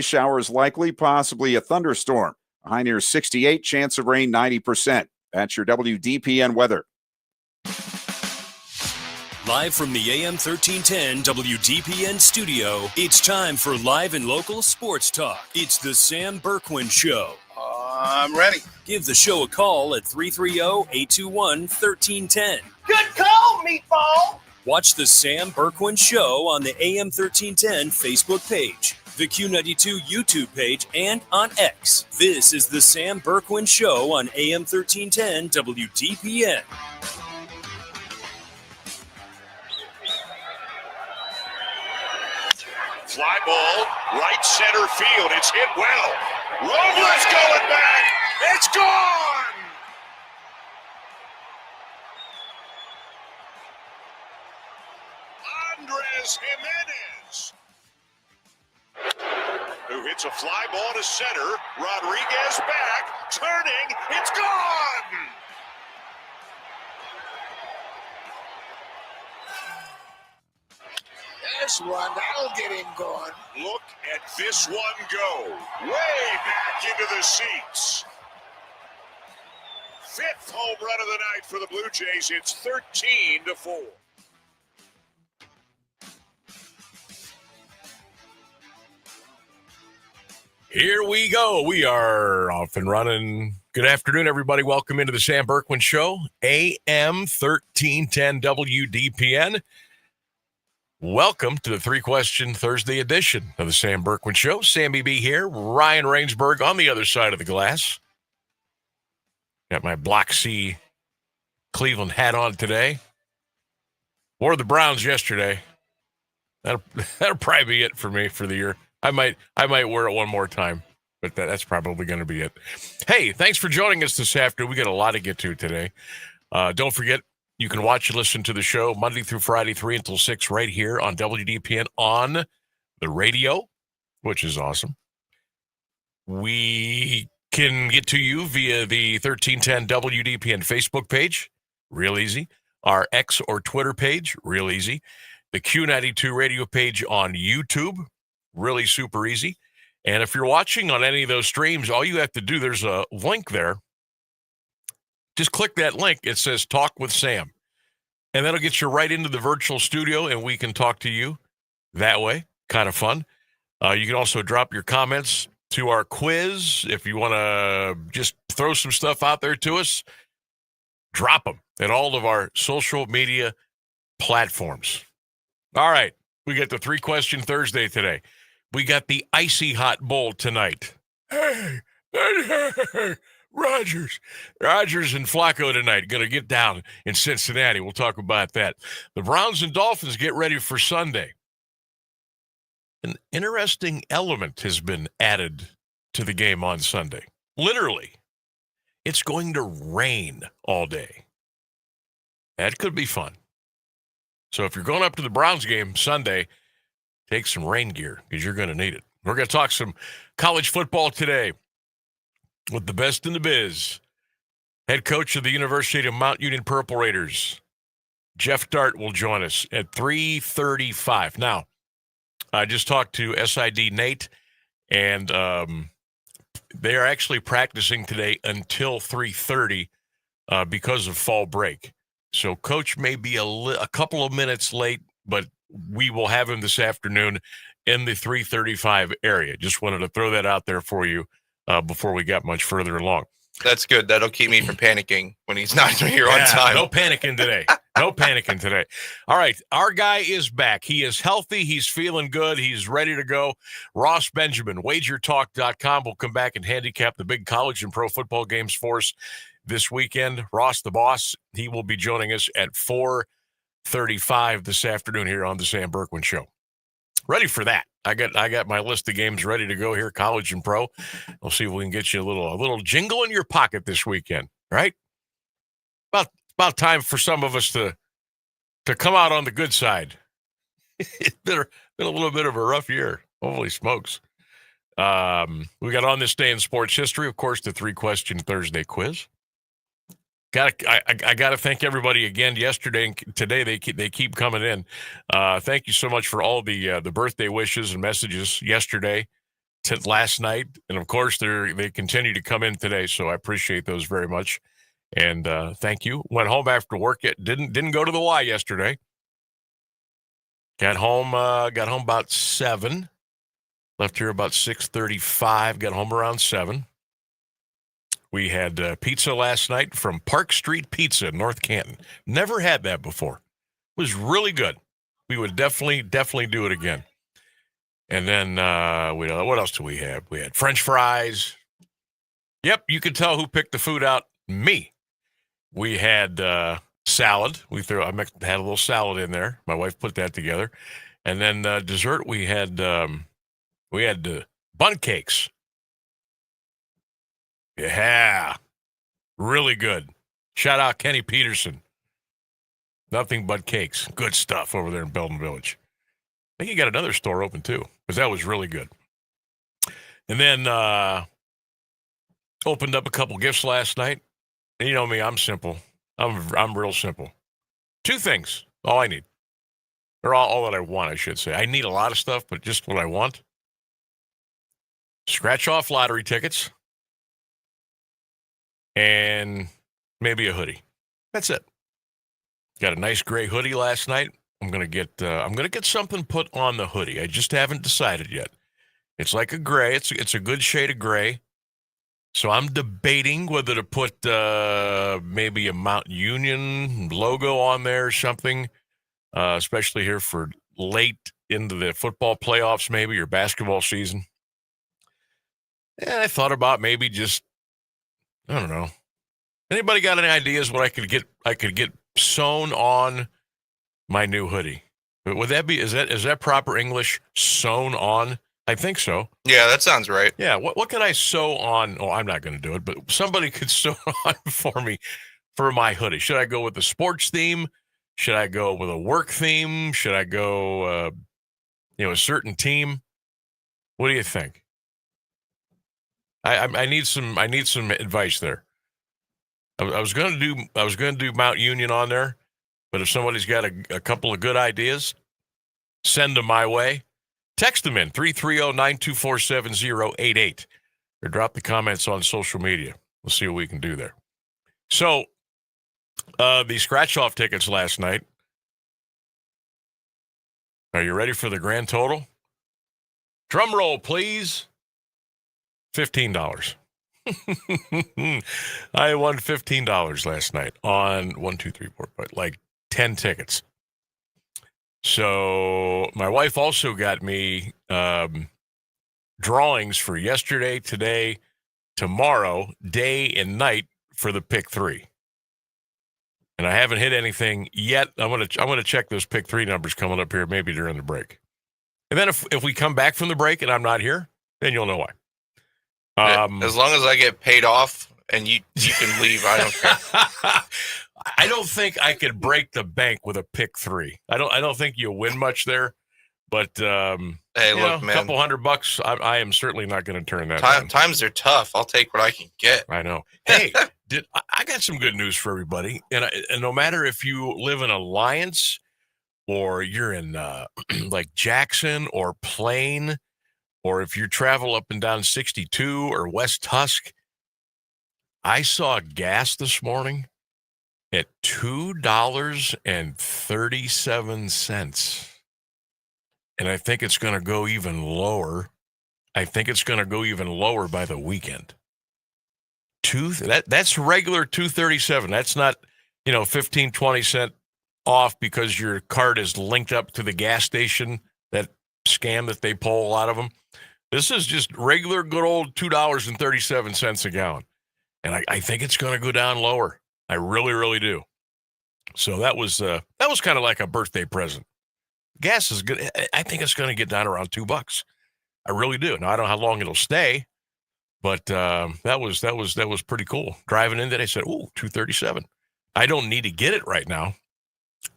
Showers likely, possibly a thunderstorm. A high near 68, chance of rain 90%. That's your WDPN weather. Live from the AM 1310 WDPN studio, it's time for live and local sports talk. It's the Sam Bourquin Show. I'm ready. Give the show a call at 330-821-1310. Good call, meatball. Watch the Sam Bourquin Show on the AM 1310 Facebook page, the Q92 YouTube page, and on X. This is the Sam Bourquin Show on AM 1310 WDPN. Fly ball, right center field. It's hit well. Robles going back. It's gone. Andres Jimenez, who hits a fly ball to center. Rodriguez back, turning. It's gone. This one, that'll get him going. Look at this one go. Way back into the seats. Fifth home run of the night for the Blue Jays. It's 13-4. Here we go. We are off and running. Good afternoon, everybody. Welcome into the Sam Bourquin Show, AM 1310 WDPN. Welcome to the three-question Thursday edition of the Sam Bourquin Show. Sammy B here, Ryan Rainsberg on the other side of the glass. Got my Block C Cleveland hat on today. Wore the Browns yesterday. That'll probably be it for me for the year. I might wear it one more time, but that's probably going to be it. Hey, thanks for joining us this afternoon. We got a lot to get to today. Don't forget, you can watch and listen to the show Monday through Friday, 3 until 6, right here on WDPN on the radio, which is awesome. We can get to you via the 1310 WDPN Facebook page, real easy. Our X or Twitter page, real easy. The Q92 radio page on YouTube, really super easy. And if you're watching on any of those streams, all you have to do, there's a link there. Just click that link. It says Talk with Sam. And that'll get you right into the virtual studio, and we can talk to you that way. Kind of fun. You can also drop your comments to our quiz. If you want to just throw some stuff out there to us, drop them at all of our social media platforms. All right. We got the three-question Thursday today. We got the Icy Hot Bowl tonight. Hey, Rodgers and Flacco tonight going to get down in Cincinnati. We'll talk about that. The Browns and Dolphins get ready for Sunday. An interesting element has been added to the game on Sunday. Literally, it's going to rain all day. That could be fun. So if you're going up to the Browns game Sunday, take some rain gear because you're going to need it. We're going to talk some college football today with the best in the biz. Head coach of the University of Mount Union Purple Raiders, Geoff Dartt, will join us at 3:35. Now, I just talked to SID Nate, and they are actually practicing today until 3:30 because of fall break. So Coach may be a couple of minutes late, but we will have him this afternoon in the 3:35 area. Just wanted to throw that out there for you before we got much further along. That's good. That'll keep me from panicking when he's not here on time. No panicking today. No panicking today. All right. Our guy is back. He is healthy. He's feeling good. He's ready to go. Ross Benjamin, wagertalk.com, will come back and handicap the big college and pro football games for us this weekend. Ross, the boss, he will be joining us at 4:35 this afternoon here on the Sam Bourquin Show. Ready for that. I got my list of games ready to go here, college and pro. We'll see if we can get you a little jingle in your pocket this weekend, right? About time for some of us to come out on the good side. It's been a little bit of a rough year. Holy smokes. We got on this day in sports history, of course, the three-question Thursday quiz. I got to thank everybody again. Yesterday and today, they keep coming in. Thank you so much for all the birthday wishes and messages yesterday. last night, and of course they continue to come in today. So I appreciate those very much, and thank you. Went home after work. Didn't go to the Y yesterday. Got home about 7. Left here about 6:35. Got home around 7. We had pizza last night from Park Street Pizza in North Canton. Never had that before. It was really good. We would definitely do it again. And then what else do we have? We had French fries. Yep, you could tell who picked the food out. Me. We had salad. I had a little salad in there. My wife put that together. And then dessert, we had bun cakes. Yeah, really good. Shout out Kenny Peterson. Nothing but cakes. Good stuff over there in Belden Village. I think he got another store open too, because that was really good. And then opened up a couple gifts last night. And you know me, I'm simple. I'm real simple. 2 things, all I need. Or all that I want, I should say. I need a lot of stuff, but just what I want. Scratch-off lottery tickets. And maybe a hoodie. That's it. Got a nice gray hoodie last night. I'm gonna get something put on the hoodie. I just haven't decided yet. It's like a gray. It's a good shade of gray. So I'm debating whether to put maybe a Mount Union logo on there or something, especially here for late into the football playoffs, maybe, or basketball season. And I thought about maybe just, I don't know. Anybody got any ideas what I could get sewn on my new hoodie? Would that be, is that proper English, sewn on? I think so. Yeah, that sounds right. Yeah, what could I sew on? Oh, I'm not going to do it, but somebody could sew on for me for my hoodie. Should I go with the sports theme? Should I go with a work theme? Should I go, a certain team? What do you think? I need some advice there. I was going to do Mount Union on there, but if somebody's got a couple of good ideas, send them my way. Text them in 330-924-7088 or drop the comments on social media. We'll see what we can do there. So, the scratch-off tickets last night. Are you ready for the grand total? Drum roll, please. $15. I won $15 last night on 10 tickets. So my wife also got me drawings for yesterday, today, tomorrow, day and night for the pick 3. And I haven't hit anything yet. I'm gonna check those pick 3 numbers coming up here, maybe during the break. And then if we come back from the break and I'm not here, then you'll know why. As long as I get paid off and you can leave, I don't care. I don't think I could break the bank with a pick 3. I don't think you'll win much there, but hey, look, man, a couple $100. I am certainly not going to turn that down. Times are tough. I'll take what I can get. I know. Hey, I got some good news for everybody, and no matter if you live in Alliance or you're in like Jackson or Plain, or if you travel up and down 62 or West Tusk, I saw gas this morning at $2.37. And I think it's going to go even lower. I think it's going to go even lower by the weekend. That's regular $2.37. That's not, 15, 20 cent off because your card is linked up to the gas station, that scam that they pull a lot of them. This is just regular good old $2.37 a gallon. And I think it's going to go down lower. I really, really do. So that was kind of like a birthday present. Gas is good. I think it's going to get down around $2. I really do. Now I don't know how long it'll stay, but that was pretty cool. Driving in today, I said, "Ooh, $2.37." I don't need to get it right now.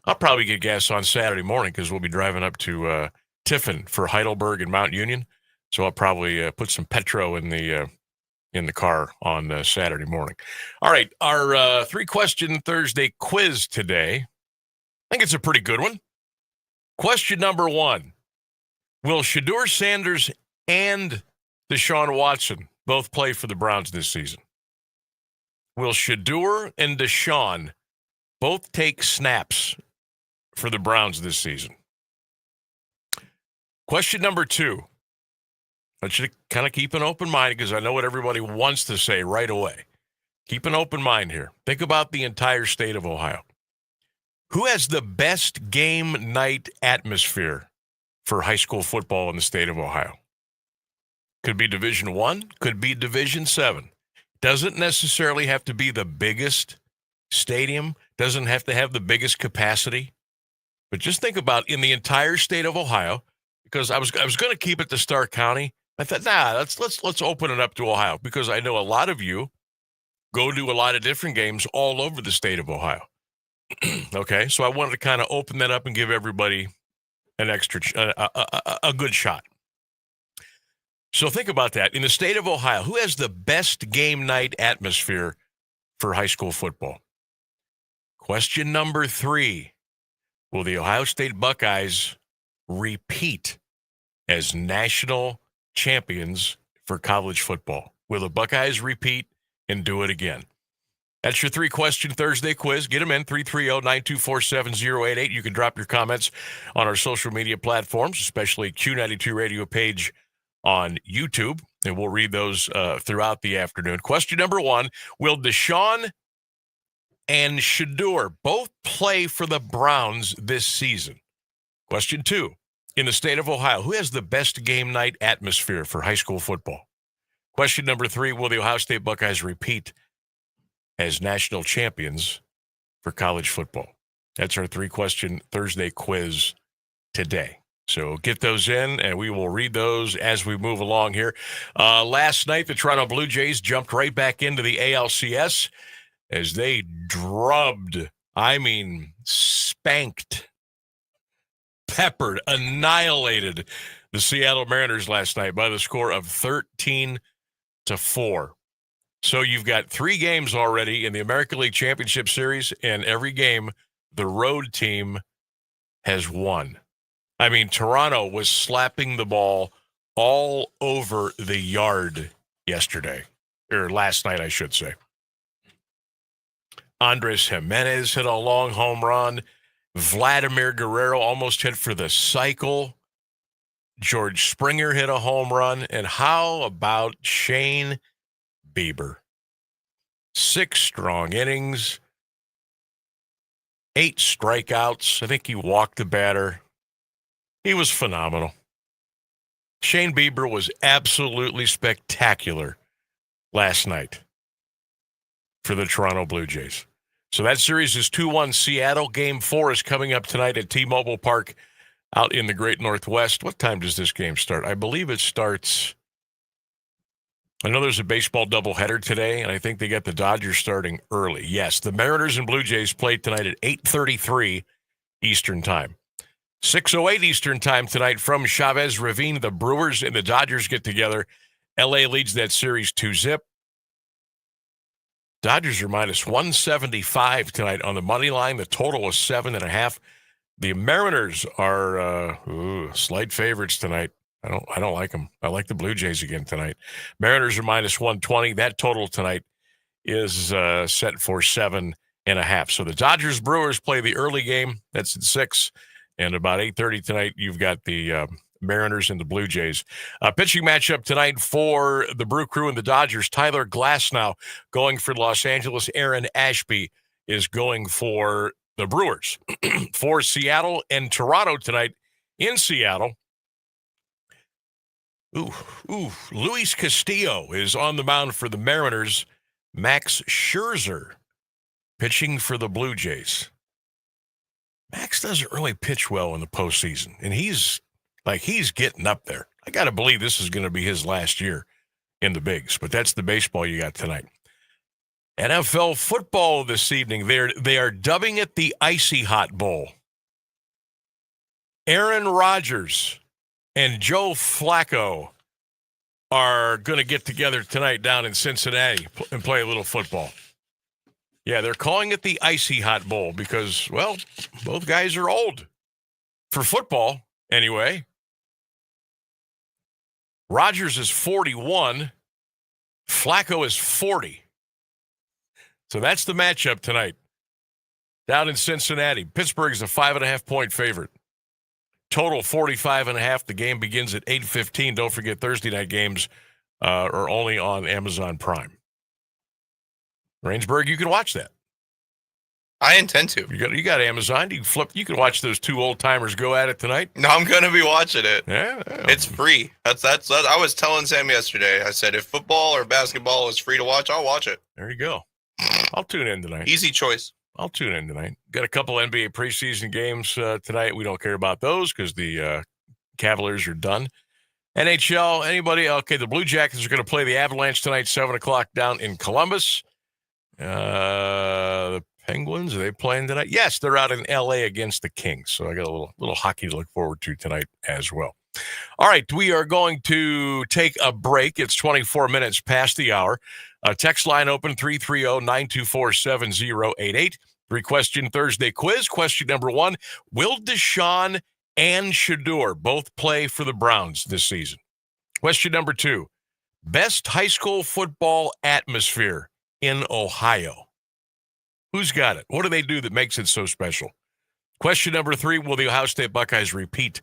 I'll probably get gas on Saturday morning because we'll be driving up to Tiffin for Heidelberg and Mount Union. So I'll probably put some petro in the car on Saturday morning. All right, our 3-question Thursday quiz today. I think it's a pretty good one. Question number 1. Will Shedeur Sanders and Deshaun Watson both play for the Browns this season? Will Shedeur and Deshaun both take snaps for the Browns this season? Question number 2. I want you to kind of keep an open mind because I know what everybody wants to say right away. Keep an open mind here. Think about the entire state of Ohio. Who has the best game night atmosphere for high school football in the state of Ohio? Could be Division I, could be Division 7. Doesn't necessarily have to be the biggest stadium, doesn't have to have the biggest capacity. But just think about in the entire state of Ohio, because I was going to keep it to Stark County. I thought, let's open it up to Ohio because I know a lot of you go to a lot of different games all over the state of Ohio. Okay, so I wanted to kind of open that up and give everybody an extra, a good shot. So think about that. In the state of Ohio, who has the best game night atmosphere for high school football? Question number 3. Will the Ohio State Buckeyes repeat as national champions for college football? Will the Buckeyes repeat and do it again? That's your 3-question Thursday quiz. Get them in, 330-924-7088. You can drop your comments on our social media platforms, especially Q92 radio page on YouTube, and we'll read those throughout the afternoon. Question number 1, will Deshaun and Shedeur both play for the Browns this season? Question 2, in the state of Ohio, who has the best game night atmosphere for high school football? Question number 3, will the Ohio State Buckeyes repeat as national champions for college football? That's our 3-question Thursday quiz today. So get those in, and we will read those as we move along here. Last night, the Toronto Blue Jays jumped right back into the ALCS as they spanked, peppered, annihilated the Seattle Mariners last night by the score of 13-4. So you've got 3 games already in the American League Championship Series, and every game the road team has won. I mean, Toronto was slapping the ball all over the yard yesterday, or last night, I should say. Andres Jimenez hit a long home run. Vladimir Guerrero almost hit for the cycle. George Springer hit a home run. And how about Shane Bieber? 6 strong innings, 8 strikeouts. I think he walked the batter. He was phenomenal. Shane Bieber was absolutely spectacular last night for the Toronto Blue Jays. So that series is 2-1 Seattle. Game 4 is coming up tonight at T-Mobile Park out in the Great Northwest. What time does this game start? I believe it starts... I know there's a baseball doubleheader today, and I think they got the Dodgers starting early. Yes, the Mariners and Blue Jays play tonight at 8:33 Eastern Time. 6:08 Eastern Time tonight from Chavez Ravine. The Brewers and the Dodgers get together. L.A. leads that series 2-0. Dodgers are minus 175 tonight on the money line. The total is 7.5. The Mariners are slight favorites tonight. I don't like them. I like the Blue Jays again tonight. Mariners are minus 120. That total tonight is set for 7.5. So the Dodgers Brewers play the early game. That's at 6. And about 8:30 tonight, you've got the Mariners and the Blue Jays. Pitching matchup tonight for the Brew Crew and the Dodgers. Tyler Glasnow going for Los Angeles. Aaron Ashby is going for the Brewers. For Seattle and Toronto tonight in Seattle, Luis Castillo is on the mound for the Mariners. Max Scherzer pitching for the Blue Jays. Max doesn't really pitch well in the postseason, and he's getting up there. I got to believe this is going to be his last year in the bigs, but that's the baseball you got tonight. NFL football this evening, they are dubbing it the Icy Hot Bowl. Aaron Rodgers and Joe Flacco are going to get together tonight down in Cincinnati and play a little football. Yeah, they're calling it the Icy Hot Bowl because, well, both guys are old. For football, anyway. Rodgers is 41. Flacco is 40. So that's the matchup tonight down in Cincinnati. Pittsburgh is a 5.5-point favorite. Total 45.5. The game begins at 8:15. Don't forget Thursday night games are only on Amazon Prime. Rainsburg, you can watch that. I intend to. You got Amazon. You can watch those two old timers go at it tonight. No, I'm going to be watching it. Yeah. It's free. That's I was telling Sam yesterday. I said if football or basketball is free to watch, I'll watch it. There you go. I'll tune in tonight. Easy choice. I'll tune in tonight. Got a couple NBA preseason games tonight. We don't care about those because the Cavaliers are done. NHL, anybody? Okay, the Blue Jackets are going to play the Avalanche tonight, 7 o'clock down in Columbus. The Penguins, are they playing tonight? Yes, they're out in L.A. against the Kings. So I got a little hockey to look forward to tonight as well. All right, we are going to take a break. It's 24 minutes past the hour. Text line open, 330-924-7088. Three-question Thursday quiz. Question number 1, will Deshaun and Shador both play for the Browns this season? Question number 2, best high school football atmosphere in Ohio. Who's got it? What do they do that makes it so special? Question number 3, will the Ohio State Buckeyes repeat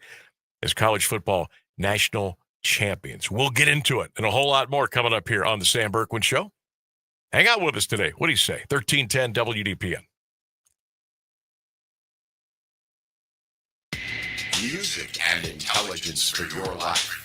as college football national champions? We'll get into it and a whole lot more coming up here on the Sam Bourquin Show. Hang out with us today. What do you say? 1310 WDPN. Music and intelligence for your life.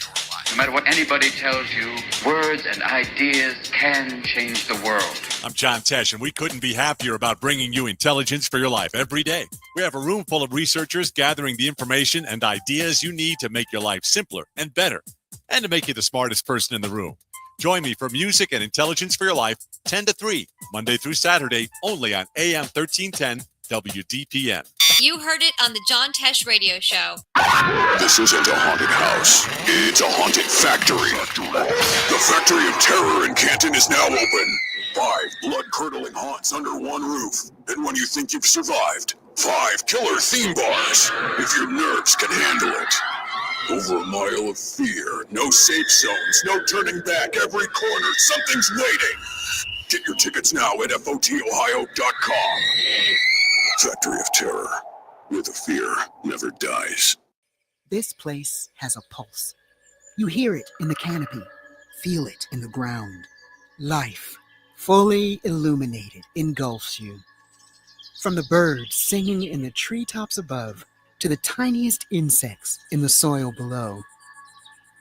No matter what anybody tells you, words and ideas can change the world. I'm John Tesh, and we couldn't be happier about bringing you intelligence for your life every day. We have a room full of researchers gathering the information and ideas you need to make your life simpler and better, and to make you the smartest person in the room. Join me for Music and Intelligence for Your Life, 10 to 3, Monday through Saturday, only on AM 1310 WDPN. You heard it on the John Tesh Radio Show. This isn't a haunted house. It's a haunted factory. The Factory of Terror in Canton is now open. 5 blood-curdling haunts under one roof. And when you think you've survived, 5 killer theme bars, if your nerves can handle it. Over a mile of fear, no safe zones, no turning back, every corner, something's waiting. Get your tickets now at FOTOhio.com. Factory of Terror, where the fear never dies. This place has a pulse. You hear it in the canopy, feel it in the ground. Life, fully illuminated, engulfs you. From the birds singing in the treetops above to the tiniest insects in the soil below,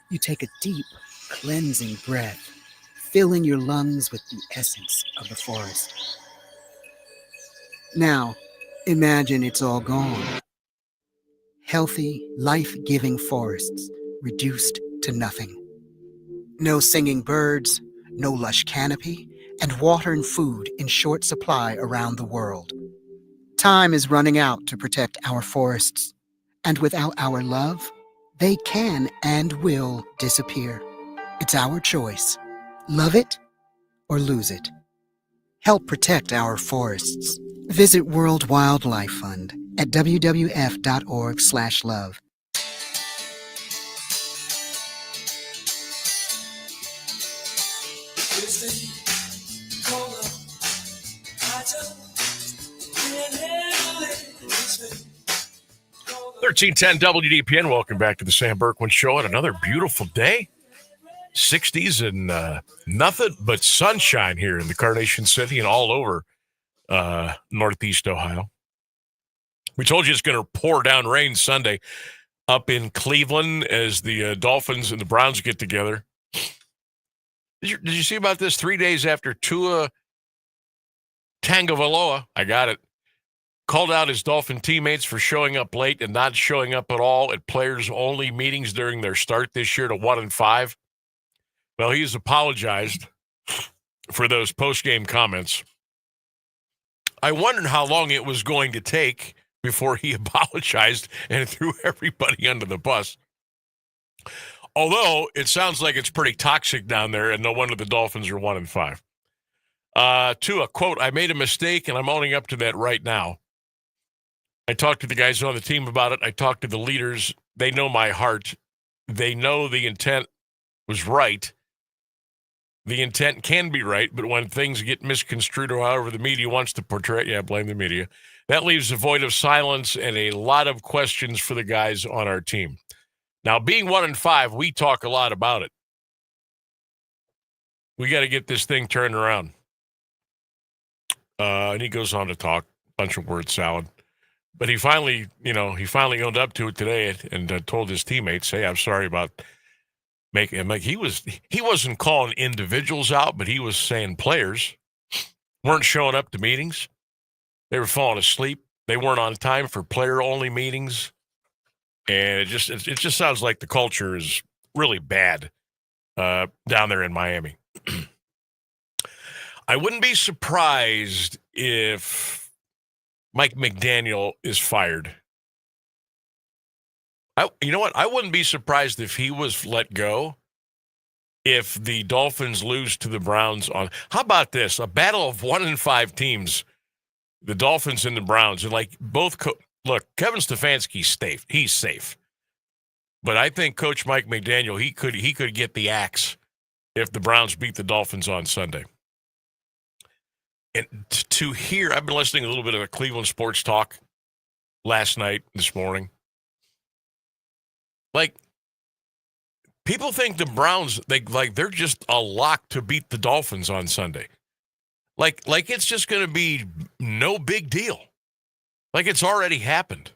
you take a deep, cleansing breath, filling your lungs with the essence of the forest. Now, imagine it's all gone. Healthy, life-giving forests reduced to nothing. No singing birds, no lush canopy, and water and food in short supply around the world. Time is running out to protect our forests, and without our love, they can and will disappear. It's our choice. Love it or lose it. Help protect our forests. Visit World Wildlife Fund at wwf.org/love. $1310 WDPN. Welcome back to the Sam Bourquin Show on another beautiful day. 60s and nothing but sunshine here in the Carnation City and all over Northeast Ohio. We told you it's going to pour down rain Sunday up in Cleveland as the Dolphins and the Browns get together. Did you see about this? 3 days after Tua Tagovailoa, I got it, called out his Dolphin teammates for showing up late and not showing up at all at players-only meetings during their start this year to 1-5. Well, he's apologized for those post-game comments. I wondered how long it was going to take before he apologized and threw everybody under the bus. Although it sounds like it's pretty toxic down there, and no wonder the Dolphins are 1-5. Tua, quote, I made a mistake, and I'm owning up to that right now. I talked to the guys on the team about it. I talked to the leaders. They know my heart. They know the intent was right. The intent can be right, but when things get misconstrued or however the media wants to portray it, blame the media. That leaves a void of silence and a lot of questions for the guys on our team. Now, being 1-5, we talk a lot about it. We got to get this thing turned around. And he goes on to talk, bunch of word salad. But he finally owned up to it today and told his teammates, "Hey, I'm sorry about making him." Like he wasn't calling individuals out, but he was saying players weren't showing up to meetings. They were falling asleep. They weren't on time for player-only meetings, and it just sounds like the culture is really bad down there in Miami. I wouldn't be surprised if Mike McDaniel is fired. You know what? I wouldn't be surprised if he was let go if the Dolphins lose to the Browns on. How about this? A battle of 1-5 teams, the Dolphins and the Browns, and like both. Look, Kevin Stefanski's safe. He's safe, but I think Coach Mike McDaniel he could get the axe if the Browns beat the Dolphins on Sunday. And to hear, I've been listening a little bit of the Cleveland sports talk last night, this morning. Like, people think the Browns, they're just a lock to beat the Dolphins on Sunday. Like it's just going to be no big deal. Like it's already happened.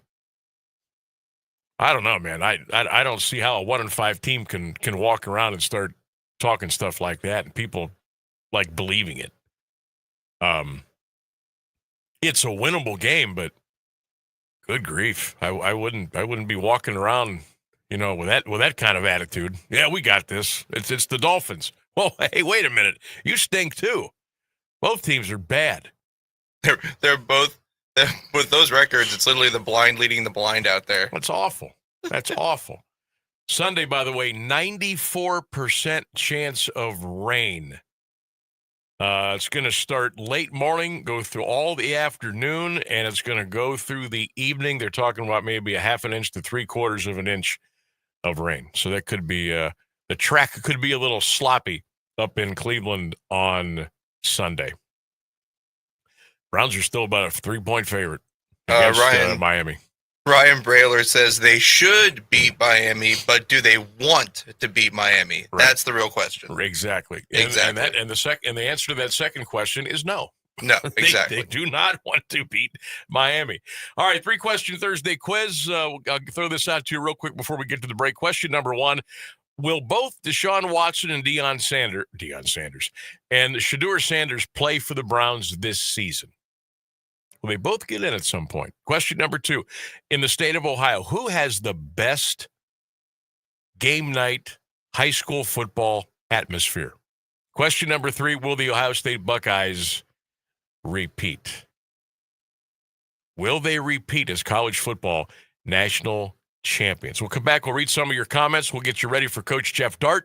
I don't know, man. I don't see how a 1-5 team can walk around and start talking stuff like that and people like believing it. It's a winnable game, but good grief. I wouldn't be walking around, with that kind of attitude. Yeah, we got this. It's the Dolphins. Well, hey, wait a minute. You stink too. Both teams are bad. They're both with those records. It's literally the blind leading the blind out there. That's awful. That's awful. Sunday, by the way, 94% chance of rain. It's going to start late morning, go through all the afternoon, and it's going to go through the evening. They're talking about maybe a half an inch to 3/4 of an inch of rain. So that could be the track could be a little sloppy up in Cleveland on Sunday. Browns are still about a 3-point favorite against Miami. Ryan Brailer says they should beat Miami, but do they want to beat Miami? Right. That's the real question. Exactly. Exactly. And the answer to that second question is no. No, exactly. They do not want to beat Miami. All right, 3-question Thursday quiz. I'll throw this out to you real quick before we get to the break. Question number 1. Will both Deshaun Watson and Deion Sanders and Shedeur Sanders play for the Browns this season? Will they both get in at some point? Question number 2. In the state of Ohio, who has the best game night high school football atmosphere? Question number 3. Will the Ohio State Buckeyes repeat? Will they repeat as college football national champions? We'll come back. We'll read some of your comments. We'll get you ready for Coach Geoff Dartt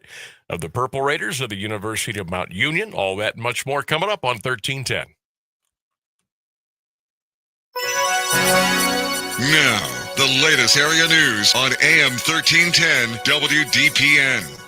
of the Purple Raiders of the University of Mount Union. All that and much more coming up on 1310. Now, the latest area news on AM 1310 WDPN.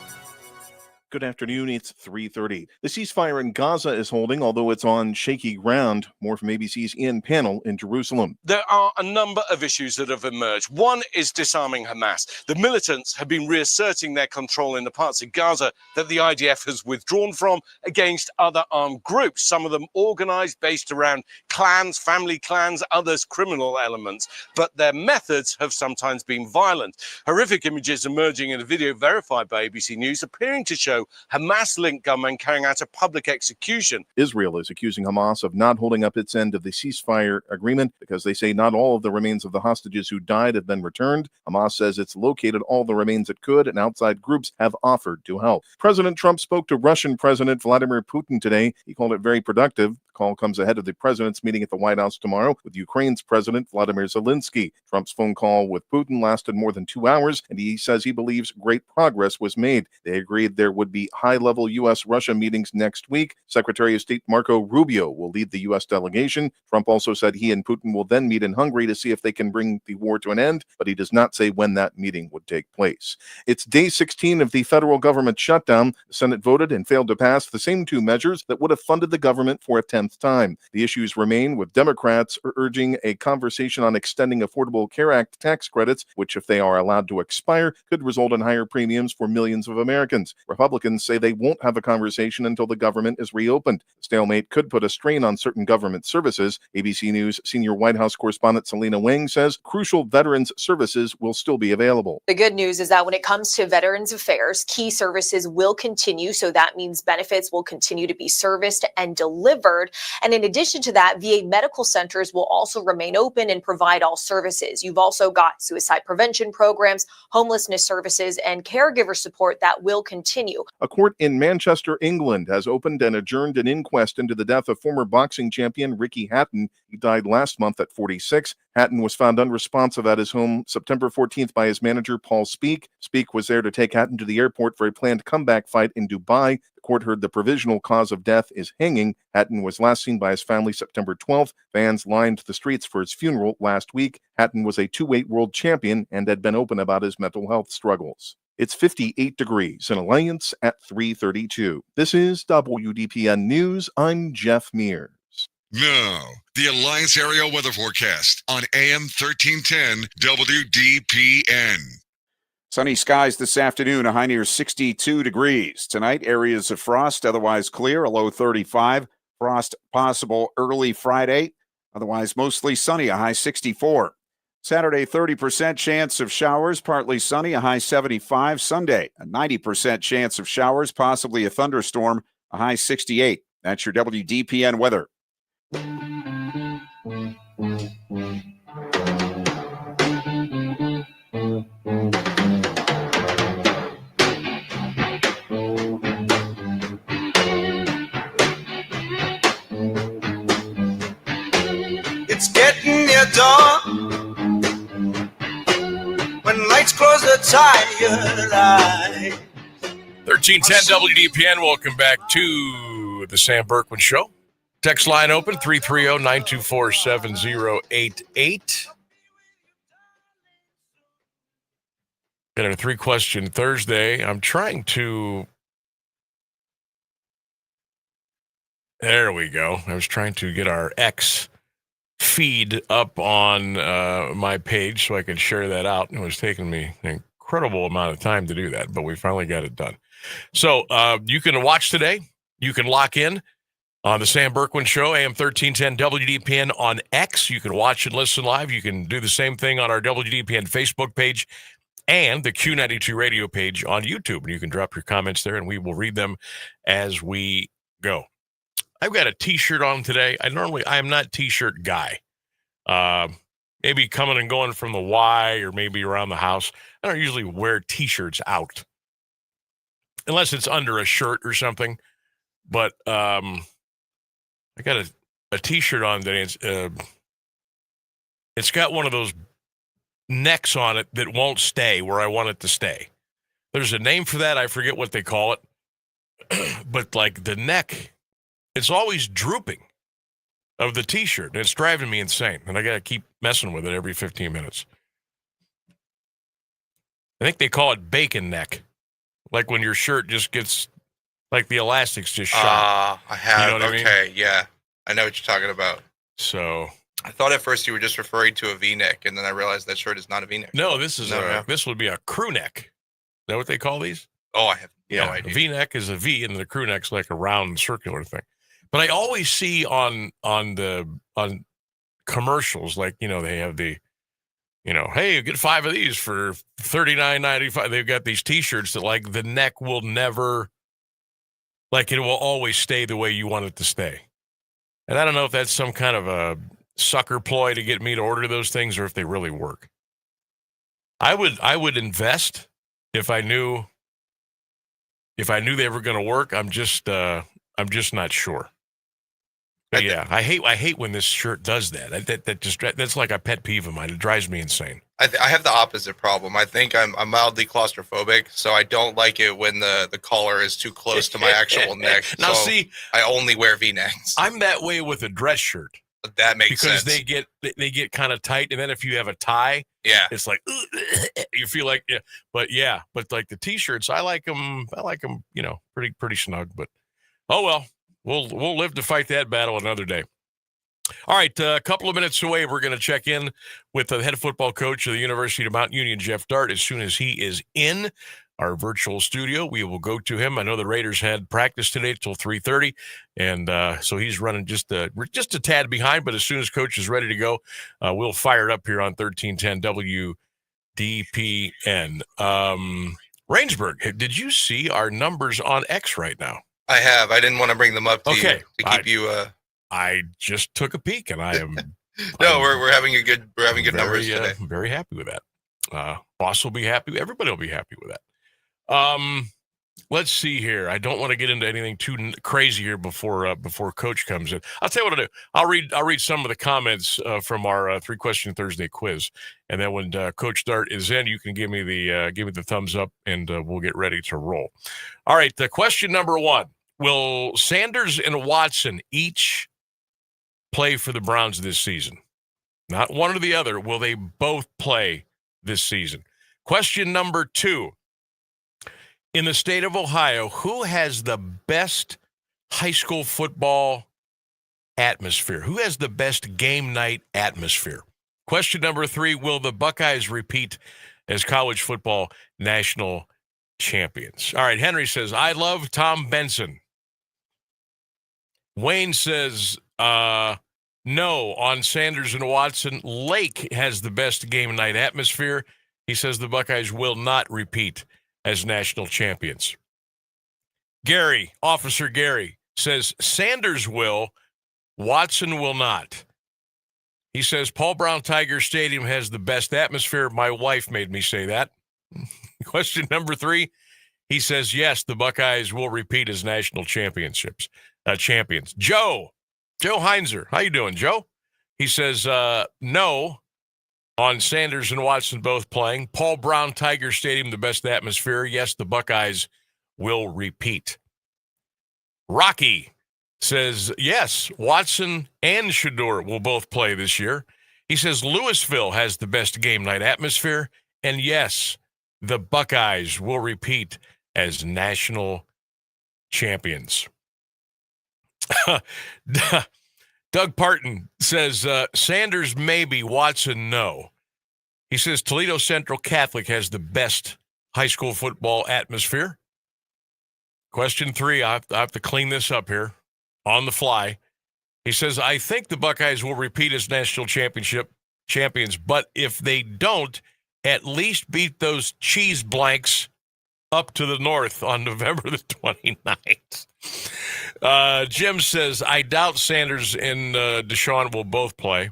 Good afternoon. It's 3:30. The ceasefire in Gaza is holding, although it's on shaky ground. More from ABC's Ian Pannell in Jerusalem. There are a number of issues that have emerged. One is disarming Hamas. The militants have been reasserting their control in the parts of Gaza that the IDF has withdrawn from against other armed groups, some of them organized based around clans, family clans, others criminal elements. But their methods have sometimes been violent. Horrific images emerging in a video verified by ABC News appearing to show Hamas-linked gunmen carrying out a public execution. Israel is accusing Hamas of not holding up its end of the ceasefire agreement because they say not all of the remains of the hostages who died have been returned. Hamas says it's located all the remains it could, and outside groups have offered to help. President Trump spoke to Russian President Vladimir Putin today. He called it very productive. The call comes ahead of the president's meeting at the White House tomorrow with Ukraine's President Vladimir Zelensky. Trump's phone call with Putin lasted more than 2 hours, and he says he believes great progress was made. They agreed there would be high-level U.S.-Russia meetings next week. Secretary of State Marco Rubio will lead the U.S. delegation. Trump also said he and Putin will then meet in Hungary to see if they can bring the war to an end, but he does not say when that meeting would take place. It's day 16 of the federal government shutdown. The Senate voted and failed to pass the same two measures that would have funded the government for a 10th time. The issues remain, with Democrats urging a conversation on extending Affordable Care Act tax credits, which, if they are allowed to expire, could result in higher premiums for millions of Americans. Republicans say they won't have a conversation until the government is reopened. The stalemate could put a strain on certain government services. ABC News senior White House correspondent Selena Wang says crucial veterans services will still be available. The good news is that when it comes to Veterans Affairs, key services will continue. So that means benefits will continue to be serviced and delivered. And in addition to that, VA medical centers will also remain open and provide all services. You've also got suicide prevention programs, homelessness services, and caregiver support that will continue. A court in Manchester, England, has opened and adjourned an inquest into the death of former boxing champion Ricky Hatton. He died last month at 46. Hatton was found unresponsive at his home September 14th by his manager, Paul Speake. Speake was there to take Hatton to the airport for a planned comeback fight in Dubai. The court heard the provisional cause of death is hanging. Hatton was last seen by his family September 12th. Fans lined the streets for his funeral last week. Hatton was a 2-weight world champion and had been open about his mental health struggles. It's 58 degrees in Alliance at 3:32. This is WDPN News. I'm Jeff Mears. Now, the Alliance Area Weather Forecast on AM 1310 WDPN. Sunny skies this afternoon, a high near 62 degrees. Tonight, areas of frost, otherwise clear, a low 35. Frost possible early Friday, otherwise mostly sunny, a high 64. Saturday, 30% chance of showers, partly sunny, a high 75. Sunday, a 90% chance of showers, possibly a thunderstorm, a high 68. That's your WDPN weather. It's getting near dawn. When lights close the time, you're alive. 1310 WDPN, welcome back to the Sam Bourquin Show. Text line open, 330-924-7088. Got a 3-question Thursday. I'm trying to... There we go. I was trying to get our X feed up on my page so I could share that out. It was taking me an incredible amount of time to do that, but we finally got it done. So you can watch today. You can lock in on the Sam Bourquin Show, AM 1310 WDPN on X. You can watch and listen live. You can do the same thing on our WDPN Facebook page and the Q92 radio page on YouTube. And you can drop your comments there, and we will read them as we go. I've got a T-shirt on today. I am not T-shirt guy. Maybe coming and going from the Y or maybe around the house. I don't usually wear T-shirts out unless it's under a shirt or something. But I got a T-shirt on today. It's got one of those necks on it that won't stay where I want it to stay. There's a name for that. I forget what they call it. But like the neck, it's always drooping of the T-shirt. And it's driving me insane. And I got to keep messing with it every 15 minutes. I think they call it bacon neck. Like when your shirt just gets, like the elastics just shot. I have. You know what I mean? Yeah. I know what you're talking about. So I thought at first you were just referring to a V-neck, and then I realized that shirt is not a V-neck. No, this is this would be a crew neck. Is that what they call these? Oh, I have no idea. A V-neck is a V, and the crew neck's like a round circular thing. But I always see on commercials, like, you know, they have the, you know, hey, you get 5 of these for $39.95. They've got these T-shirts that like the neck will never, like it will always stay the way you want it to stay. And I don't know if that's some kind of a sucker ploy to get me to order those things or if they really work. I would invest if I knew they were going to work. I'm just not sure. Yeah, I hate when this shirt does that. That's like a pet peeve of mine. It drives me insane. I have the opposite problem. I think I'm mildly claustrophobic, so I don't like it when the collar is too close to my actual neck. Now, so see, I only wear V-necks. I'm that way with a dress shirt. That makes because sense. they get kind of tight, and then if you have a tie, yeah, it's like you feel like but like the t-shirts, I like them, pretty snug. But oh well, we'll live to fight that battle another day. All right, a couple of minutes away, we're going to check in with the head football coach of the University of Mount Union, Geoff Dartt. As soon as he is in our virtual studio, we will go to him. I know the Raiders had practice today till 3:30, and so he's running just a tad behind. But as soon as coach is ready to go, we'll fire it up here on 1310 WDPN. Rainsburg, did you see our numbers on X right now? I have. I didn't want to bring them up to you to keep you. I just took a peek, and I am. No, we're having good numbers today. Very happy with that. Boss will be happy. Everybody will be happy with that. Let's see here. I don't want to get into anything too crazy here before Coach comes in. I'll tell you what I'll do. I'll read some of the comments from our 3-question Thursday quiz, and then when Coach Dartt is in, you can give me the thumbs up, and we'll get ready to roll. All right. The question number 1: will Sanders and Watson each play for the Browns this season? Not one or the other. Will they both play this season? Question number 2: in the state of Ohio, who has the best high school football atmosphere? Who has the best game night atmosphere? Question number 3: will the Buckeyes repeat as college football national champions? All right, Henry says, I love Tom Benson. Wayne says, no, on Sanders and Watson. Lake has the best game night atmosphere. He says the Buckeyes will not repeat as national champions. Gary, Officer Gary, says Sanders will, Watson will not. He says Paul Brown Tiger Stadium has the best atmosphere. My wife made me say that. Question number 3, he says, yes, the Buckeyes will repeat as national champions. Joe Heinzer. How you doing, Joe? He says, no, on Sanders and Watson both playing. Paul Brown Tiger Stadium, the best atmosphere. Yes, the Buckeyes will repeat. Rocky says, yes, Watson and Shador will both play this year. He says Louisville has the best game night atmosphere. And yes, the Buckeyes will repeat as national champions. Doug Parton says Sanders maybe, Watson no. He says Toledo Central Catholic has the best high school football atmosphere. Question 3, I have to clean this up here on the fly. He says, I think the Buckeyes will repeat as national champions, but if they don't, at least beat those cheese blanks up to the north on November the 29th. Jim says, I doubt Sanders and Deshaun will both play.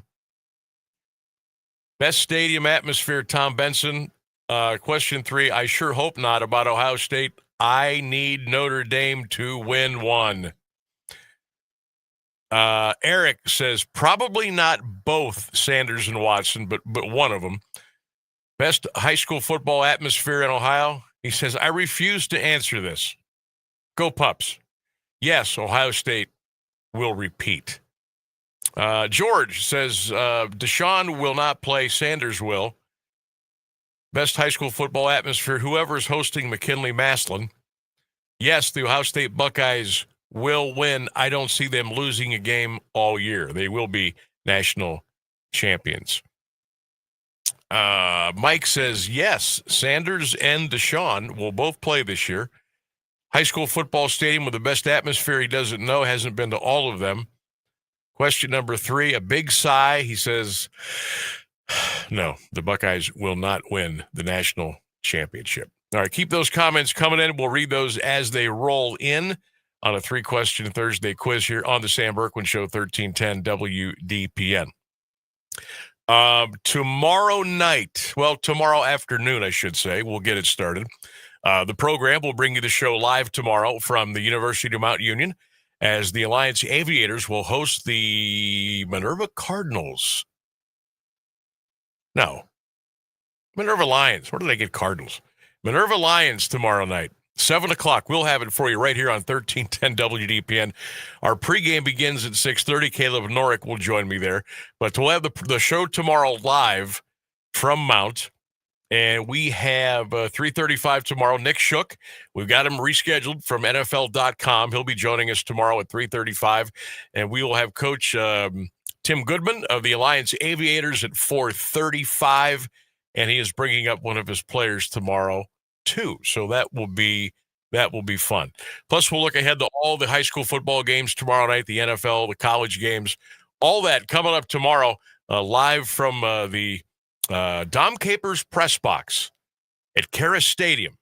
Best stadium atmosphere, Tom Benson. Question 3, I sure hope not. About Ohio State, I need Notre Dame to win one. Eric says, probably not both Sanders and Watson, but one of them. Best high school football atmosphere in Ohio. He says, I refuse to answer this. Go Pups. Yes, Ohio State will repeat. George says, Deshaun will not play. Sanders will. Best high school football atmosphere, whoever is hosting McKinley-Massillon. Yes, the Ohio State Buckeyes will win. I don't see them losing a game all year. They will be national champions. Mike says, yes, Sanders and Deshaun will both play this year. High school football stadium with the best atmosphere he doesn't know, hasn't been to all of them. Question number 3, a big sigh. He says, no, the Buckeyes will not win the national championship. All right, keep those comments coming in. We'll read those as they roll in on a 3-question Thursday quiz here on the Sam Bourquin Show, 1310 WDPN. Tomorrow afternoon, I should say, we'll get it started. The program will bring you the show live tomorrow from the University of Mount Union as the Alliance Aviators will host the Minerva Cardinals. No. Minerva Lions. Where did I get Cardinals? Minerva Lions tomorrow night. 7 o'clock. We'll have it for you right here on 1310 WDPN. Our pregame begins at 6:30. Caleb Norick will join me there. But we'll have the show tomorrow live from Mount. And we have 3:35 tomorrow. Nick Shook. We've got him rescheduled from NFL.com. He'll be joining us tomorrow at 3:35. And we will have Coach Tim Goodman of the Alliance Aviators at 4:35. And he is bringing up one of his players tomorrow, too. So that will be fun. Plus, we'll look ahead to all the high school football games tomorrow night, the NFL, the college games, all that coming up tomorrow, live from the Dom Capers press box at Karis Stadium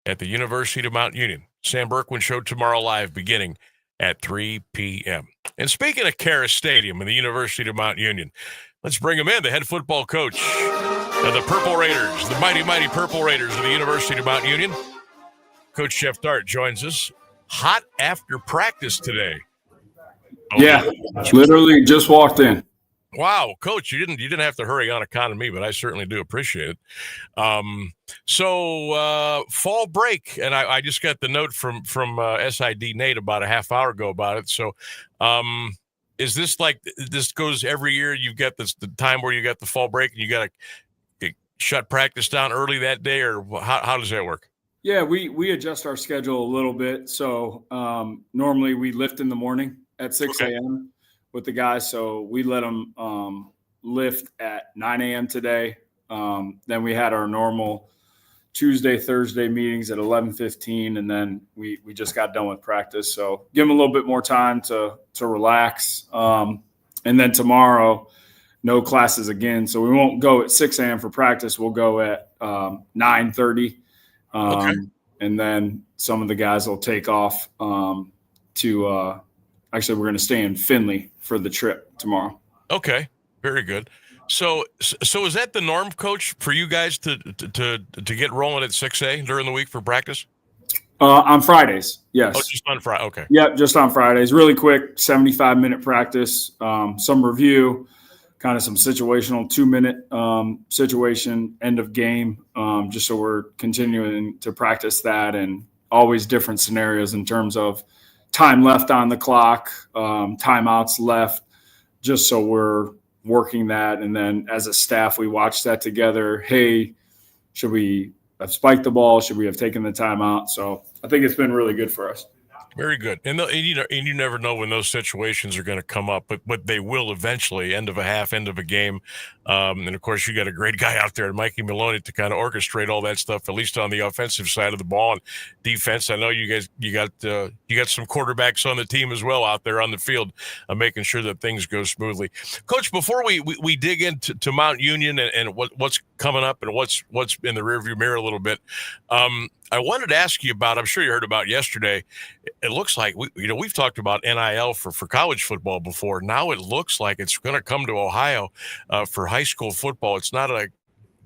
at the University of Mount Union. Sam Bourquin Show tomorrow live beginning at 3 p.m. And speaking of Karis Stadium and the University of Mount Union, let's bring him in, the head football coach of the Purple Raiders, the mighty, mighty Purple Raiders of the University of Mount Union. Coach Geoff Dartt joins us hot after practice today. Yeah, literally just walked in. Wow, Coach, you didn't have to hurry on account of me, but I certainly do appreciate it. So fall break, and I just got the note from SID Nate about a half hour ago about it. So is this like this goes every year? You've got the time where you got the fall break and you got to shut practice down early that day, or how does that work? Yeah, we adjust our schedule a little bit. So normally we lift in the morning at 6 a.m. with the guys. So we let them lift at 9 a.m. today. Then we had our normal Tuesday, Thursday meetings at 11:15, and then we just got done with practice. So give them a little bit more time to relax. And then tomorrow, no classes again. So we won't go at 6 a.m. for practice. We'll go at 9:30. And then some of the guys will take off to actually, we're going to stay in Findlay for the trip tomorrow. Okay, very good. So is that the norm, Coach, for you guys to get rolling at 6 a.m. during the week for practice? On Fridays, yes. Oh, just on Friday. Okay. Yep, just on Fridays. Really quick, 75-minute practice, some review, kind of some situational 2-minute situation, end of game, just so we're continuing to practice that, and always different scenarios in terms of time left on the clock, timeouts left, just so we're working that. And then as a staff, we watch that together. Hey, should we have spiked the ball? Should we have taken the timeout? So I think it's been really good for us. Very good. And you never know when those situations are going to come up, but they will eventually, end of a half, end of a game. And, of course, you got a great guy out there, Mikey Maloney, to kind of orchestrate all that stuff, at least on the offensive side of the ball. And defense, I know you got some quarterbacks on the team as well out there on the field, making sure that things go smoothly. Coach, before we dig into Mount Union and what's coming up and what's in the rearview mirror a little bit, I wanted to ask you about, I'm sure you heard about yesterday, it looks like, we've talked about NIL for college football before. Now it looks like it's going to come to Ohio for high school football. It's not a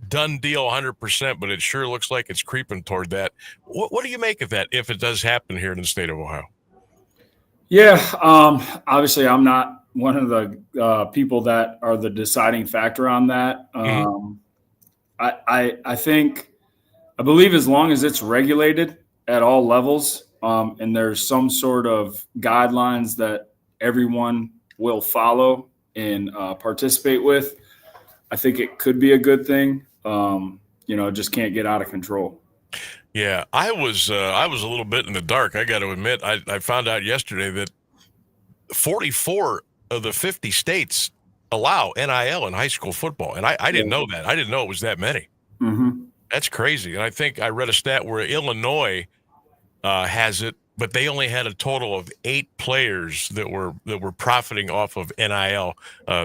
done deal 100%, but it sure looks like it's creeping toward that. What do you make of that if it does happen here in the state of Ohio? Yeah, obviously I'm not one of the people that are the deciding factor on that. I believe as long as it's regulated at all levels, and there's some sort of guidelines that everyone will follow and participate with, I think it could be a good thing. Just can't get out of control. Yeah, I was a little bit in the dark. I got to admit, I found out yesterday that 44 of the 50 states allow NIL in high school football, and I didn't know that. I didn't know it was that many. Mm-hmm. That's crazy. And I think I read a stat where Illinois has it, but they only had a total of 8 players that were profiting off of NIL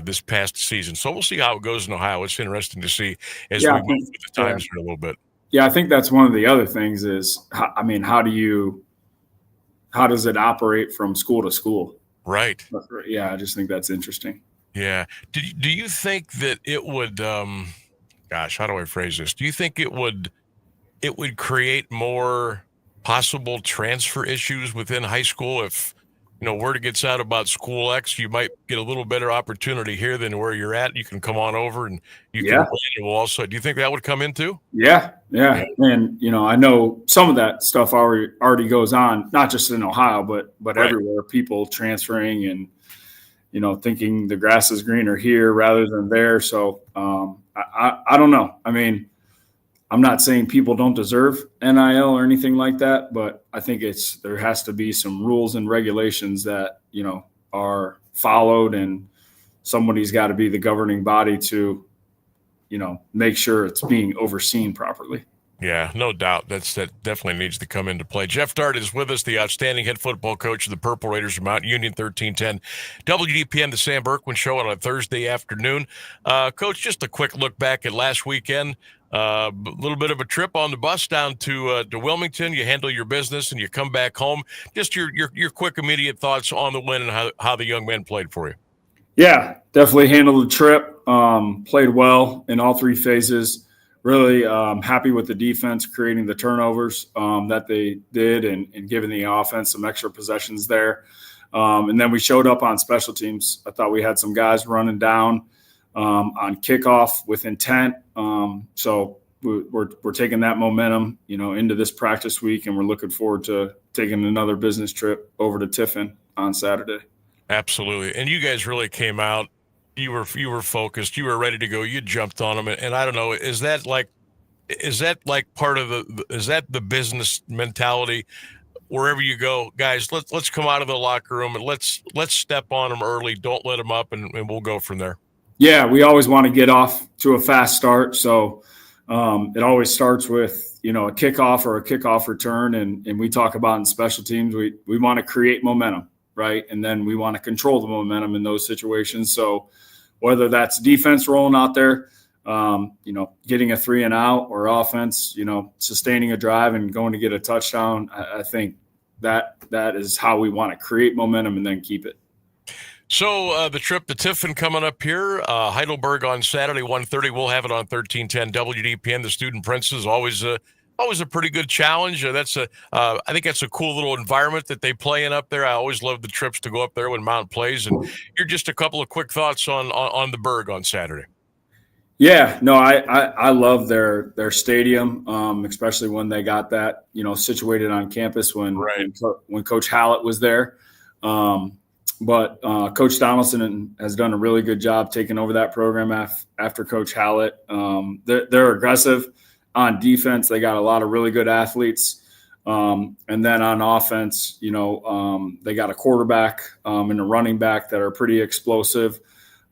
this past season. So we'll see how it goes in Ohio. It's interesting to see as we move with the times here a little bit. Yeah, I think that's one of the other things is, how does it operate from school to school? Right. Yeah, I just think that's interesting. Yeah. Do you think that it would how do I phrase this? Do you think it would create more possible transfer issues within high school if word gets out about School X, you might get a little better opportunity here than where you're at. You can come on over and you can win. And we'll also, do you think that would come in too? Yeah. And, I know some of that stuff already goes on, not just in Ohio, but right. Everywhere, people transferring and, thinking the grass is greener here rather than there. So I don't know. I mean, I'm not saying people don't deserve NIL or anything like that, but I think there has to be some rules and regulations that, are followed, and somebody's got to be the governing body to, make sure it's being overseen properly. Yeah, no doubt. That definitely needs to come into play. Geoff Dartt is with us, the outstanding head football coach of the Purple Raiders from Mount Union, 1310 WDPN, the Sam Bourquin Show on a Thursday afternoon. Coach, just a quick look back at last weekend. A little bit of a trip on the bus down to Wilmington. You handle your business and you come back home. Just your quick, immediate thoughts on the win and how the young men played for you. Yeah, definitely handled the trip. Played well in all three phases. Really happy with the defense creating the turnovers that they did and giving the offense some extra possessions there. And then we showed up on special teams. I thought we had some guys running down on kickoff with intent. So we're taking that momentum, into this practice week, and we're looking forward to taking another business trip over to Tiffin on Saturday. Absolutely. And you guys really came out. You were focused. You were ready to go. You jumped on them. And I don't know, is that like part of the business mentality wherever you go, guys, let's come out of the locker room and let's step on them early. Don't let them up and we'll go from there. Yeah. We always want to get off to a fast start. So it always starts with, a kickoff or a kickoff return. And we talk about in special teams, we want to create momentum. Right. And then we want to control the momentum in those situations. So whether that's defense rolling out there, getting a 3 and out, or offense, sustaining a drive and going to get a touchdown, I think that is how we want to create momentum and then keep it. So the trip to Tiffin coming up here, Heidelberg on Saturday, 1:30. We'll have it on 1310 WDPN. The Student Princes, always a pretty good challenge. I think that's a cool little environment that they play in up there. I always love the trips to go up there when Mount plays. And you're just a couple of quick thoughts on the Berg on Saturday. Yeah, no, I love their stadium, especially when they got that, situated on campus when Coach Hallett was there. But Coach Donaldson has done a really good job taking over that program after Coach Hallett. They're aggressive. On defense, they got a lot of really good athletes. And then on offense, they got a quarterback and a running back that are pretty explosive.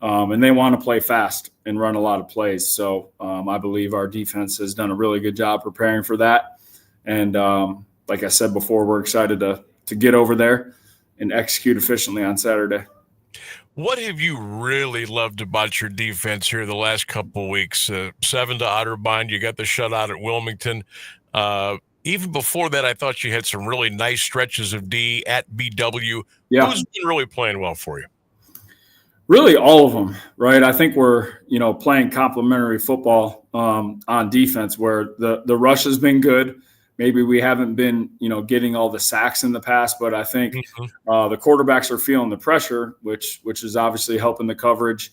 And they want to play fast and run a lot of plays. So I believe our defense has done a really good job preparing for that. And like I said before, we're excited to get over there and execute efficiently on Saturday. What have you really loved about your defense here the last couple of weeks? 7 to Otterbein, you got the shutout at Wilmington. Even before that, I thought you had some really nice stretches of D at BW. Yeah. Who's been really playing well for you? Really, all of them, right? I think we're, playing complementary football on defense, where the rush has been good. Maybe we haven't been, getting all the sacks in the past, but I think the quarterbacks are feeling the pressure, which is obviously helping the coverage,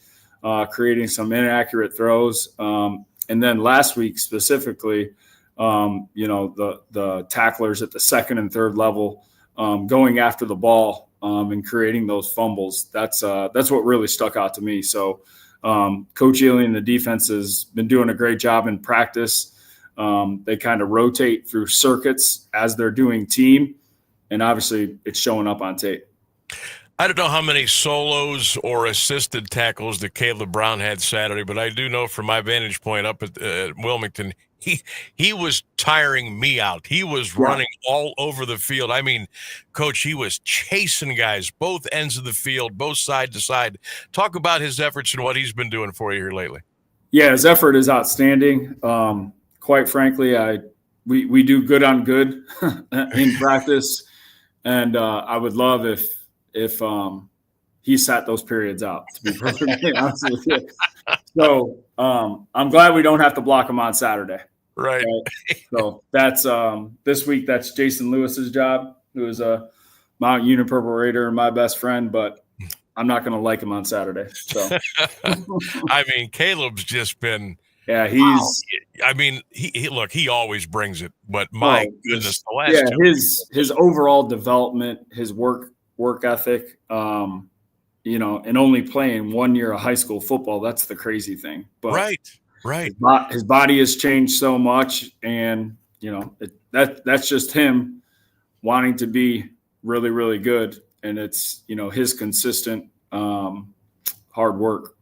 creating some inaccurate throws. And then last week specifically, the tacklers at the second and third level going after the ball and creating those fumbles. That's what really stuck out to me. So Coach Ely and the defense has been doing a great job in practice. They kind of rotate through circuits as they're doing team, and obviously it's showing up on tape. I don't know how many solos or assisted tackles that Caleb Brown had Saturday, but I do know from my vantage point up at Wilmington, he was tiring me out. He was running all over the field. I mean, Coach, he was chasing guys, both ends of the field, both side to side. Talk about his efforts and what he's been doing for you here lately. Yeah, his effort is outstanding. Quite frankly, we do good on good in practice, and I would love if he sat those periods out, to be perfectly honest with you. So I'm glad we don't have to block him on Saturday. Right. So that's this week. That's Jason Lewis's job, who is Mount Union Purple Raider and my best friend, but I'm not going to like him on Saturday. So, I mean, Caleb's just been. Yeah, he's. Wow. I mean, he always brings it, but my goodness, the last his overall development, his work ethic, and only playing 1 year of high school football. That's the crazy thing. But right. His body has changed so much, and that's just him wanting to be really, really good, and it's his consistent hard work.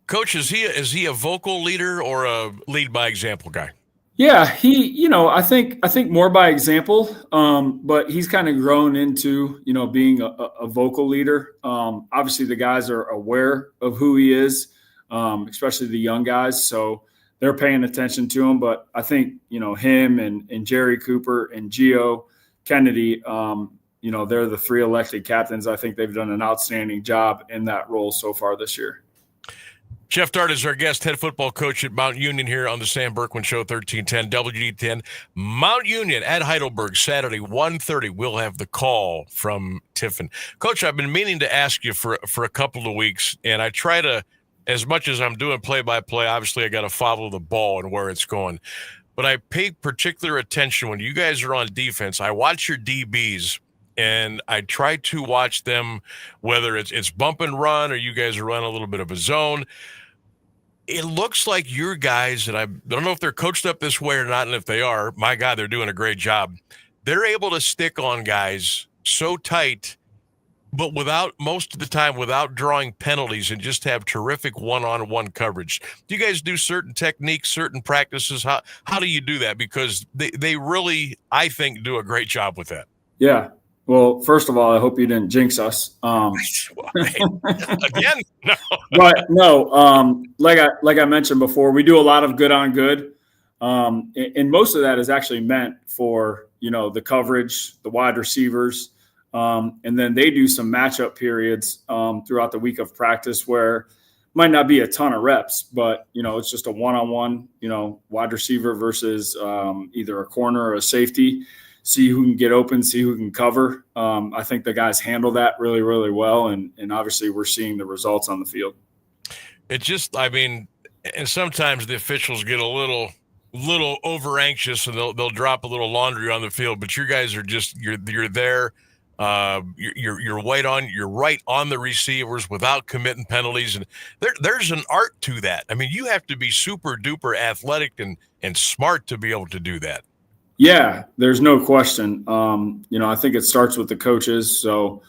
Coach, is he a vocal leader or a lead by example guy? Yeah, I think more by example, but he's kind of grown into, being a vocal leader. Obviously the guys are aware of who he is, especially the young guys. So they're paying attention to him. But I think, him and Jerry Cooper and Gio Kennedy, they're the 3 elected captains. I think they've done an outstanding job in that role so far this year. Geoff Dartt is our guest, head football coach at Mount Union here on the Sam Bourquin Show, 1310 WD10. Mount Union at Heidelberg, Saturday, 1:30. We'll have the call from Tiffin. Coach, I've been meaning to ask you for a couple of weeks, and I try to, as much as I'm doing play-by-play, obviously I got to follow the ball and where it's going. But I pay particular attention when you guys are on defense. I watch your DBs, and I try to watch them, whether it's bump and run or you guys are running a little bit of a zone. It looks like your guys, and I don't know if they're coached up this way or not, and if they are, my God, they're doing a great job. They're able to stick on guys so tight, but most of the time without drawing penalties, and just have terrific one-on-one coverage. Do you guys do certain techniques, certain practices? How do you do that? Because they really, I think, do a great job with that. Yeah. Well, first of all, I hope you didn't jinx us. Again, no. But no, like I mentioned before, we do a lot of good on good, and most of that is actually meant for the coverage, the wide receivers, and then they do some matchup periods throughout the week of practice where might not be a ton of reps, but it's just a one-on-one, wide receiver versus either a corner or a safety. See who can get open, see who can cover. I think the guys handle that really, really well, and obviously we're seeing the results on the field. It just, and sometimes the officials get a little over anxious, and they'll drop a little laundry on the field. But you guys are just you're there. You're right on the receivers without committing penalties, and there's an art to that. I mean, you have to be super duper athletic and smart to be able to do that. Yeah, there's no question. I think it starts with the coaches. So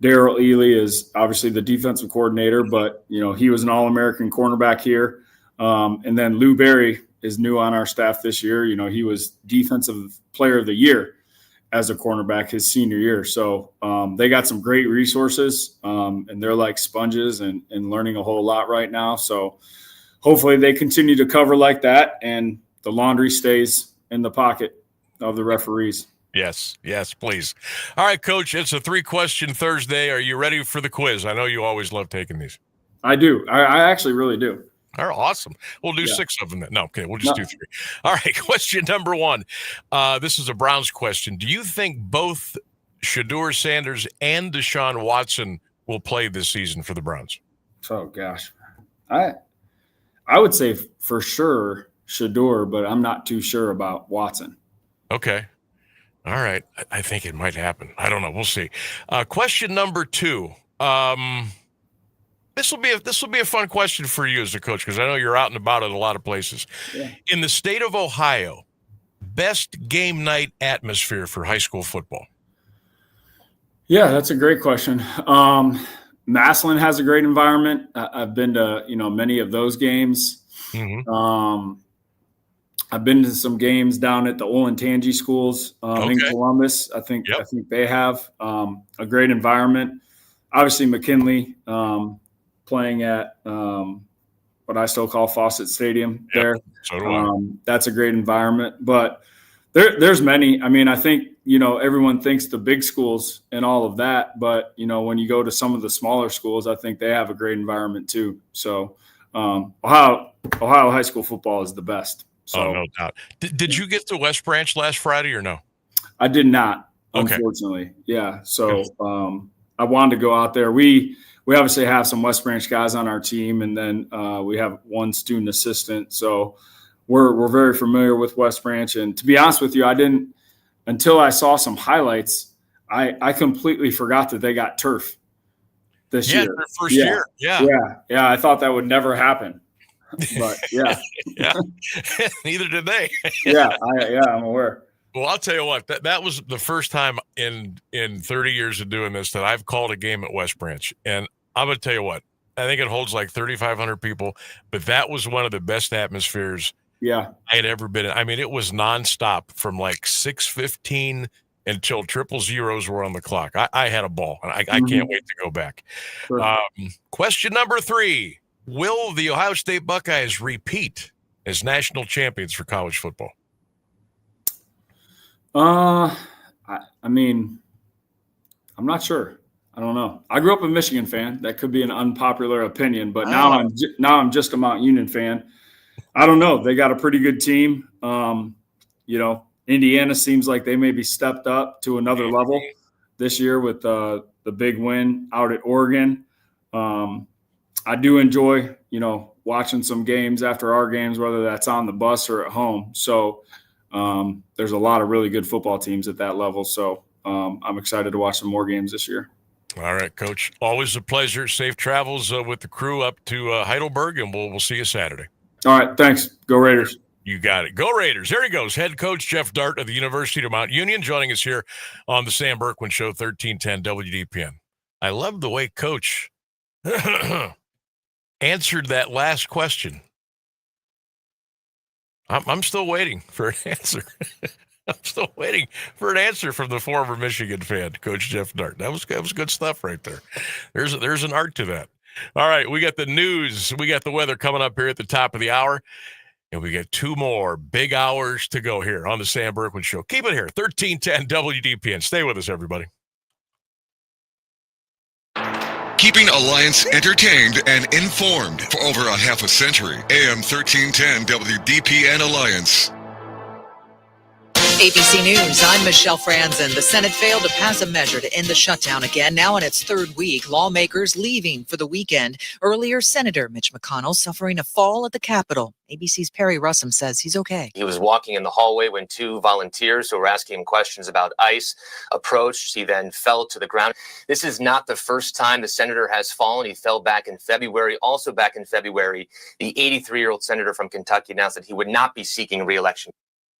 Darrell Ely is obviously the defensive coordinator, but, he was an All-American cornerback here. And then Lou Berry is new on our staff this year. He was Defensive Player of the Year as a cornerback his senior year. So they got some great resources, and they're like sponges and learning a whole lot right now. So hopefully they continue to cover like that, and the laundry stays in the pocket of the referees. Yes, please. All right, Coach, it's a 3-question Thursday. Are you ready for the quiz? I know you always love taking these. I do. I actually really do. All right, awesome. We'll do 6 of them then. No, okay, we'll just do 3. All right, question number 1. This is a Browns question. Do you think both Shedeur Sanders and Deshaun Watson will play this season for the Browns? Oh, gosh. I would say for sure Shedeur, but I'm not too sure about Watson. Okay. All right. I think it might happen. I don't know. We'll see. Question number 2. This will be a fun question for you as a coach, because I know you're out and about at a lot of places. Yeah. In the state of Ohio, best game night atmosphere for high school football? Yeah, that's a great question. Massillon has a great environment. I've been to many of those games. Mm-hmm. I've been to some games down at the Olentangy schools in Columbus. I think they have a great environment. Obviously, McKinley playing at what I still call Fawcett Stadium there. So do I. That's a great environment. But there's many. I think, everyone thinks the big schools and all of that. But, when you go to some of the smaller schools, I think they have a great environment too. So Ohio high school football is the best. So, no doubt. Did you get to West Branch last Friday or no? I did not. unfortunately. Yeah. So I wanted to go out there. We obviously have some West Branch guys on our team, and then we have one student assistant. So we're very familiar with West Branch. And to be honest with you, I didn't, until I saw some highlights, I completely forgot that they got turf this year. Their first year. Yeah. I thought that would never happen. But yeah. Neither did they. I'm aware. Well, I'll tell you what, that was the first time in 30 years of doing this that I've called a game at West Branch. And I'm going to tell you what, I think it holds like 3,500 people, but that was one of the best atmospheres I had ever been in. I mean, it was nonstop from like 6:15 until 000s were on the clock. I had a ball, and I can't wait to go back. Sure. Question number 3, will the Ohio State Buckeyes repeat as national champions for college football? I mean, I'm not sure. I don't know. I grew up a Michigan fan. That could be an unpopular opinion, but now I'm just a Mount Union fan. I don't know. They got a pretty good team. Indiana seems like they maybe stepped up to another level this year with the big win out at Oregon. I do enjoy, watching some games after our games, whether that's on the bus or at home. So there's a lot of really good football teams at that level. So I'm excited to watch some more games this year. All right, Coach. Always a pleasure. Safe travels with the crew up to Heidelberg, and we'll see you Saturday. All right, thanks. Go Raiders. You got it. Go Raiders. There he goes. Head coach Geoff Dartt of the University of Mount Union joining us here on the Sam Bourquin Show, 1310 WDPN. I love the way Coach answered that last question. I'm still waiting for an answer. I'm still waiting for an answer from the former Michigan fan, Coach Geoff Dartt. That was good stuff right there. There's an art to that. All right, we got the news. We got the weather coming up here at the top of the hour. And we got 2 more big hours to go here on the Sam Bourquin Show. Keep it here, 1310 WDPN. Stay with us, everybody. Keeping Alliance entertained and informed for over a half a century. AM 1310 WDPN Alliance. ABC News, I'm Michelle Franzen. The Senate failed to pass a measure to end the shutdown again, now in its 3rd week. Lawmakers leaving for the weekend. Earlier, Senator Mitch McConnell suffering a fall at the Capitol. ABC's Perry Russum says he's okay. He was walking in the hallway when 2 volunteers who were asking him questions about ICE approached. He then fell to the ground. This is not the first time the senator has fallen. He fell back in February. Also back in February, the 83-year-old senator from Kentucky announced that he would not be seeking re-election.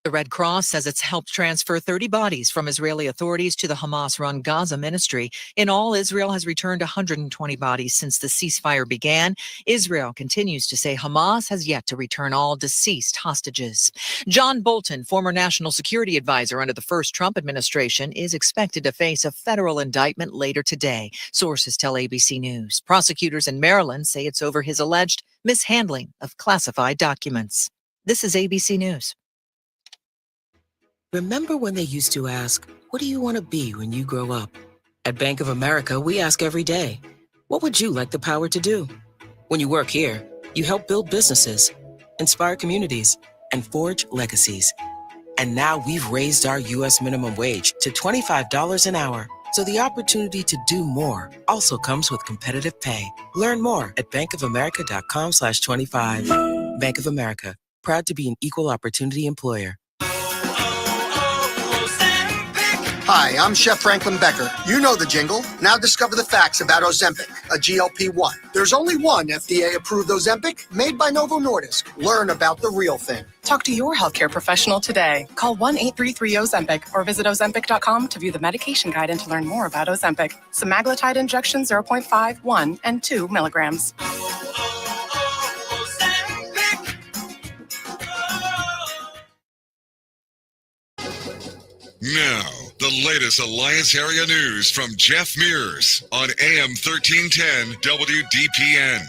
The Red Cross says it's helped transfer 30 bodies from Israeli authorities to the Hamas-run Gaza ministry. In all, Israel has returned 120 bodies since the ceasefire began. Israel continues to say Hamas has yet to return all deceased hostages. John Bolton, former national security advisor under the first Trump administration, is expected to face a federal indictment later today. Sources tell ABC News. Prosecutors in Maryland say it's over his alleged mishandling of classified documents. This is ABC News. Remember when they used to ask, what do you want to be when you grow up? At Bank of America, we ask every day, what would you like the power to do? When you work here, you help build businesses, inspire communities, and forge legacies. And now we've raised our U.S. minimum wage to $25 an hour. So the opportunity to do more also comes with competitive pay. Learn more at bankofamerica.com/25. Bank of America, proud to be an equal opportunity employer. Hi, I'm Chef Franklin Becker. You know the jingle. Now discover the facts about Ozempic, a GLP-1. There's only one FDA-approved Ozempic made by Novo Nordisk. Learn about the real thing. Talk to your healthcare professional today. Call 1-833-OZEMPIC or visit Ozempic.com to view the medication guide and to learn more about Ozempic. Semaglutide injection 0.5, 1, and 2 milligrams. Now, the latest Alliance area news from Jeff Mears on AM 1310 WDPN.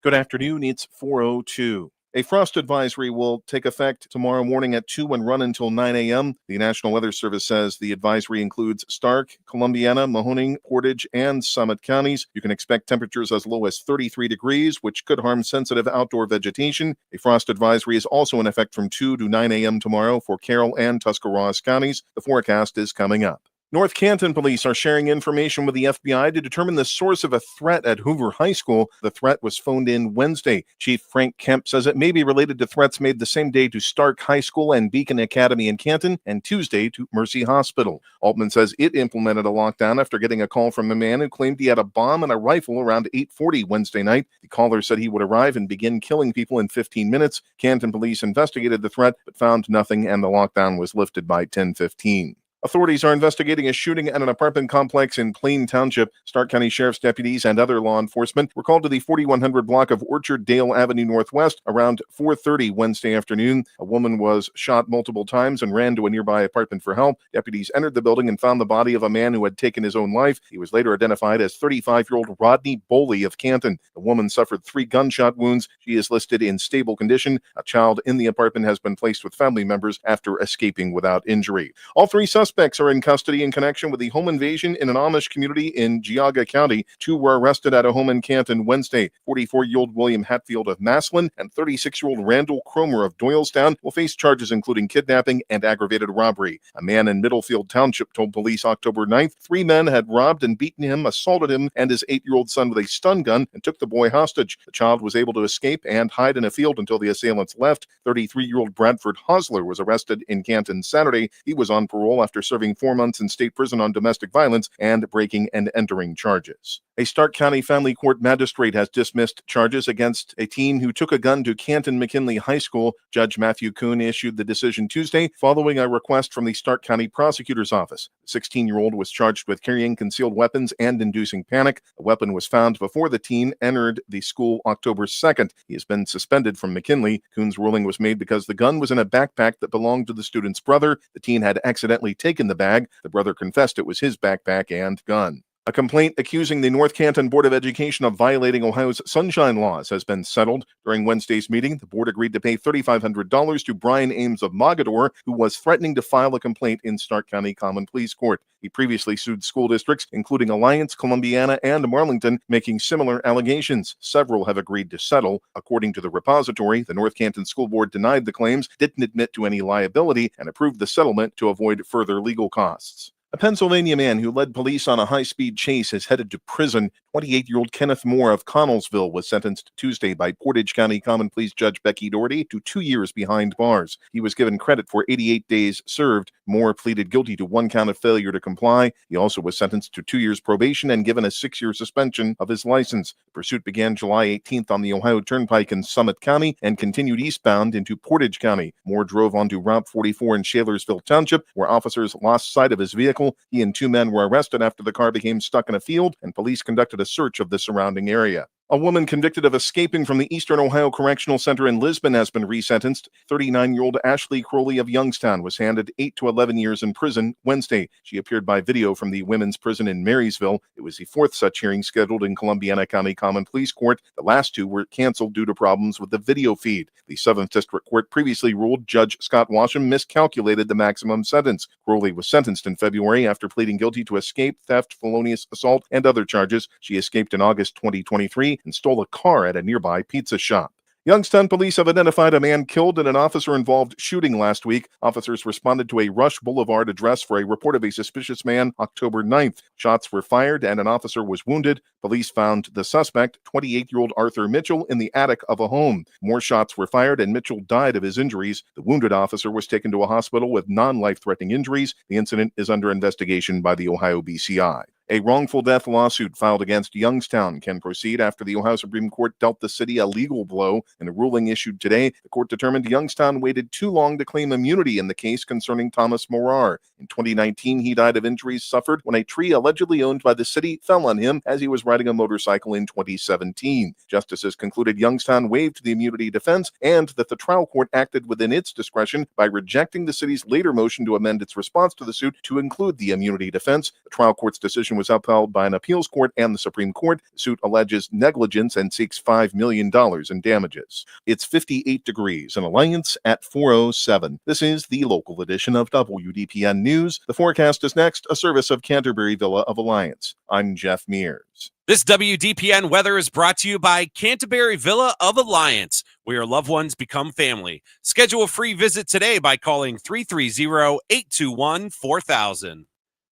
Good afternoon. It's 4:02. A frost advisory will take effect tomorrow morning at 2 and run until 9 a.m. The National Weather Service says the advisory includes Stark, Columbiana, Mahoning, Portage, and Summit counties. You can expect temperatures as low as 33 degrees, which could harm sensitive outdoor vegetation. A frost advisory is also in effect from 2 to 9 a.m. tomorrow for Carroll and Tuscarawas counties. The forecast is coming up. North Canton police are sharing information with the FBI to determine the source of a threat at Hoover High School. The threat was phoned in Wednesday. Chief Frank Kemp says it may be related to threats made the same day to Stark High School and Beacon Academy in Canton and Tuesday to Mercy Hospital. Altman says it implemented a lockdown after getting a call from a man who claimed he had a bomb and a rifle around 8:40 Wednesday night. The caller said he would arrive and begin killing people in 15 minutes. Canton police investigated the threat but found nothing, and the lockdown was lifted by 10:15. Authorities are investigating a shooting at an apartment complex in Plain Township. Stark County Sheriff's deputies and other law enforcement were called to the 4100 block of Orchard Dale Avenue Northwest around 4:30 Wednesday afternoon. A woman was shot multiple times and ran to a nearby apartment for help. Deputies entered the building and found the body of a man who had taken his own life. He was later identified as 35-year-old Rodney Boley of Canton. The woman suffered 3 gunshot wounds. She is listed in stable condition. A child in the apartment has been placed with family members after escaping without injury. All 3 suspects are in custody in connection with the home invasion in an Amish community in Geauga County. 2 were arrested at a home in Canton Wednesday. 44-year-old William Hatfield of Maslin and 36-year-old Randall Cromer of Doylestown will face charges including kidnapping and aggravated robbery. A man in Middlefield Township told police October 9th 3 men had robbed and beaten him, assaulted him and his 8-year-old son with a stun gun, and took the boy hostage. The child was able to escape and hide in a field until the assailants left. 33-year-old Bradford Hosler was arrested in Canton Saturday. He was on parole after serving 4 months in state prison on domestic violence and breaking and entering charges. A Stark County family court magistrate has dismissed charges against a teen who took a gun to Canton McKinley High School. Judge Matthew Kuhn issued the decision Tuesday following a request from the Stark County Prosecutor's Office. The 16-year-old was charged with carrying concealed weapons and inducing panic. A weapon was found before the teen entered the school October 2nd. He has been suspended from McKinley. Kuhn's ruling was made because the gun was in a backpack that belonged to the student's brother. The teen had accidentally taken the bag. The brother confessed it was his backpack and gun. A complaint accusing the North Canton Board of Education of violating Ohio's sunshine laws has been settled. During Wednesday's meeting, the board agreed to pay $3,500 to Brian Ames of Mogador, who was threatening to file a complaint in Stark County Common Pleas Court. He previously sued school districts, including Alliance, Columbiana, and Marlington, making similar allegations. Several have agreed to settle. According to the repository, the North Canton School Board denied the claims, didn't admit to any liability, and approved the settlement to avoid further legal costs. A Pennsylvania man who led police on a high-speed chase is headed to prison. 28-year-old Kenneth Moore of Connellsville was sentenced Tuesday by Portage County Common Pleas Judge Becky Doherty to 2 years behind bars. He was given credit for 88 days served. Moore pleaded guilty to 1 count of failure to comply. He also was sentenced to 2 years probation and given a 6-year suspension of his license. The pursuit began July 18th on the Ohio Turnpike in Summit County and continued eastbound into Portage County. Moore drove onto Route 44 in Shalersville Township, where officers lost sight of his vehicle. He and 2 men were arrested after the car became stuck in a field, and police conducted a search of the surrounding area. A woman convicted of escaping from the Eastern Ohio Correctional Center in Lisbon has been resentenced. 39-year-old Ashley Crowley of Youngstown was handed 8 to 11 years in prison Wednesday. She appeared by video from the women's prison in Marysville. It was the 4th such hearing scheduled in Columbiana County Common Pleas Court. The last 2 were canceled due to problems with the video feed. The 7th District Court previously ruled Judge Scott Washam miscalculated the maximum sentence. Crowley was sentenced in February after pleading guilty to escape, theft, felonious assault, and other charges. She escaped in August 2023 and stole a car at a nearby pizza shop. Youngstown police have identified a man killed in an officer-involved shooting last week. Officers responded to a Rush Boulevard address for a report of a suspicious man October 9th. Shots were fired and an officer was wounded. Police found the suspect, 28-year-old Arthur Mitchell, in the attic of a home. More shots were fired and Mitchell died of his injuries. The wounded officer was taken to a hospital with non-life-threatening injuries. The incident is under investigation by the Ohio BCI. A wrongful death lawsuit filed against Youngstown can proceed after the Ohio Supreme Court dealt the city a legal blow. In a ruling issued today, the court determined Youngstown waited too long to claim immunity in the case concerning Thomas Morar. In 2019, he died of injuries suffered when a tree allegedly owned by the city fell on him as he was riding a motorcycle in 2017. Justices concluded Youngstown waived the immunity defense and that the trial court acted within its discretion by rejecting the city's later motion to amend its response to the suit to include the immunity defense. The trial court's decision was upheld by an appeals court and the Supreme Court. The suit alleges negligence and seeks $5 million in damages. It's 58 degrees in Alliance at 4:07. This is the local edition of WDPN News. The forecast is next, a service of Canterbury Villa of Alliance. I'm Jeff Mears. This WDPN weather is brought to you by Canterbury Villa of Alliance, where your loved ones become family. Schedule a free visit today by calling 330-821-4000.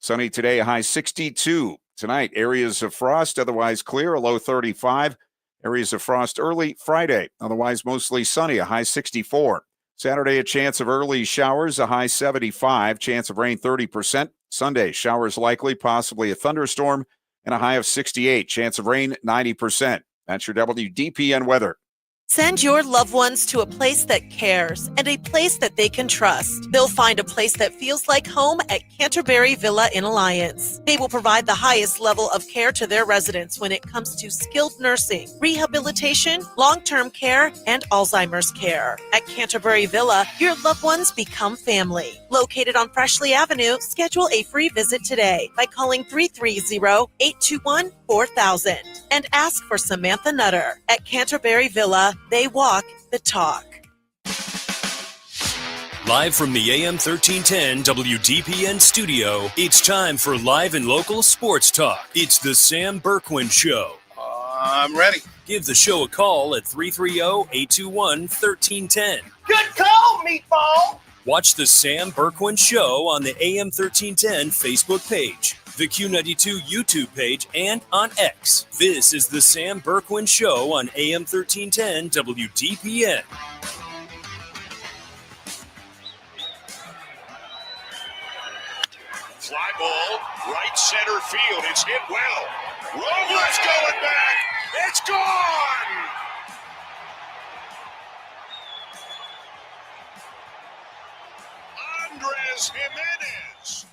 Sunny today, a high 62. Tonight, areas of frost, otherwise clear, a low 35. Areas of frost early Friday, otherwise mostly sunny, a high 64. Saturday, a chance of early showers, a high 75. Chance of rain 30%. Sunday, showers likely, possibly a thunderstorm, and a high of 68. Chance of rain 90%. That's your WDPN weather. Send your loved ones to a place that cares and a place that they can trust. They'll find a place that feels like home at Canterbury Villa in Alliance. They will provide the highest level of care to their residents when it comes to skilled nursing, rehabilitation, long-term care, and Alzheimer's care. At Canterbury Villa, your loved ones become family. Located on Freshley Avenue, schedule a free visit today by calling 330-821-4000 and ask for Samantha Nutter. At Canterbury Villa, they walk the talk. Live from the AM 1310 WDPN studio, it's time for live and local sports talk. It's the Sam Bourquin Show. I'm ready. Give the show a call at 330-821-1310. Good call, meatball. Watch the Sam Bourquin Show on the AM 1310 Facebook page, the Q92 YouTube page, and on X. This is the Sam Bourquin Show on AM 1310 WDPN. Fly ball, right center field. It's hit well. Robles going back. It's gone. Andres Jimenez,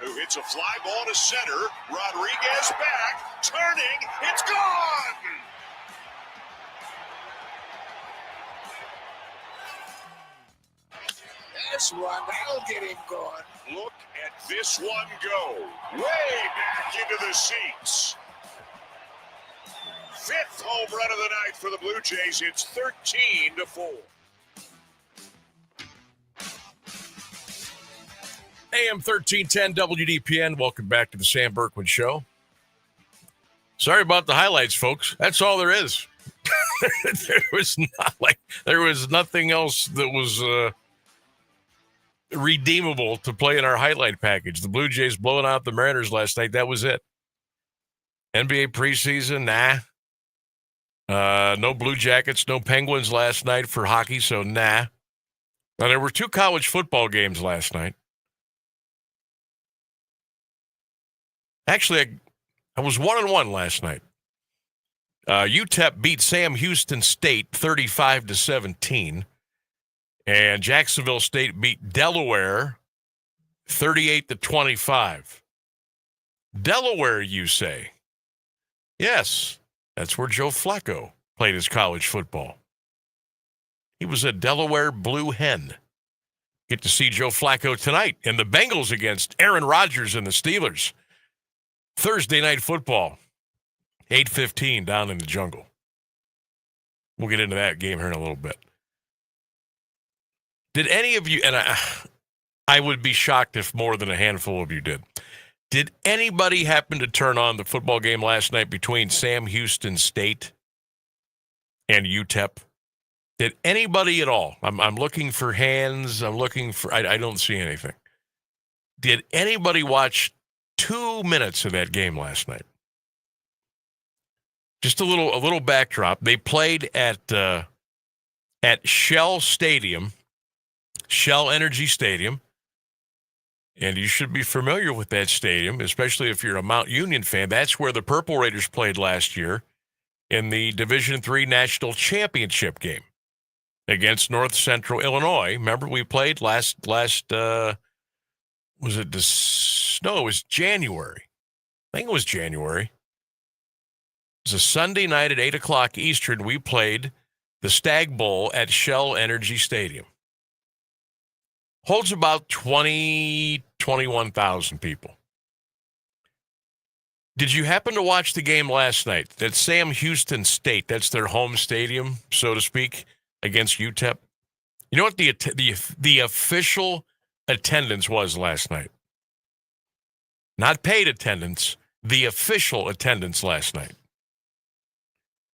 who hits a fly ball to center. Rodriguez back, turning. It's gone. This one, that'll get him going. Look at this one go. Way back into the seats. Fifth home run of the night for the Blue Jays. It's 13-4. AM 1310 WDPN. Welcome back to the Sam Bourquin Show. Sorry about the highlights, folks. That's all there is. There was nothing else that was redeemable to play in our highlight package. The Blue Jays blowing out the Mariners last night. That was it. NBA preseason, nah. No Blue Jackets, no Penguins last night for hockey, so nah. Now, there were 2 college football games last night. Actually, I was 1-1 last night. UTEP beat Sam Houston State 35-17. And Jacksonville State beat Delaware 38-25. Delaware, you say? Yes, that's where Joe Flacco played his college football. He was a Delaware Blue Hen. Get to see Joe Flacco tonight and the Bengals against Aaron Rodgers and the Steelers. Thursday night football, 8:15 down in the jungle. We'll get into that game here in a little bit. Did any of you, and I would be shocked if more than a handful of you did anybody happen to turn on the football game last night between Sam Houston State and UTEP? Did anybody at all? I'm looking for hands. I'm looking for, I don't see anything. Did anybody watch 2 minutes of that game last night? Just a little backdrop. They played at Shell Stadium, Shell Energy Stadium, and you should be familiar with that stadium, especially if you're a Mount Union fan. That's where the Purple Raiders played last year in the Division III National Championship game against North Central Illinois. Remember, we played last it was January. I think it was January. It was a Sunday night at 8 o'clock Eastern. We played the Stag Bowl at Shell Energy Stadium. Holds about 21,000 people. Did you happen to watch the game last night? That Sam Houston State, that's their home stadium, so to speak, against UTEP. You know what the official attendance was last night? Not paid attendance, the official attendance last night.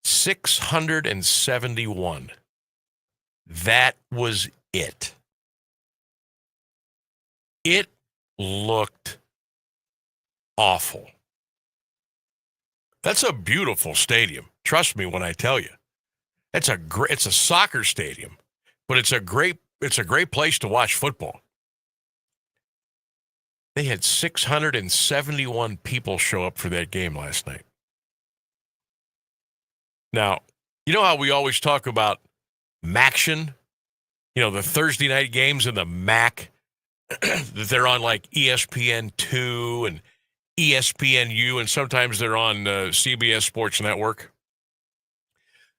671. That was it. It looked awful. That's a beautiful stadium. Trust me when I tell you. It's a soccer stadium, but it's a great place to watch football. They had 671 people show up for that game last night. Now, you know how we always talk about MACtion? You know, the Thursday night games in the MAC, that they're on like ESPN2 and ESPNU, and sometimes they're on CBS Sports Network.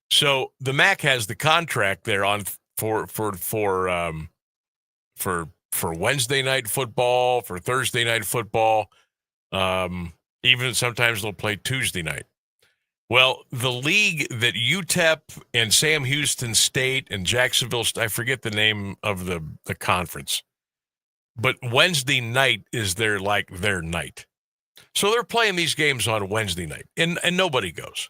So the MAC has the contract there on for Wednesday night football, for Thursday night football. Even sometimes they'll play Tuesday night. Well, the league that UTEP and Sam Houston State and Jacksonville, I forget the name of the conference, but Wednesday night is their night. So they're playing these games on Wednesday night, and nobody goes.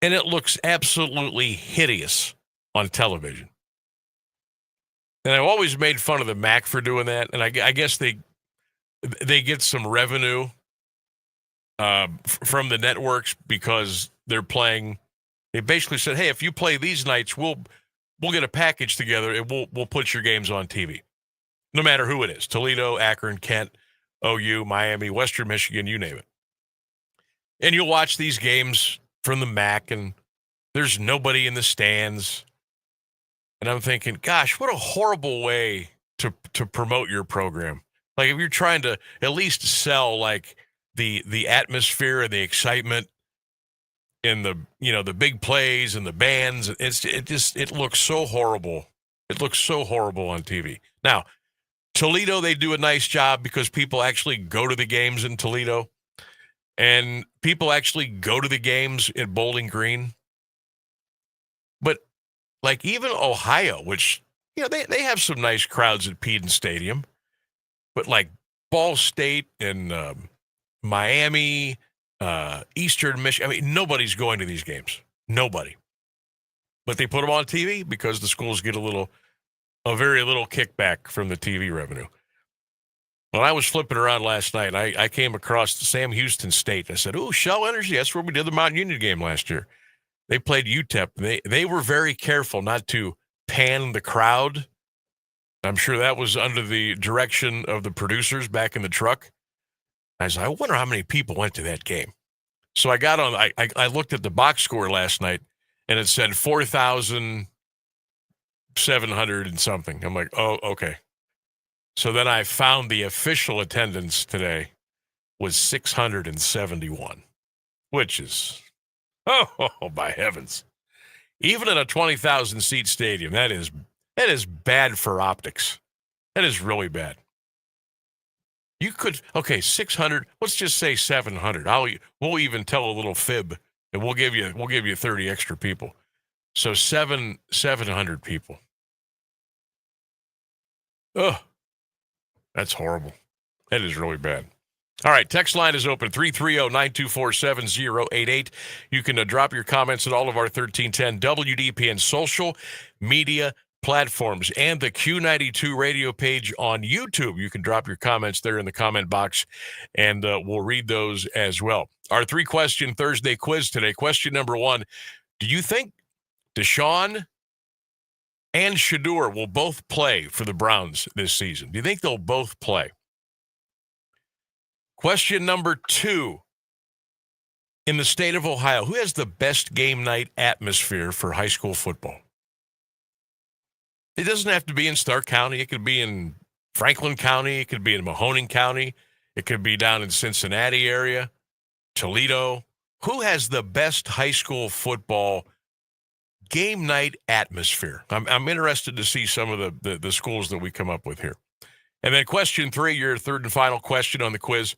And it looks absolutely hideous on television. And I've always made fun of the MAC for doing that, and I guess they get some revenue from the networks because they're playing. They basically said, "Hey, if you play these nights, we'll get a package together and we'll put your games on TV, no matter who it is: Toledo, Akron, Kent, OU, Miami, Western Michigan, you name it. And you'll watch these games from the MAC, and there's nobody in the stands." And I'm thinking, gosh, what a horrible way to promote your program. Like, if you're trying to at least sell like the atmosphere and the excitement in the big plays and the bands, it looks so horrible. It looks so horrible on TV. Now, Toledo, they do a nice job because people actually go to the games in Toledo, and people actually go to the games at Bowling Green. But like even Ohio, which, they have some nice crowds at Peden Stadium, but like Ball State and Miami, Eastern Michigan, nobody's going to these games. Nobody. But they put them on TV because the schools get a very little kickback from the TV revenue. When I was flipping around last night, I came across Sam Houston State. I said, "Ooh, Shell Energy, that's where we did the Mount Union game last year." They played UTEP. They were very careful not to pan the crowd. I'm sure that was under the direction of the producers back in the truck. I said, I wonder how many people went to that game. So I got on, I looked at the box score last night, and it said 4,700 and something. I'm like, oh, okay. So then I found the official attendance today was 671, which is, oh, by heavens. Even in a 20,000 seat stadium, that is bad for optics. That is really bad. You could, 600, let's just say 700. We'll even tell a little fib, and we'll give you 30 extra people. So 700 people. Oh, that's horrible. That is really bad. All right, text line is open, 330-924-7088. You can drop your comments at all of our 1310 WDPN social media platforms and the Q92 radio page on YouTube. You can drop your comments there in the comment box, and we'll read those as well. Our 3-question Thursday quiz today. Question number 1, do you think Deshaun and Shedeur will both play for the Browns this season? Do you think they'll both play? Question number 2, in the state of Ohio, who has the best game night atmosphere for high school football? It doesn't have to be in Stark County. It could be in Franklin County. It could be in Mahoning County. It could be down in Cincinnati area, Toledo. Who has the best high school football game night atmosphere? I'm interested to see some of the schools that we come up with here. And then question 3, your third and final question on the quiz.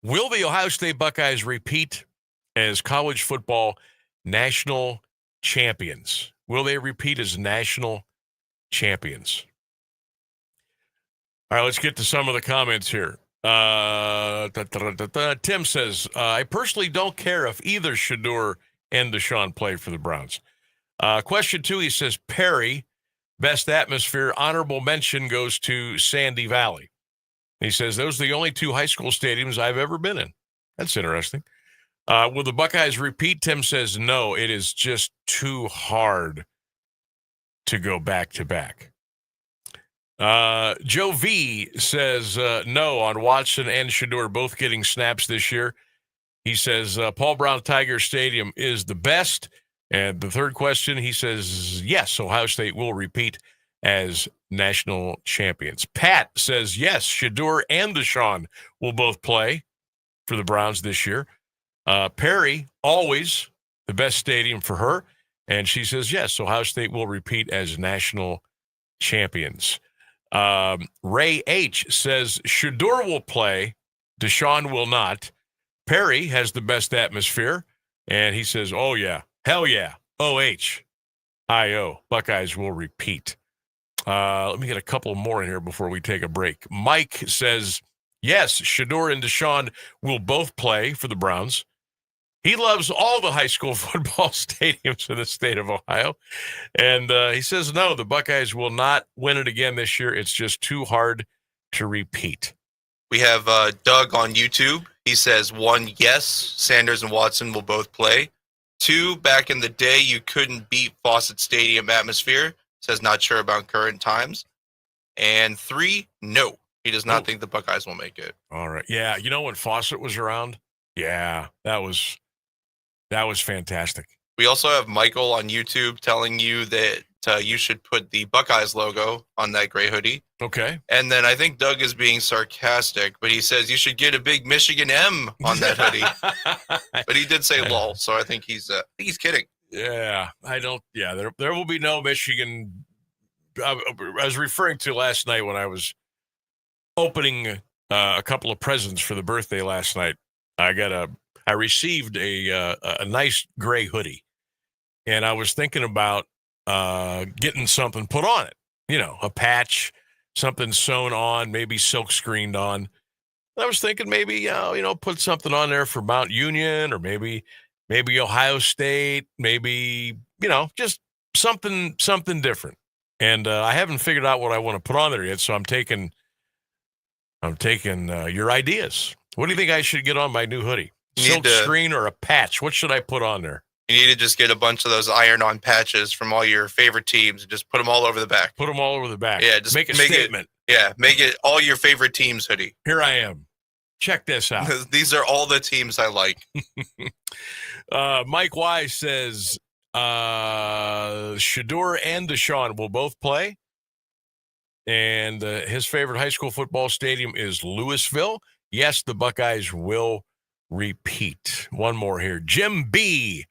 Will the Ohio State Buckeyes repeat as college football national champions? Will they repeat as national champions? All right, let's get to some of the comments here. Tim says, I personally don't care if either Shedeur and Deshaun play for the Browns. Question 2, he says, Perry, best atmosphere, honorable mention goes to Sandy Valley. He says, those are the only 2 high school stadiums I've ever been in. That's interesting. Will the Buckeyes repeat? Tim says, no, it is just too hard to go back-to-back. Joe V says, no, on Watson and Shedeur both getting snaps this year. He says, Paul Brown Tiger Stadium is the best. And the third question, he says, yes, Ohio State will repeat as national champions. Pat says, yes, Shedeur and Deshaun will both play for the Browns this year. Perry, always the best stadium for her. And she says, yes, Ohio State will repeat as national champions. Ray H says, Shedeur will play, Deshaun will not. Perry has the best atmosphere. And he says, oh, yeah, hell yeah, OH-I-O, Buckeyes will repeat. Let me get a couple more in here before we take a break. Mike says, yes, Shedeur and Deshaun will both play for the Browns. He loves all the high school football stadiums in the state of Ohio. And he says, no, the Buckeyes will not win it again this year. It's just too hard to repeat. We have Doug on YouTube. He says, 1, yes, Sanders and Watson will both play. 2, back in the day, you couldn't beat Fawcett Stadium atmosphere. Says not sure about current times. And 3, no, he does not think the Buckeyes will make it. All right. Yeah, you know when Fawcett was around? Yeah, that was fantastic. We also have Michael on YouTube telling you that you should put the Buckeyes logo on that gray hoodie. Okay. And then I think Doug is being sarcastic, but he says you should get a big Michigan M on that hoodie. But he did say lol, so I think he's kidding. Yeah, I don't. Yeah, there will be no Michigan. I was referring to last night when I was opening a couple of presents for the birthday last night. I received a nice gray hoodie, and I was thinking about getting something put on it. You know, a patch, something sewn on, maybe silk screened on. I was thinking maybe put something on there for Mount Union or maybe Ohio State, maybe just something different. And I haven't figured out what I want to put on there yet, so I'm taking your ideas. What do you think I should get on my new hoodie? Silk screen or a patch? What should I put on there? You need to just get a bunch of those iron-on patches from all your favorite teams and just put them all over the back. Put them all over the back. Yeah, just make a statement. Make it all your favorite teams hoodie. Here I am. Check this out. These are all the teams I like. Mike Wise says Shedeur and Deshaun will both play. And his favorite high school football stadium is Louisville. Yes, the Buckeyes will repeat. One more here. Jim B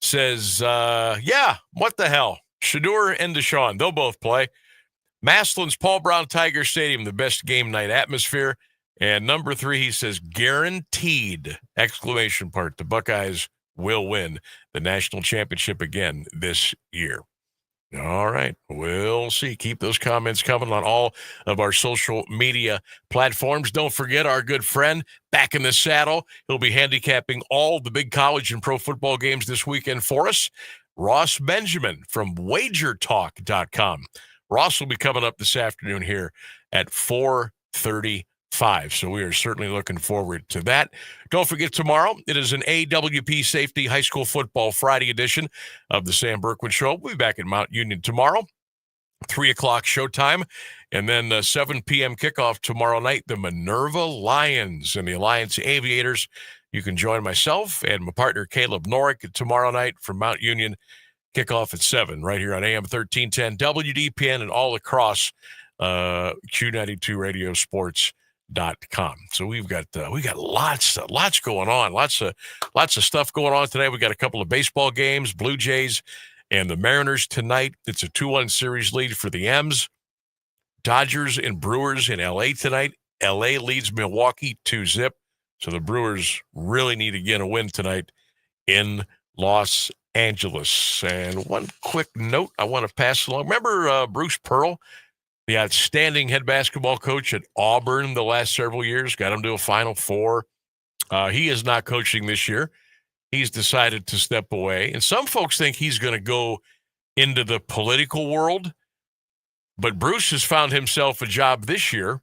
says, yeah, what the hell? Shedeur and Deshaun, they'll both play. Masslin's Paul Brown Tiger Stadium, the best game night atmosphere. And number 3, he says, guaranteed, ! The Buckeyes will win the national championship again this year. All right, we'll see. Keep those comments coming on all of our social media platforms. Don't forget our good friend back in the saddle. He'll be handicapping all the big college and pro football games this weekend for us. Ross Benjamin from wagertalk.com. Ross will be coming up this afternoon here at 4:35. So we are certainly looking forward to that. Don't forget, tomorrow, it is an AWP Safety High School Football Friday edition of the Sam Bourquin Show. We'll be back at Mount Union tomorrow, 3 o'clock showtime, and then 7 p.m. kickoff tomorrow night, the Minerva Lions and the Alliance Aviators. You can join myself and my partner, Caleb Norick, tomorrow night from Mount Union, kickoff at 7, right here on AM 1310, WDPN, and all across Q92 Radio Sports. .com. So we got lots going on, lots of stuff going on today. We got a couple of baseball games, Blue Jays and the Mariners tonight. It's a 2-1 series lead for the M's. Dodgers and Brewers in LA tonight. LA leads Milwaukee 2-0. So the Brewers really need to get a win tonight in Los Angeles. And one quick note I want to pass along. Remember Bruce Pearl, the outstanding head basketball coach at Auburn the last several years, got him to a Final Four. He is not coaching this year. He's decided to step away. And some folks think he's going to go into the political world. But Bruce has found himself a job this year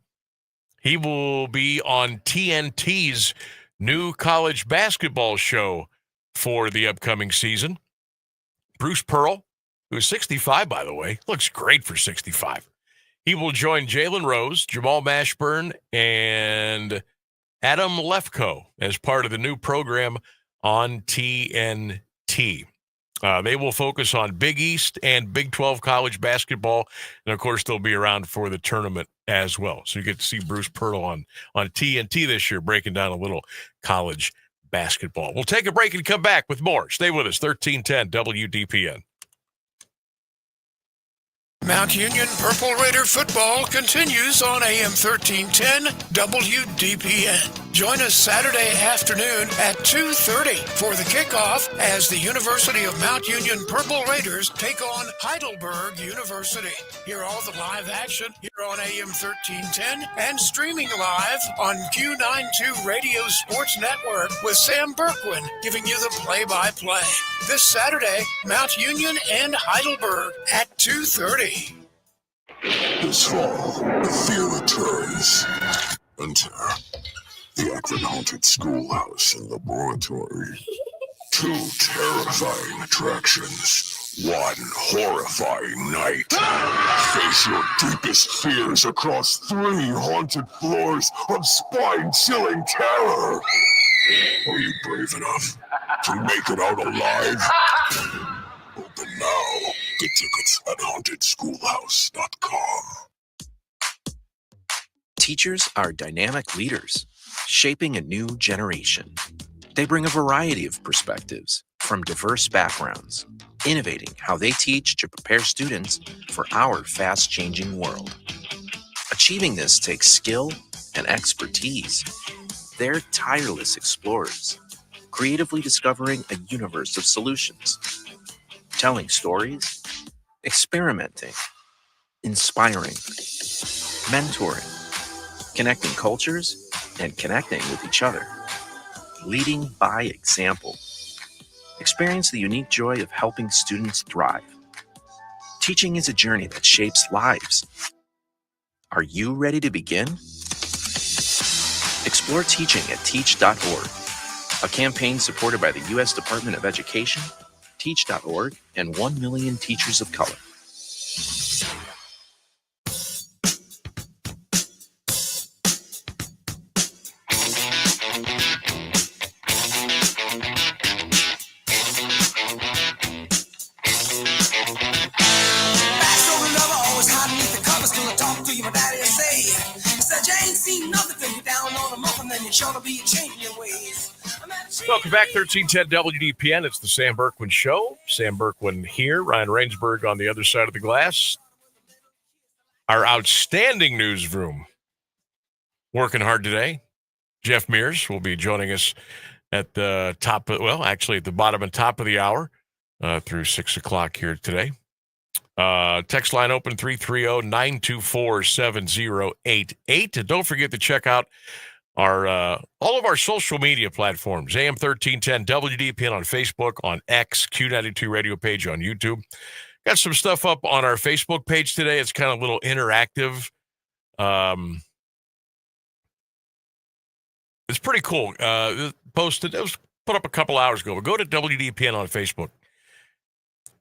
He will be on TNT's new college basketball show for the upcoming season. Bruce Pearl, who is 65, by the way, looks great for 65. He will join Jalen Rose, Jamal Mashburn, and Adam Lefkoe as part of the new program on TNT. They will focus on Big East and Big 12 college basketball, and of course, they'll be around for the tournament as well. So you get to see Bruce Pearl on TNT this year, breaking down a little college basketball. We'll take a break and come back with more. Stay with us, 1310 WDPN. Mount Union Purple Raider football continues on AM 1310 WDPN. Join us Saturday afternoon at 2:30 for the kickoff as the University of Mount Union Purple Raiders take on Heidelberg University. Hear all the live action here on AM 1310 and streaming live on Q92 Radio Sports Network with Sam Bourquin giving you the play-by-play. This Saturday, Mount Union and Heidelberg at 2:30. This fall, the fear returns. Enter the Akron Haunted Schoolhouse and Laboratory. 2 terrifying attractions. 1 horrifying night. Face your deepest fears across 3 haunted floors of spine-chilling terror. Are you brave enough to make it out alive? Open now. Get tickets at hauntedschoolhouse.com. Teachers are dynamic leaders, shaping a new generation. They bring a variety of perspectives from diverse backgrounds, innovating how they teach to prepare students for our fast-changing world. Achieving this takes skill and expertise. They're tireless explorers, creatively discovering a universe of solutions, telling stories, experimenting, inspiring, mentoring, connecting cultures, and connecting with each other, leading by example. Experience the unique joy of helping students thrive. Teaching is a journey that shapes lives. Are you ready to begin? Explore teaching at teach.org, a campaign supported by the U.S. Department of Education, Teach.org, and 1 million teachers of color. Welcome back, 1310 WDPN. It's the Sam Bourquin Show. Sam Bourquin here. Ryan Rainsberg on the other side of the glass. Our outstanding newsroom working hard today. Jeff Mears will be joining us at the top of, well, actually at the bottom and top of the hour through 6 o'clock here today. Text line open 330-924-7088. And don't forget to check out our all of our social media platforms, AM 1310 WDPN on Facebook, on X, Q92 radio page on YouTube. Got some stuff up on our Facebook page today. It's kind of a little interactive. It's pretty cool. Posted, it was put up a couple hours ago. But go to WDPN on Facebook,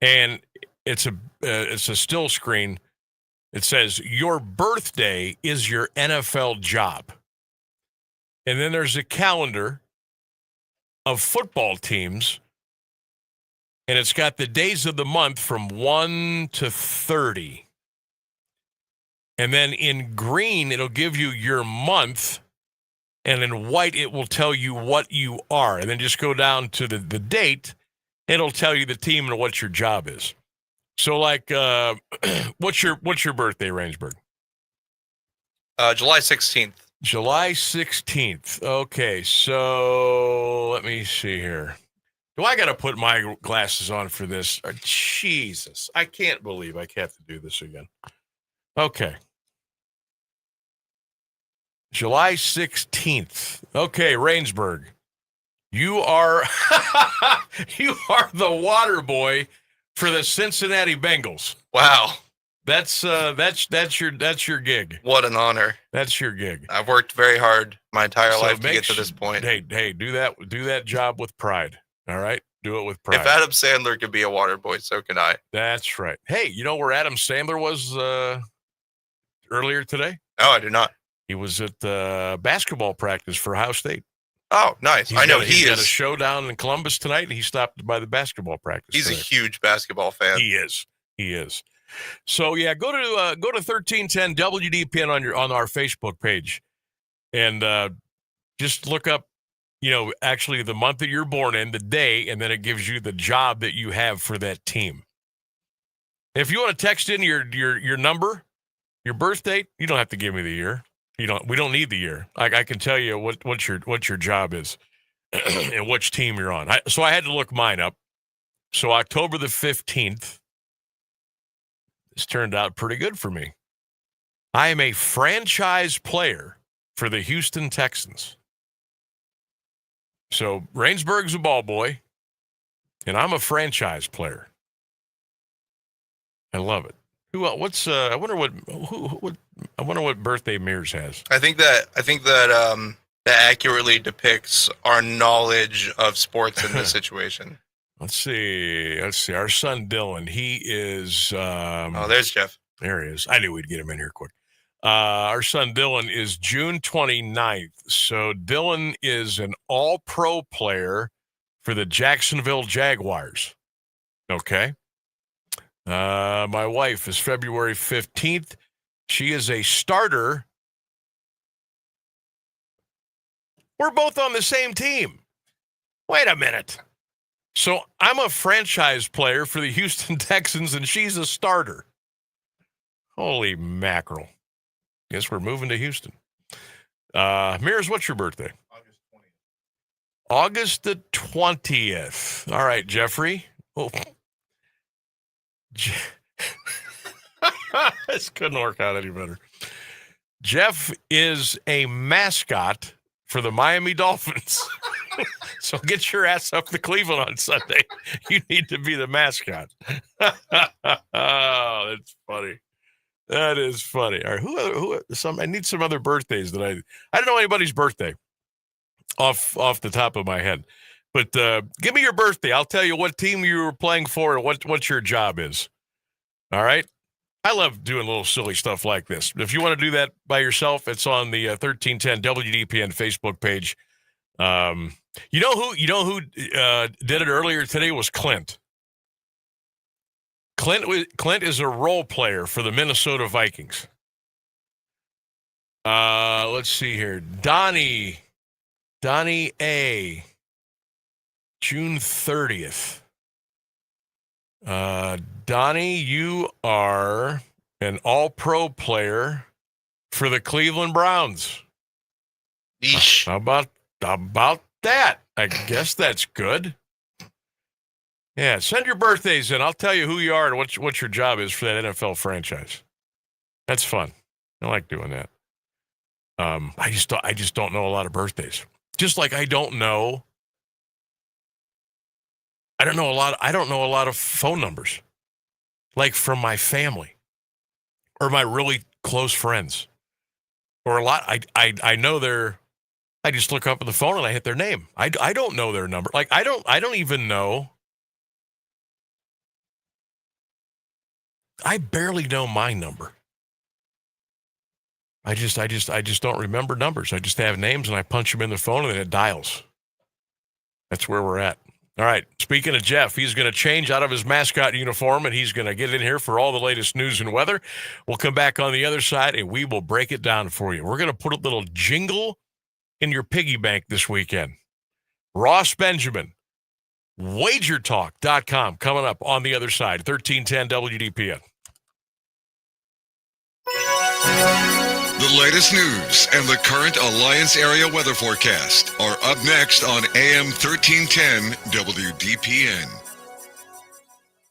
and it's a still screen. It says, "Your birthday is your NFL job." And then there's a calendar of football teams, and it's got the days of the month from 1 to 30. And then in green, it'll give you your month, and in white, it will tell you what you are. And then just go down to the date, it'll tell you the team and what your job is. So, like, what's your birthday, Rainsberg? July 16th. July 16th. Okay, so let me see here. Do I got to put my glasses on for this? Jesus, I can't believe I have to do this again. Okay. July 16th. Okay, Rainsberg. You are the water boy for the Cincinnati Bengals. Wow. That's your gig. What an honor. That's your gig. I've worked very hard my entire life to get to this point. Hey, do that job with pride. All right? Do it with pride. If Adam Sandler could be a water boy, so can I. That's right. Hey, you know where Adam Sandler was earlier today? No, I do not. He was at basketball practice for Ohio State. Oh, nice. I know he's got a show down in Columbus tonight, and he stopped by the basketball practice. He's a huge basketball fan. He is. So yeah, go to 1310 WDPN on our Facebook page, and just look up, actually the month that you're born in, the day, and then it gives you the job that you have for that team. If you want to text in your number, your birth date, you don't have to give me the year. We don't need the year. I can tell you what your job is and which team you're on. So I had to look mine up. So October the 15th, this turned out pretty good for me. I am a franchise player for the Houston Texans. So Rainsburg's a ball boy, and I'm a franchise player. I love it. I wonder what birthday Mears has. I think that that accurately depicts our knowledge of sports in this situation. Let's see. Our son Dylan, he is there's Jeff. There he is. I knew we'd get him in here quick. Our son Dylan is June 29th. So Dylan is an all-pro player for the Jacksonville Jaguars. Okay. My wife is February 15th. She is a starter. We're both on the same team. Wait a minute. So I'm a franchise player for the Houston Texans, and she's a starter. Holy mackerel. Guess we're moving to Houston. Mears, what's your birthday? August the 20th. All right, Jeffrey. Oh. This couldn't work out any better. Jeff is a mascot for the Miami Dolphins. So get your ass up to Cleveland on Sunday. You need to be the mascot. Oh, that's funny. That is funny. All right, I need some other birthdays that I don't know anybody's birthday off the top of my head. But give me your birthday. I'll tell you what team you were playing for and what your job is. All right? I love doing little silly stuff like this. If you want to do that by yourself, it's on the 1310 WDPN Facebook page. You know who did it earlier today was Clint. Clint is a role player for the Minnesota Vikings. Let's see here. Donnie A. June 30th. Donnie, you are an all-pro player for the Cleveland Browns. Eesh. How about that? I guess that's good. Yeah, send your birthdays in. I'll tell you who you are and what your job is for that NFL franchise. That's fun. I like doing that. I just don't know a lot of birthdays. Just like I don't know a lot of phone numbers, like from my family or my really close friends, or a lot. I know I just look up on the phone and I hit their name. I don't know their number. Like I don't even know. I barely know my number. I just don't remember numbers. I just have names and I punch them in the phone and then it dials. That's where we're at. All right. Speaking of Jeff, he's going to change out of his mascot uniform and he's going to get in here for all the latest news and weather. We'll come back on the other side and we will break it down for you. We're going to put a little jingle in your piggy bank this weekend. Ross Benjamin, wagertalk.com, coming up on the other side. 1310 WDPN. The latest news and the current Alliance area weather forecast are up next on AM 1310 WDPN.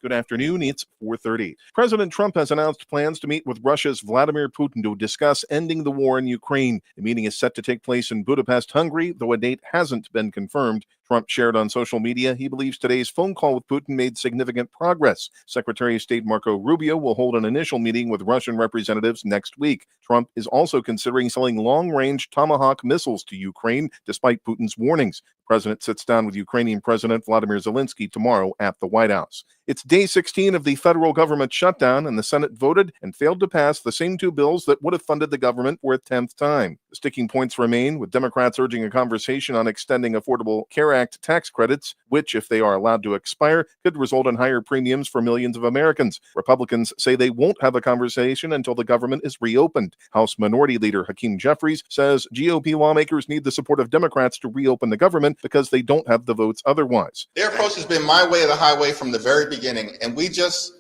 Good afternoon. It's 4:30. President Trump has announced plans to meet with Russia's Vladimir Putin to discuss ending the war in Ukraine. The meeting is set to take place in Budapest, Hungary, though a date hasn't been confirmed. Trump shared on social media he believes today's phone call with Putin made significant progress. Secretary of State Marco Rubio will hold an initial meeting with Russian representatives next week. Trump is also considering selling long-range Tomahawk missiles to Ukraine, despite Putin's warnings. The president sits down with Ukrainian President Vladimir Zelensky tomorrow at the White House. It's day 16 of the federal government shutdown, and the Senate voted and failed to pass the same two bills that would have funded the government for a 10th time. The sticking points remain, with Democrats urging a conversation on extending Affordable Care Act tax credits, which, if they are allowed to expire, could result in higher premiums for millions of Americans. Republicans say they won't have a conversation until the government is reopened. House Minority Leader Hakeem Jeffries says GOP lawmakers need the support of Democrats to reopen the government because they don't have the votes otherwise. Their approach has been my way or the highway from the very beginning, and we just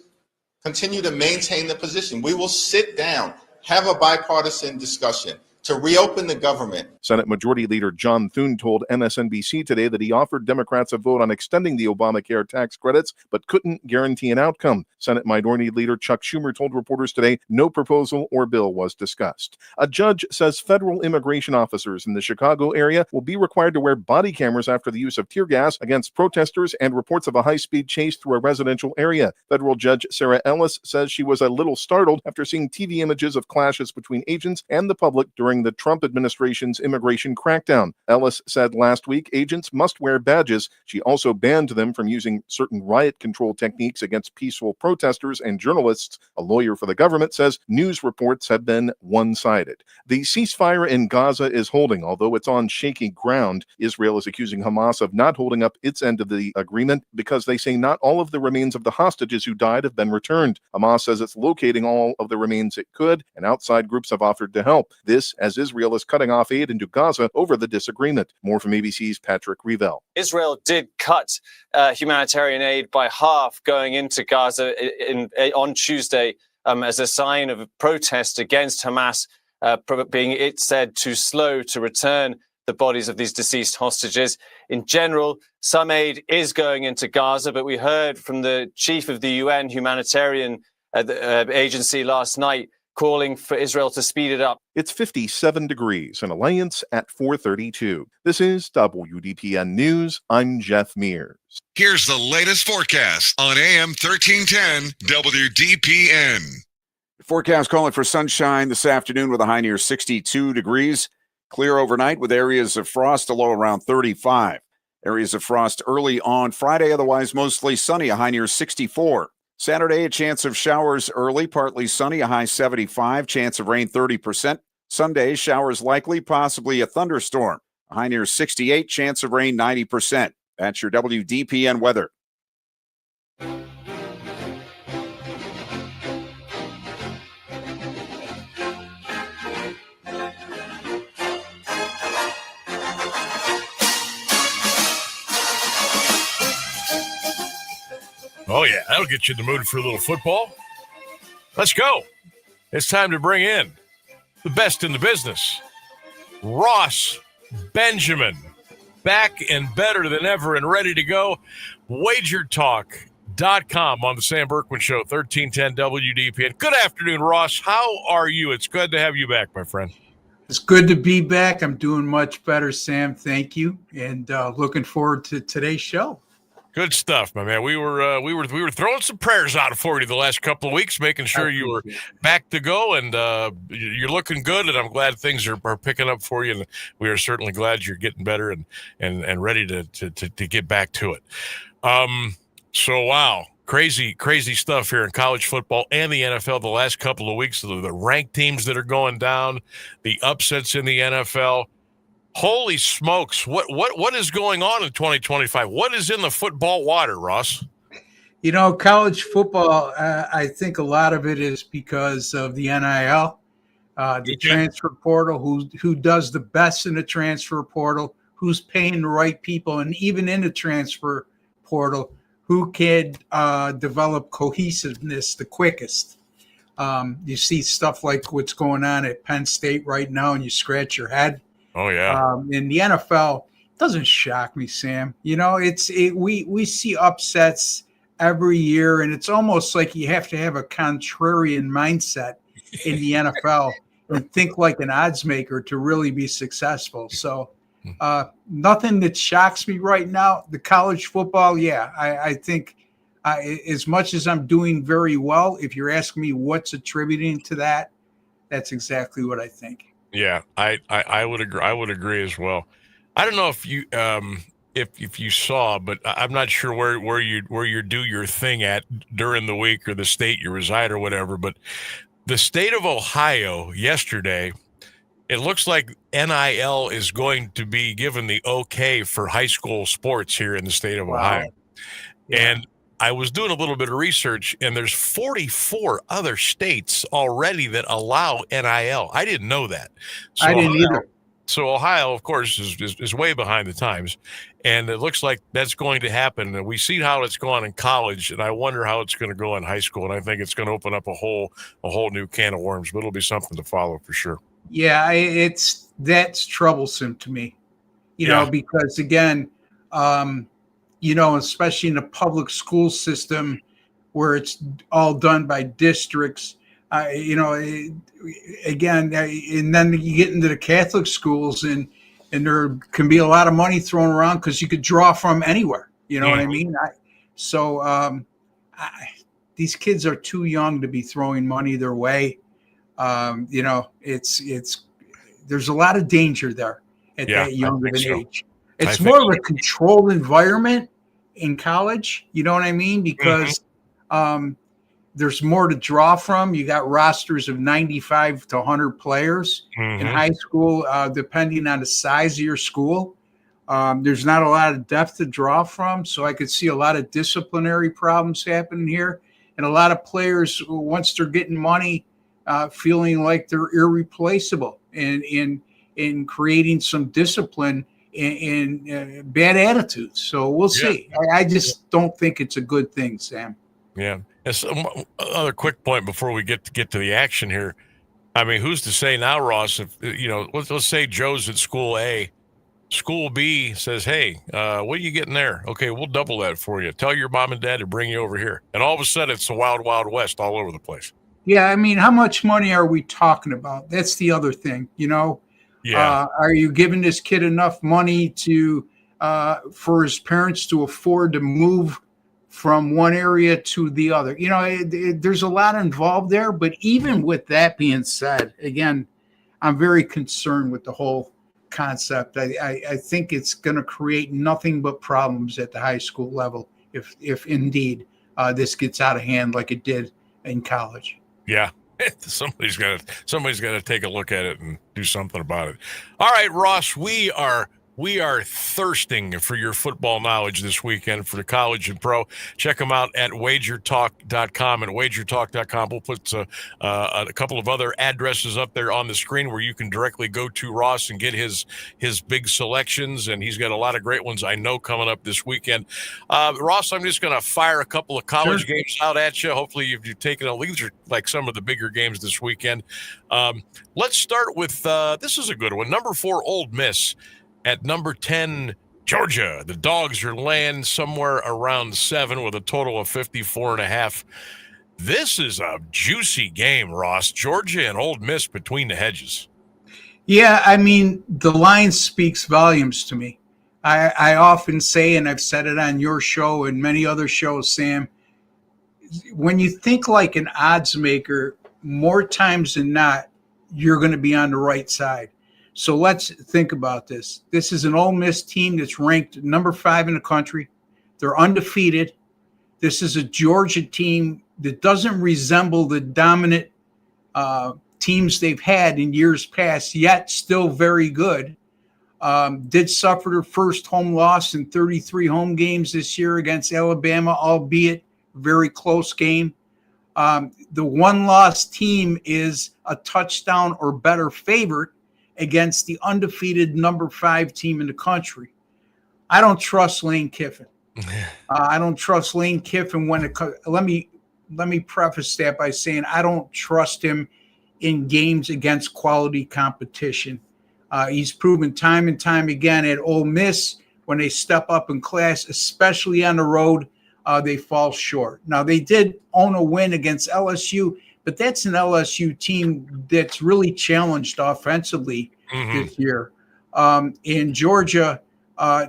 continue to maintain the position. We will sit down, have a bipartisan discussion to reopen the government. Senate Majority Leader John Thune told MSNBC today that he offered Democrats a vote on extending the Obamacare tax credits, but couldn't guarantee an outcome. Senate Minority Leader Chuck Schumer told reporters today no proposal or bill was discussed. A judge says federal immigration officers in the Chicago area will be required to wear body cameras after the use of tear gas against protesters and reports of a high-speed chase through a residential area. Federal Judge Sarah Ellis says she was a little startled after seeing TV images of clashes between agents and the public during the Trump administration's immigration crackdown. Ellis said last week agents must wear badges. She also banned them from using certain riot control techniques against peaceful protesters and journalists. A lawyer for the government says news reports have been one-sided. The ceasefire in Gaza is holding, although it's on shaky ground. Israel is accusing Hamas of not holding up its end of the agreement because they say not all of the remains of the hostages who died have been returned. Hamas says it's locating all of the remains it could, and outside groups have offered to help. This as Israel is cutting off aid into Gaza over the disagreement. More from ABC's Patrick Revell. Israel did cut humanitarian aid by half going into Gaza on Tuesday as a sign of a protest against Hamas being, it said, too slow to return the bodies of these deceased hostages. In general, some aid is going into Gaza, but we heard from the chief of the UN humanitarian agency last night calling for Israel to speed it up. It's 57 degrees in Alliance at 432. This is WDPN News. I'm Jeff Mears. Here's the latest forecast on AM 1310 WDPN. Forecast calling for sunshine this afternoon with a high near 62 degrees. Clear overnight with areas of frost, a low around 35. Areas of frost early on Friday, otherwise mostly sunny, a high near 64. Saturday, a chance of showers early, partly sunny, a high 75, chance of rain 30%. Sunday, showers likely, possibly a thunderstorm, a high near 68, chance of rain 90%. That's your WDPN weather. Oh, yeah, that'll get you in the mood for a little football. Let's go. It's time to bring in the best in the business. Ross Benjamin, back and better than ever and ready to go. WagerTalk.com on the Sam Bourquin Show, 1310 WDPN. Good afternoon, Ross. How are you? It's good to have you back, my friend. It's good to be back. I'm doing much better, Sam. Thank you. And looking forward to today's show. Good stuff, my man. We were throwing some prayers out for you the last couple of weeks, making sure you were back to go, and you're looking good. And I'm glad things are picking up for you. And we are certainly glad you're getting better and ready to get back to it. So wow, crazy stuff here in college football and the NFL the last couple of weeks. The ranked teams that are going down, the upsets in the NFL. Holy smokes. What is going on in 2025? What is in the football water, Ross? You know, college football, I think a lot of it is because of the NIL, the transfer portal, who does the best in the transfer portal, who's paying the right people, and even in the transfer portal, who can develop cohesiveness the quickest. You see stuff like what's going on at Penn State right now, and you scratch your head. Oh, yeah. In the NFL, it doesn't shock me, Sam. You know, we see upsets every year, and it's almost like you have to have a contrarian mindset in the NFL and think like an odds maker to really be successful. So Nothing that shocks me right now. The college football, yeah, I think as much as I'm doing very well, if you're asking me what's attributing to that, that's exactly what I think. Yeah, I would agree. I would agree as well. I don't know if you if you saw, but I'm not sure where you do your thing at during the week or the state you reside or whatever. But the state of Ohio yesterday, it looks like NIL is going to be given the okay for high school sports here in the state of Ohio. Yeah. And I was doing a little bit of research, and there's 44 other states already that allow NIL. I didn't know that. So I didn't either. So Ohio, of course, is way behind the times, and it looks like that's going to happen. And we see how it's gone in college, and I wonder how it's going to go in high school. And I think it's going to open up a whole new can of worms, but it'll be something to follow for sure. Yeah, that's troublesome to me, you know, because again, you know, especially in the public school system where it's all done by districts, you know, again, and then you get into the Catholic schools and there can be a lot of money thrown around because you could draw from anywhere. You know what I mean? These kids are too young to be throwing money their way. You know, there's a lot of danger there at that young of an age. It's more of a controlled environment in college. You know what I mean? Because there's more to draw from. You got rosters of 95 to 100 players. In high school, depending on the size of your school. There's not a lot of depth to draw from. So I could see a lot of disciplinary problems happening here. And a lot of players, once they're getting money, feeling like they're irreplaceable and creating some discipline and bad attitudes. So we'll see. I just don't think it's a good thing, Sam. Yeah. Another quick point before we get to the action here. I mean, who's to say now, Ross, if, you know, let's say Joe's at school A, school B says, hey, what are you getting there? Okay, we'll double that for you. Tell your mom and dad to bring you over here. And all of a sudden it's the wild, wild west all over the place. Yeah, I mean, how much money are we talking about? That's the other thing, you know? Are you giving this kid enough money to for his parents to afford to move from one area to the other? You know, there's a lot involved there. But even with that being said, again, I'm very concerned with the whole concept. I think it's going to create nothing but problems at the high school level if indeed this gets out of hand like it did in college. Yeah. Somebody's got to take a look at it and do something about it. All right, Ross, we are thirsting for your football knowledge this weekend for the college and pro. Check them out at wagertalk.com. And wagertalk.com, we'll put a couple of other addresses up there on the screen where you can directly go to Ross and get his big selections. And he's got a lot of great ones I know coming up this weekend. Ross, I'm just going to fire a couple of college games out at you. Hopefully you've taken a lead. These are like some of the bigger games this weekend. Let's start with this is a good one. Number 4, Ole Miss. At number 10, Georgia. The Dogs are laying somewhere around 7 with a total of 54.5. This is a juicy game, Ross. Georgia and Ole Miss between the hedges. Yeah, I mean, the line speaks volumes to me. I often say, and I've said it on your show and many other shows, Sam, when you think like an odds maker, more times than not, you're going to be on the right side. So let's think about this. This is an Ole Miss team that's ranked number 5 in the country. They're undefeated. This is a Georgia team that doesn't resemble the dominant teams they've had in years past, yet still very good. Did suffer their first home loss in 33 home games this year against Alabama, albeit very close game. The one-loss team is a touchdown or better favorite against the undefeated number 5 team in the country. I don't trust Lane Kiffin. I don't trust Lane Kiffin let me preface that by saying I don't trust him in games against quality competition. He's proven time and time again at Ole Miss when they step up in class, especially on the road, they fall short. Now, they did own a win against LSU, but that's an LSU team that's really challenged offensively this year. In Georgia,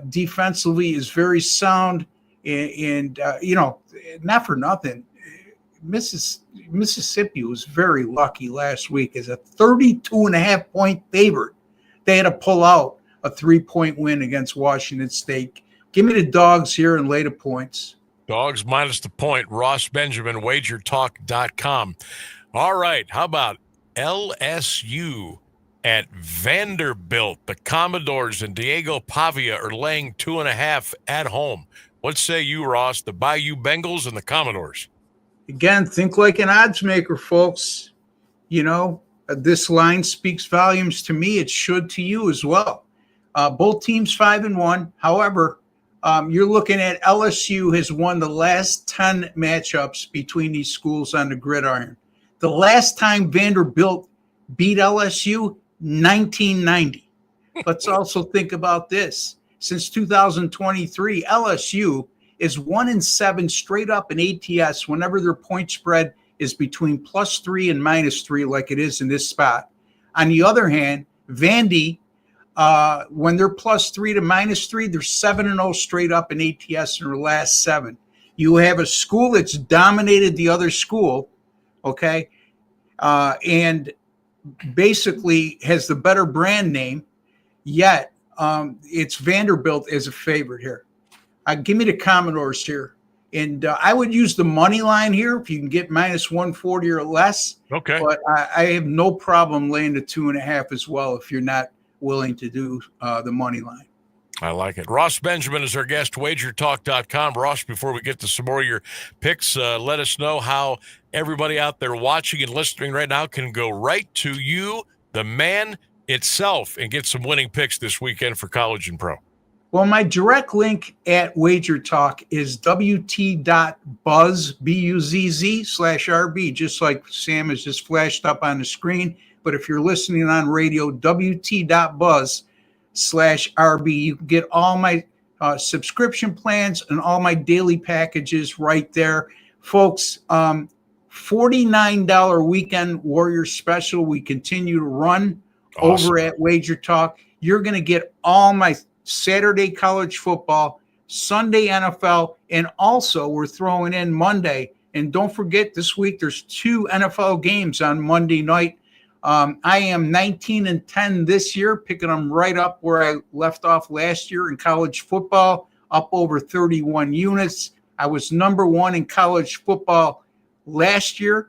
defensively is very sound. And not for nothing, Mississippi was very lucky last week as a 32.5-point favorite. They had to pull out a 3-point win against Washington State. Give me the dogs here and lay the points. Dogs minus the point. Ross Benjamin, wagertalk.com. All right. How about LSU at Vanderbilt? The Commodores and Diego Pavia are laying 2.5 at home. What say you, Ross? The Bayou Bengals and the Commodores. Again, think like an odds maker, folks. This line speaks volumes to me. It should to you as well. Both teams 5-1. However, you're looking at LSU has won the last 10 matchups between these schools on the gridiron. The last time Vanderbilt beat LSU, 1990. Let's also think about this. Since 2023, LSU is 1-7 straight up in ATS whenever their point spread is between +3 and -3, like it is in this spot. On the other hand, Vandy, when they're +3 to -3, they're 7-0 straight up in ATS in their last 7. You have a school that's dominated the other school, okay, and basically has the better brand name, yet it's Vanderbilt as a favorite here. Give me the Commodores here. And I would use the money line here if you can get -140 or less. Okay. But I have no problem laying the 2.5 as well if you're not willing to do the money line. I like it. Ross Benjamin is our guest, wagertalk.com. Ross, before we get to some more of your picks, let us know how everybody out there watching and listening right now can go right to you, the man itself, and get some winning picks this weekend for college and pro. Well, my direct link at Wager Talk is wt.buzz, BUZZ/RB, just like Sam has just flashed up on the screen. But if you're listening on radio, wt.buzz/RB, you can get all my subscription plans and all my daily packages right there. Folks, $49 weekend Warrior special we continue to run over at Wager Talk. You're going to get all my Saturday college football, Sunday NFL, and also we're throwing in Monday. And don't forget, this week there's 2 NFL games on Monday night. I am 19-10 this year, picking them right up where I left off last year in college football, up over 31 units. I was number 1 in college football last year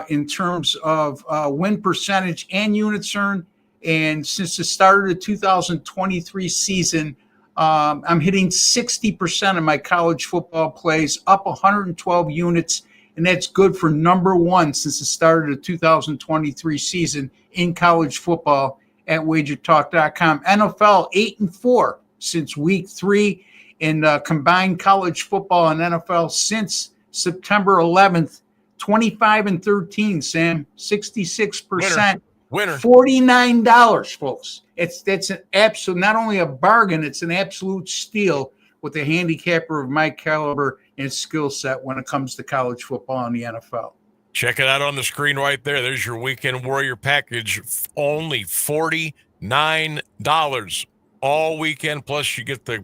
in terms of win percentage and units earned. And since the start of the 2023 season, I'm hitting 60% of my college football plays, up 112 units. And that's good for number 1 since the start of the 2023 season in college football at wagertalk.com. NFL 8-4 since week 3 in combined college football and NFL since September 11th, 25-13, Sam, 66%. Winner. $49, folks. That's an absolute, not only a bargain, it's an absolute steal with a handicapper of my caliber and skill set when it comes to college football and the NFL. Check it out on the screen right there. There's your Weekend Warrior package. Only $49 all weekend. Plus, you get the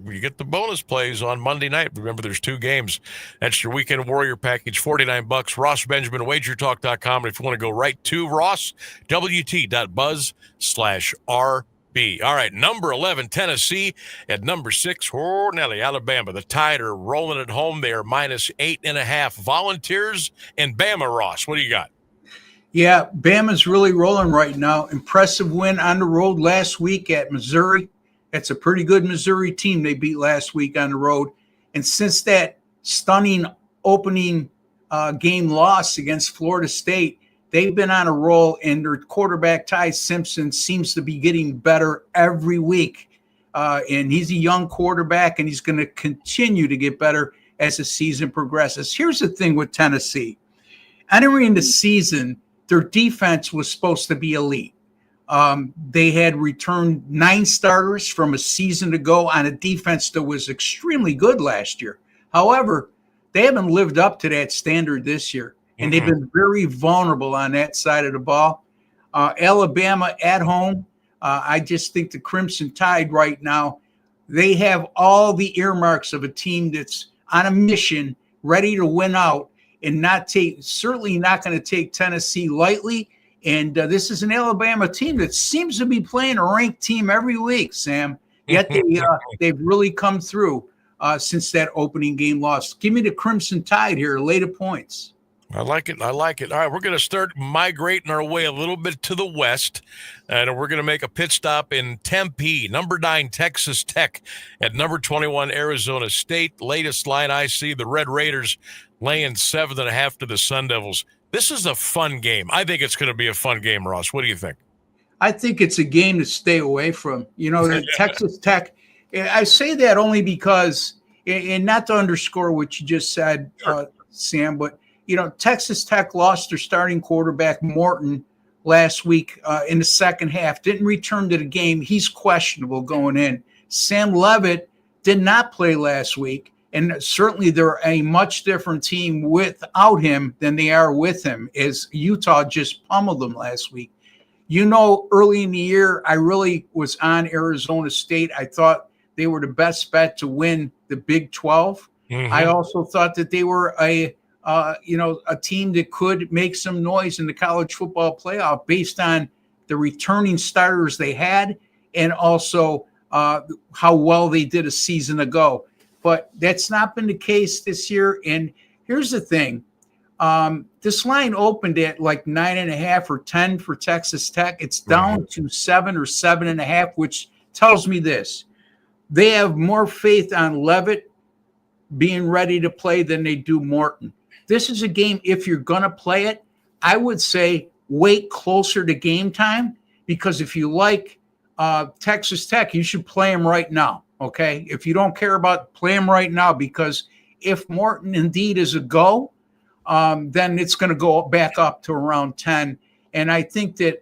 bonus plays on Monday night. Remember, there's 2 games. That's your Weekend Warrior package, $49. Ross Benjamin, wagertalk.com. And if you want to go right to Ross, wt.buzz/RB. All right, number 11, Tennessee. At number 6, Nelly, Alabama. The Tide are rolling at home. They are -8.5. Volunteers and Bama, Ross. What do you got? Yeah, Bama's really rolling right now. Impressive win on the road last week at Missouri. That's a pretty good Missouri team they beat last week on the road. And since that stunning opening game loss against Florida State, they've been on a roll, and their quarterback, Ty Simpson, seems to be getting better every week. And he's a young quarterback, and he's going to continue to get better as the season progresses. Here's the thing with Tennessee. Entering the season, their defense was supposed to be elite. They had returned 9 starters from a season ago on a defense that was extremely good last year. However, they haven't lived up to that standard this year, and they've been very vulnerable on that side of the ball. Alabama at home, I just think the Crimson Tide right now, they have all the earmarks of a team that's on a mission, ready to win out, and certainly not going to take Tennessee lightly. And this is an Alabama team that seems to be playing a ranked team every week, Sam. Yet they've really come through since that opening game loss. Give me the Crimson Tide here, lay the points. I like it. All right, we're going to start migrating our way a little bit to the west, and we're going to make a pit stop in Tempe. Number 9, Texas Tech at number 21, Arizona State. Latest line I see, the Red Raiders laying 7.5 to the Sun Devils. This is a fun game. I think it's going to be a fun game, Ross. What do you think? I think it's a game to stay away from. Texas Tech, I say that only because, and not to underscore what you just said, Sam, but Texas Tech lost their starting quarterback, Morton, last week in the second half. Didn't return to the game. He's questionable going in. Sam Leavitt did not play last week, and certainly they're a much different team without him than they are with him, as Utah just pummeled them last week. Early in the year, I really was on Arizona State. I thought they were the best bet to win the Big 12. Mm-hmm. I also thought that they were a team that could make some noise in the college football playoff based on the returning starters they had and also how well they did a season ago. But that's not been the case this year. And here's the thing. This line opened at like 9.5 or 10 for Texas Tech. It's down to 7 or 7.5, which tells me this. They have more faith on Leavitt being ready to play than they do Morton. This is a game, if you're going to play it, I would say wait closer to game time, because if you like Texas Tech, you should play them right now, okay? If you don't care about, play them right now, because if Morton indeed is a go, then it's going to go back up to around 10. And I think that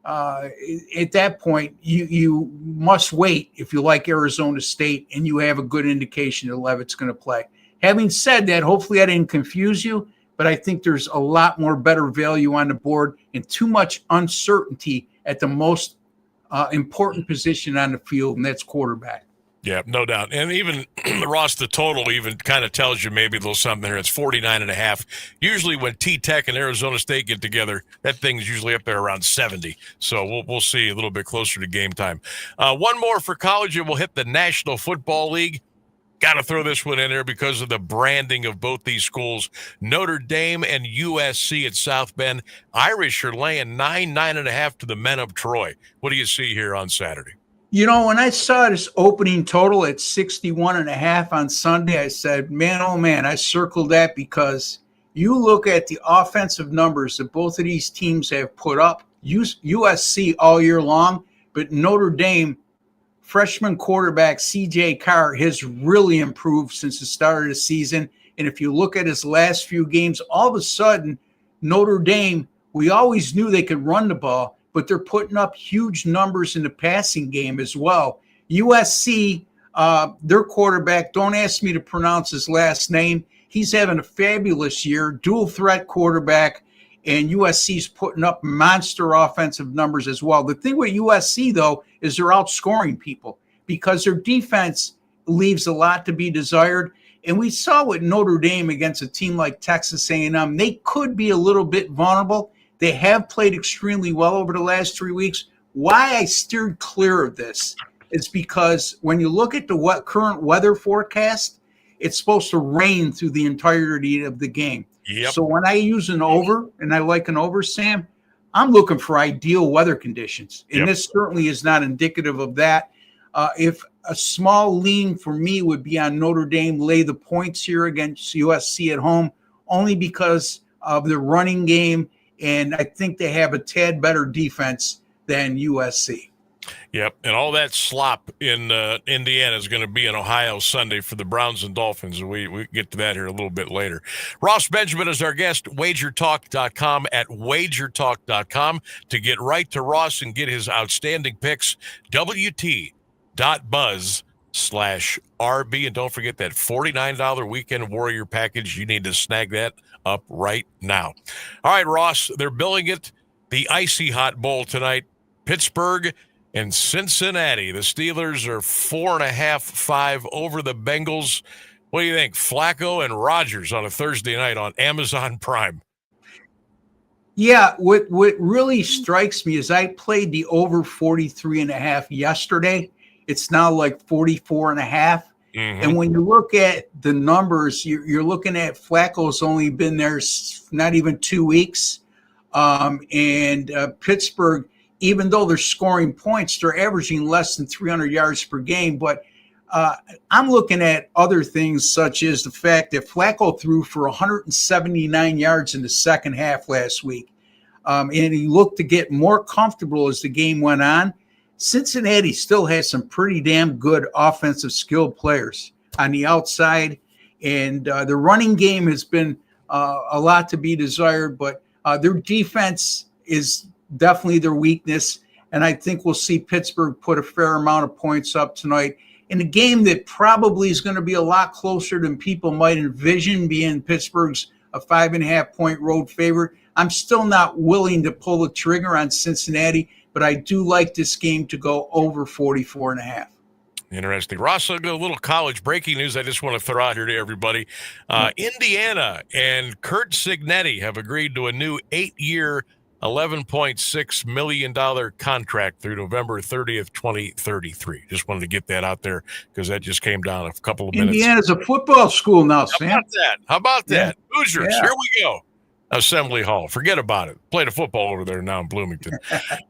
at that point, you must wait if you like Arizona State and you have a good indication that Leavitt's going to play. Having said that, hopefully I didn't confuse you, but I think there's a lot more better value on the board and too much uncertainty at the most important position on the field, and that's quarterback. Yeah, no doubt. And even, Ross, the total even kind of tells you maybe a little something there. It's 49.5. Usually when T-Tech and Arizona State get together, that thing's usually up there around 70. So we'll see a little bit closer to game time. One more for college, and we'll hit the National Football League. Got to throw this one in there because of the branding of both these schools. Notre Dame and USC at South Bend. Irish are laying 9.5 to the men of Troy. What do you see here on Saturday? When I saw this opening total at 61.5 on Sunday, I said, man, oh man, I circled that, because you look at the offensive numbers that both of these teams have put up, USC all year long, but Notre Dame, freshman quarterback C.J. Carr has really improved since the start of the season. And if you look at his last few games, all of a sudden, Notre Dame, we always knew they could run the ball, but they're putting up huge numbers in the passing game as well. USC, their quarterback, don't ask me to pronounce his last name. He's having a fabulous year, dual threat quarterback, and USC's putting up monster offensive numbers as well. The thing with USC, though, is they're outscoring people because their defense leaves a lot to be desired. And we saw with Notre Dame against a team like Texas A&M, they could be a little bit vulnerable. They have played extremely well over the last 3 weeks. Why I steered clear of this is because when you look at the current weather forecast, it's supposed to rain through the entirety of the game. Yep. So when I use an over, and I like an over, Sam, I'm looking for ideal weather conditions. And this certainly is not indicative of that. If a small lean for me would be on Notre Dame, lay the points here against USC at home, only because of the running game. And I think they have a tad better defense than USC. Yep, and all that slop in Indiana is going to be in Ohio Sunday for the Browns and Dolphins. We get to that here a little bit later. Ross Benjamin is our guest, wagertalk.com, at wagertalk.com, to get right to Ross and get his outstanding picks, wt.buzz/RB. And don't forget that $49 Weekend Warrior package. You need to snag that up right now. All right, Ross, they're billing it the Icy Hot Bowl tonight. Pittsburgh and Cincinnati. The Steelers are 4.5 over the Bengals. What do you think? Flacco and Rodgers on a Thursday night on Amazon Prime. Yeah, what really strikes me is I played the over 43.5 yesterday. It's now like 44.5. And when you look at the numbers, you're looking at Flacco's only been there not even 2 weeks. And Pittsburgh, even though they're scoring points, they're averaging less than 300 yards per game. But I'm looking at other things, such as the fact that Flacco threw for 179 yards in the second half last week. And he looked to get more comfortable as the game went on. Cincinnati still has some pretty damn good offensive skilled players on the outside. And the running game has been a lot to be desired, but their defense is definitely their weakness. And I think we'll see Pittsburgh put a fair amount of points up tonight in a game that probably is going to be a lot closer than people might envision, being Pittsburgh's a 5.5-point road favorite. I'm still not willing to pull the trigger on Cincinnati, but I do like this game to go over 44.5. Interesting. Ross, I'll go a little college breaking news I just want to throw out here to everybody. Indiana and Curt Cignetti have agreed to a new 8-year, $11.6 million contract through November 30th, 2033. Just wanted to get that out there because that just came down a couple of minutes. Indiana's a football school now, Sam. How about that? Yeah. Hoosiers, here we go. Assembly Hall. Forget about it. Play the football over there now in Bloomington.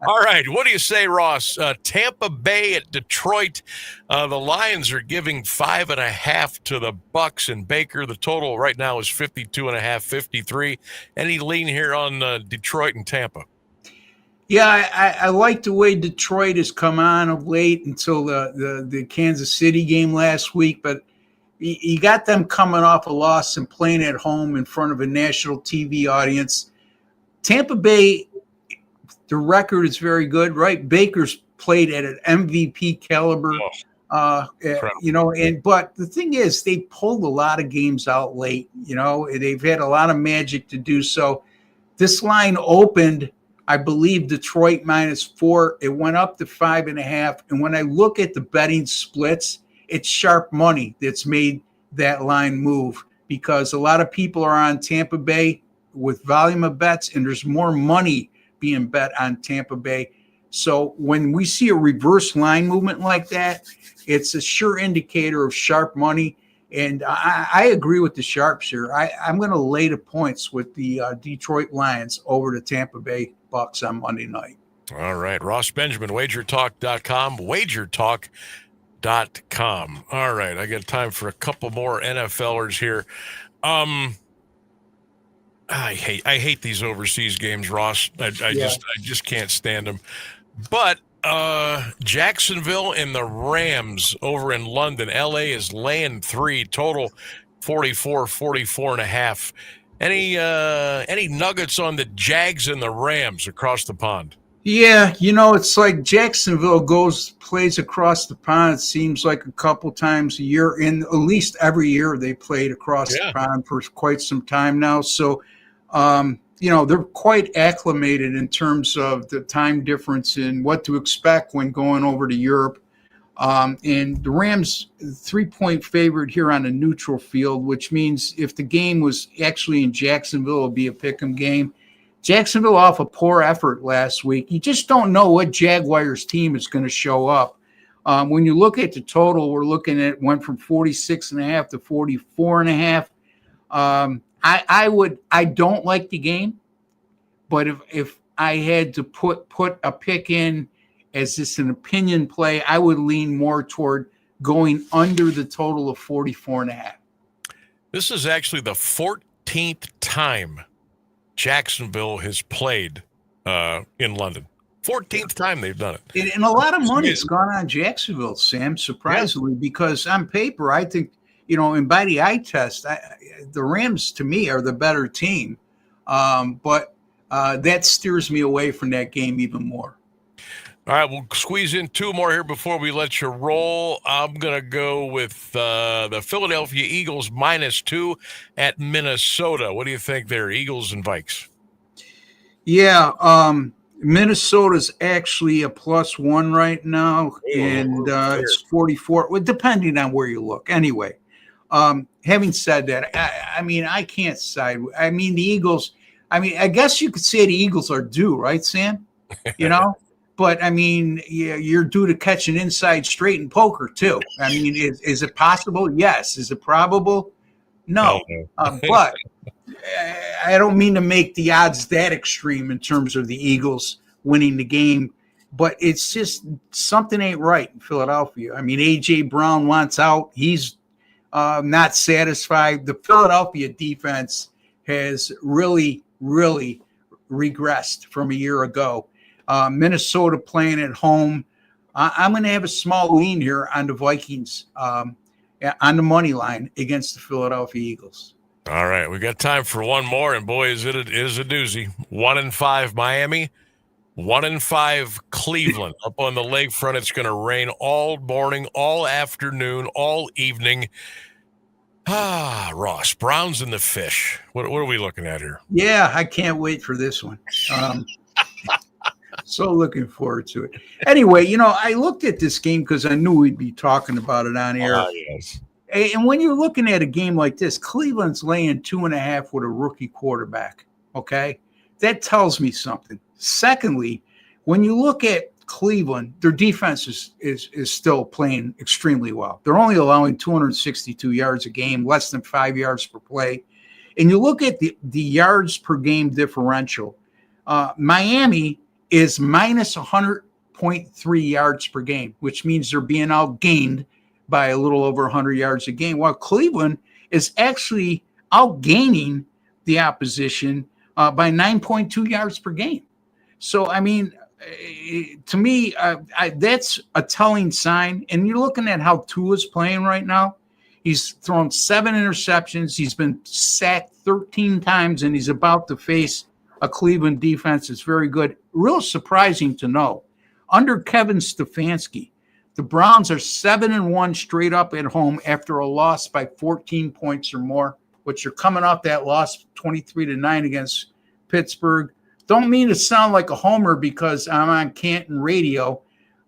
All right. What do you say, Ross? Tampa Bay at Detroit. The Lions are giving 5.5 to the Bucks and Baker. The total right now is 52.5, 53. Any lean here on Detroit and Tampa? Yeah, I like the way Detroit has come on of late until the Kansas City game last week, but you got them coming off a loss and playing at home in front of a national TV audience. Tampa Bay, the record is very good, right? Baker's played at an MVP caliber, but the thing is, they pulled a lot of games out late. They've had a lot of magic to do so. This line opened, I believe, Detroit -4. It went up to 5.5. And when I look at the betting splits, it's sharp money that's made that line move, because a lot of people are on Tampa Bay with volume of bets, and there's more money being bet on Tampa Bay. So when we see a reverse line movement like that, it's a sure indicator of sharp money. And I agree with the sharps here. I'm going to lay the points with the Detroit Lions over the Tampa Bay Bucks on Monday night. All right. Ross Benjamin, wagertalk.com, wagertalk.com. All right. I got time for a couple more NFLers here. I hate these overseas games, Ross. I just can't stand them. But Jacksonville and the Rams over in London. LA is laying 3, total 44.5. Any nuggets on the Jags and the Rams across the pond? Yeah, it's like Jacksonville plays across the pond. It seems like a couple times a year, and at least every year they played across the pond for quite some time now. So, they're quite acclimated in terms of the time difference and what to expect when going over to Europe. And the Rams 3-point favorite here on a neutral field, which means if the game was actually in Jacksonville, it would be a pick'em game. Jacksonville off a poor effort last week. You just don't know what Jaguars team is going to show up. When you look at the total, we're looking at went from 46.5 to 44.5. I don't like the game, but if I had to put a pick in as just an opinion play, I would lean more toward going under the total of 44.5. This is actually the 14th time Jacksonville has played in London. 14th time they've done it. And a lot of money has gone on Jacksonville, Sam, surprisingly, because on paper, I think, and by the eye test, the Rams, to me, are the better team. But that steers me away from that game even more. All right, we'll squeeze in 2 more here before we let you roll. I'm going to go with the Philadelphia Eagles -2 at Minnesota. What do you think there, Eagles and Vikes? Yeah, Minnesota's actually a +1 right now, and it's 44, well, depending on where you look. Anyway, having said that, I mean, I can't side. I mean, the Eagles, I mean, I guess you could say the Eagles are due, right, Sam? You know? But, I mean, you're due to catch an inside straight in poker, too. I mean, is it possible? Yes. Is it probable? No. But I don't mean to make the odds that extreme in terms of the Eagles winning the game, but it's just something ain't right in Philadelphia. I mean, A.J. Brown wants out. He's not satisfied. The Philadelphia defense has really, really regressed from a year ago. Minnesota playing at home. I'm going to have a small lean here on the Vikings on the money line against the Philadelphia Eagles. All right, we got time for one more, and boy, is it a doozy. 1-5 Miami, 1-5 Cleveland. Up on the lakefront, it's going to rain all morning, all afternoon, all evening. Ross, Browns and the Fish. What are we looking at here? Yeah, I can't wait for this one. So looking forward to it. Anyway, you know, I looked at this game because I knew we'd be talking about it on air. Yes. And when you're looking at a game like this, Cleveland's laying 2.5 with a rookie quarterback. Okay, that tells me something. Secondly, when you look at Cleveland, their defense is still playing extremely well. They're only allowing 262 yards a game, less than 5 yards per play. And you look at the yards per game differential. Miami is minus 100.3 yards per game, which means they're being outgained by a little over 100 yards a game, while Cleveland is actually outgaining the opposition by 9.2 yards per game. So, I mean, to me, that's a telling sign. And you're looking at how Tua's playing right now. He's thrown 7 interceptions. He's been sacked 13 times, and he's about to face a Cleveland defense that's very good. Real surprising to know. Under Kevin Stefanski, the Browns are 7-1 straight up at home after a loss by 14 points or more, which are coming off that loss 23-9 against Pittsburgh. Don't mean to sound like a homer because I'm on Canton radio,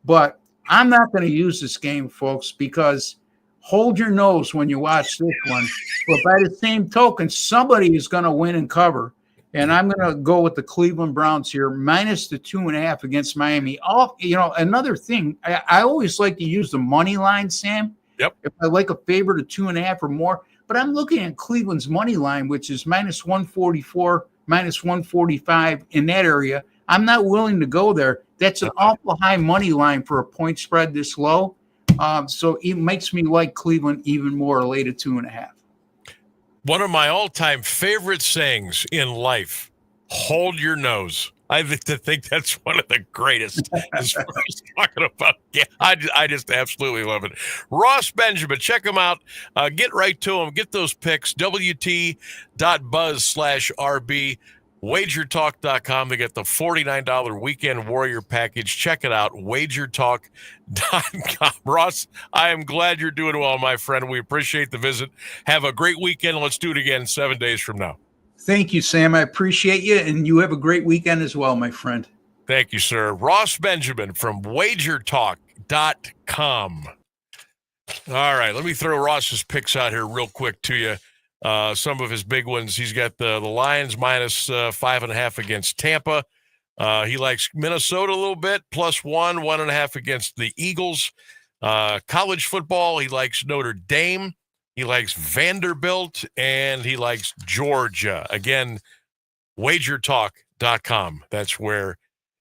but I'm not going to use this game, folks, because hold your nose when you watch this one. But by the same token, somebody is going to win and cover. And I'm going to go with the Cleveland Browns here, minus the 2.5 against Miami. Another thing, I always like to use the money line, Sam. Yep. If I like a favorite of 2.5 or more. But I'm looking at Cleveland's money line, which is minus 144, minus 145 in that area. I'm not willing to go there. That's an awful high money line for a point spread this low. So it makes me like Cleveland even more, late at 2.5. One of my all-time favorite sayings in life, hold your nose. I think that's one of the greatest as far as talking about. Yeah, I just absolutely love it. Ross Benjamin, check him out. Get right to him. Get those picks, wt.buzz/RB. WagerTalk.com. They get the $49 Weekend Warrior package. Check it out, WagerTalk.com. Ross, I am glad you're doing well, my friend. We appreciate the visit. Have a great weekend. Let's do it again 7 days from now. Thank you, Sam. I appreciate you, and you have a great weekend as well, my friend. Thank you, sir. Ross Benjamin from WagerTalk.com. All right, let me throw Ross's picks out here real quick to you. Some of his big ones. He's got the Lions minus 5.5 against Tampa. He likes Minnesota a little bit, plus 1.5 against the Eagles. College football, he likes Notre Dame. He likes Vanderbilt, and he likes Georgia. Again, wagertalk.com. That's where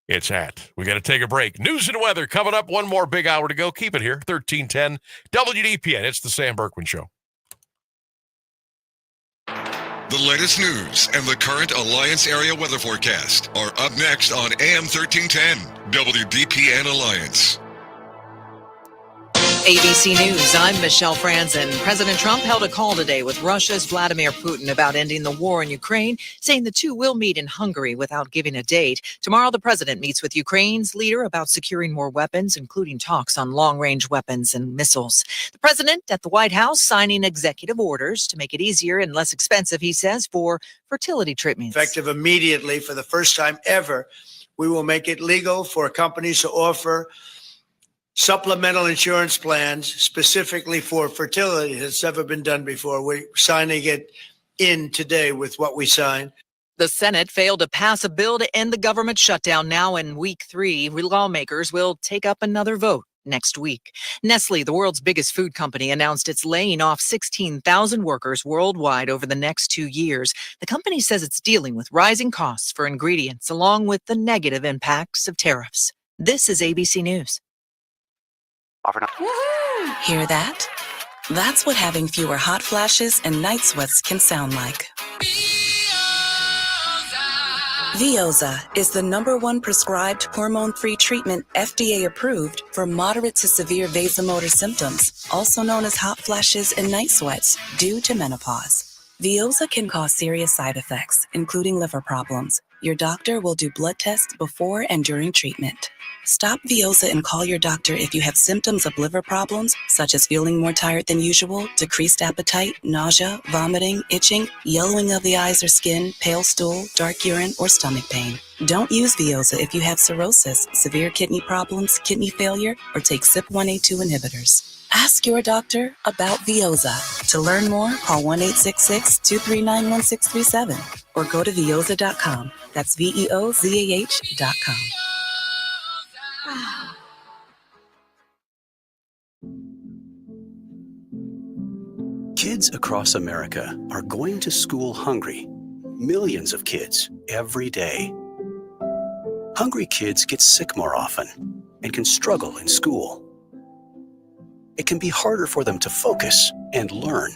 it's at. We got to take a break. News and weather coming up. One more big hour to go. Keep it here. 1310 WDPN. It's the Sam Bourquin Show. The latest news and the current Alliance area weather forecast are up next on AM 1310, WDPN Alliance. ABC News, I'm Michelle Franzen. President Trump held a call today with Russia's Vladimir Putin about ending the war in Ukraine, saying the two will meet in Hungary without giving a date. Tomorrow, the president meets with Ukraine's leader about securing more weapons, including talks on long-range weapons and missiles. The president at the White House signing executive orders to make it easier and less expensive, he says, for fertility treatments. Effective immediately for the first time ever. We will make it legal for companies to offer supplemental insurance plans specifically for fertility. It's never been done before. We're signing it in today with what we signed. The Senate failed to pass a bill to end the government shutdown. Now in week 3, lawmakers will take up another vote next week. Nestle, the world's biggest food company, announced it's laying off 16,000 workers worldwide over the next 2 years. The company says it's dealing with rising costs for ingredients along with the negative impacts of tariffs. This is ABC News. Hear that? That's what having fewer hot flashes and night sweats can sound like. Veoza is the #1 prescribed hormone-free treatment FDA approved for moderate to severe vasomotor symptoms, also known as hot flashes and night sweats, due to menopause. Veoza can cause serious side effects, including liver problems. Your doctor will do blood tests before and during treatment. Stop Veoza and call your doctor if you have symptoms of liver problems, such as feeling more tired than usual, decreased appetite, nausea, vomiting, itching, yellowing of the eyes or skin, pale stool, dark urine, or stomach pain. Don't use Veoza if you have cirrhosis, severe kidney problems, kidney failure, or take CYP1A2 inhibitors. Ask your doctor about Veoza. To learn more, call 1-866-239-1637 or go to Veoza.com. That's VEOZAH.com. Kids across America are going to school hungry. Millions of kids every day. Hungry kids get sick more often and can struggle in school. It can be harder for them to focus and learn.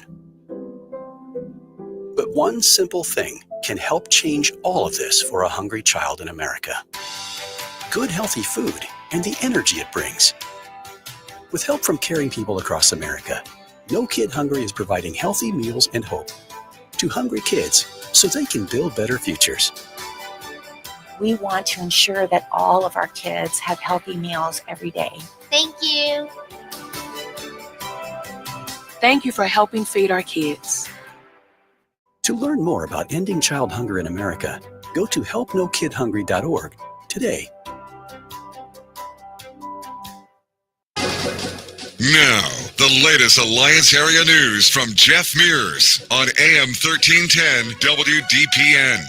But one simple thing can help change all of this for a hungry child in America. Good, healthy food and the energy it brings. With help from caring people across America, No Kid Hungry is providing healthy meals and hope to hungry kids so they can build better futures. We want to ensure that all of our kids have healthy meals every day. Thank you. Thank you for helping feed our kids. To learn more about ending child hunger in America, go to helpnokidhungry.org today. Now, the latest Alliance area news from Jeff Mears on AM 1310 WDPN.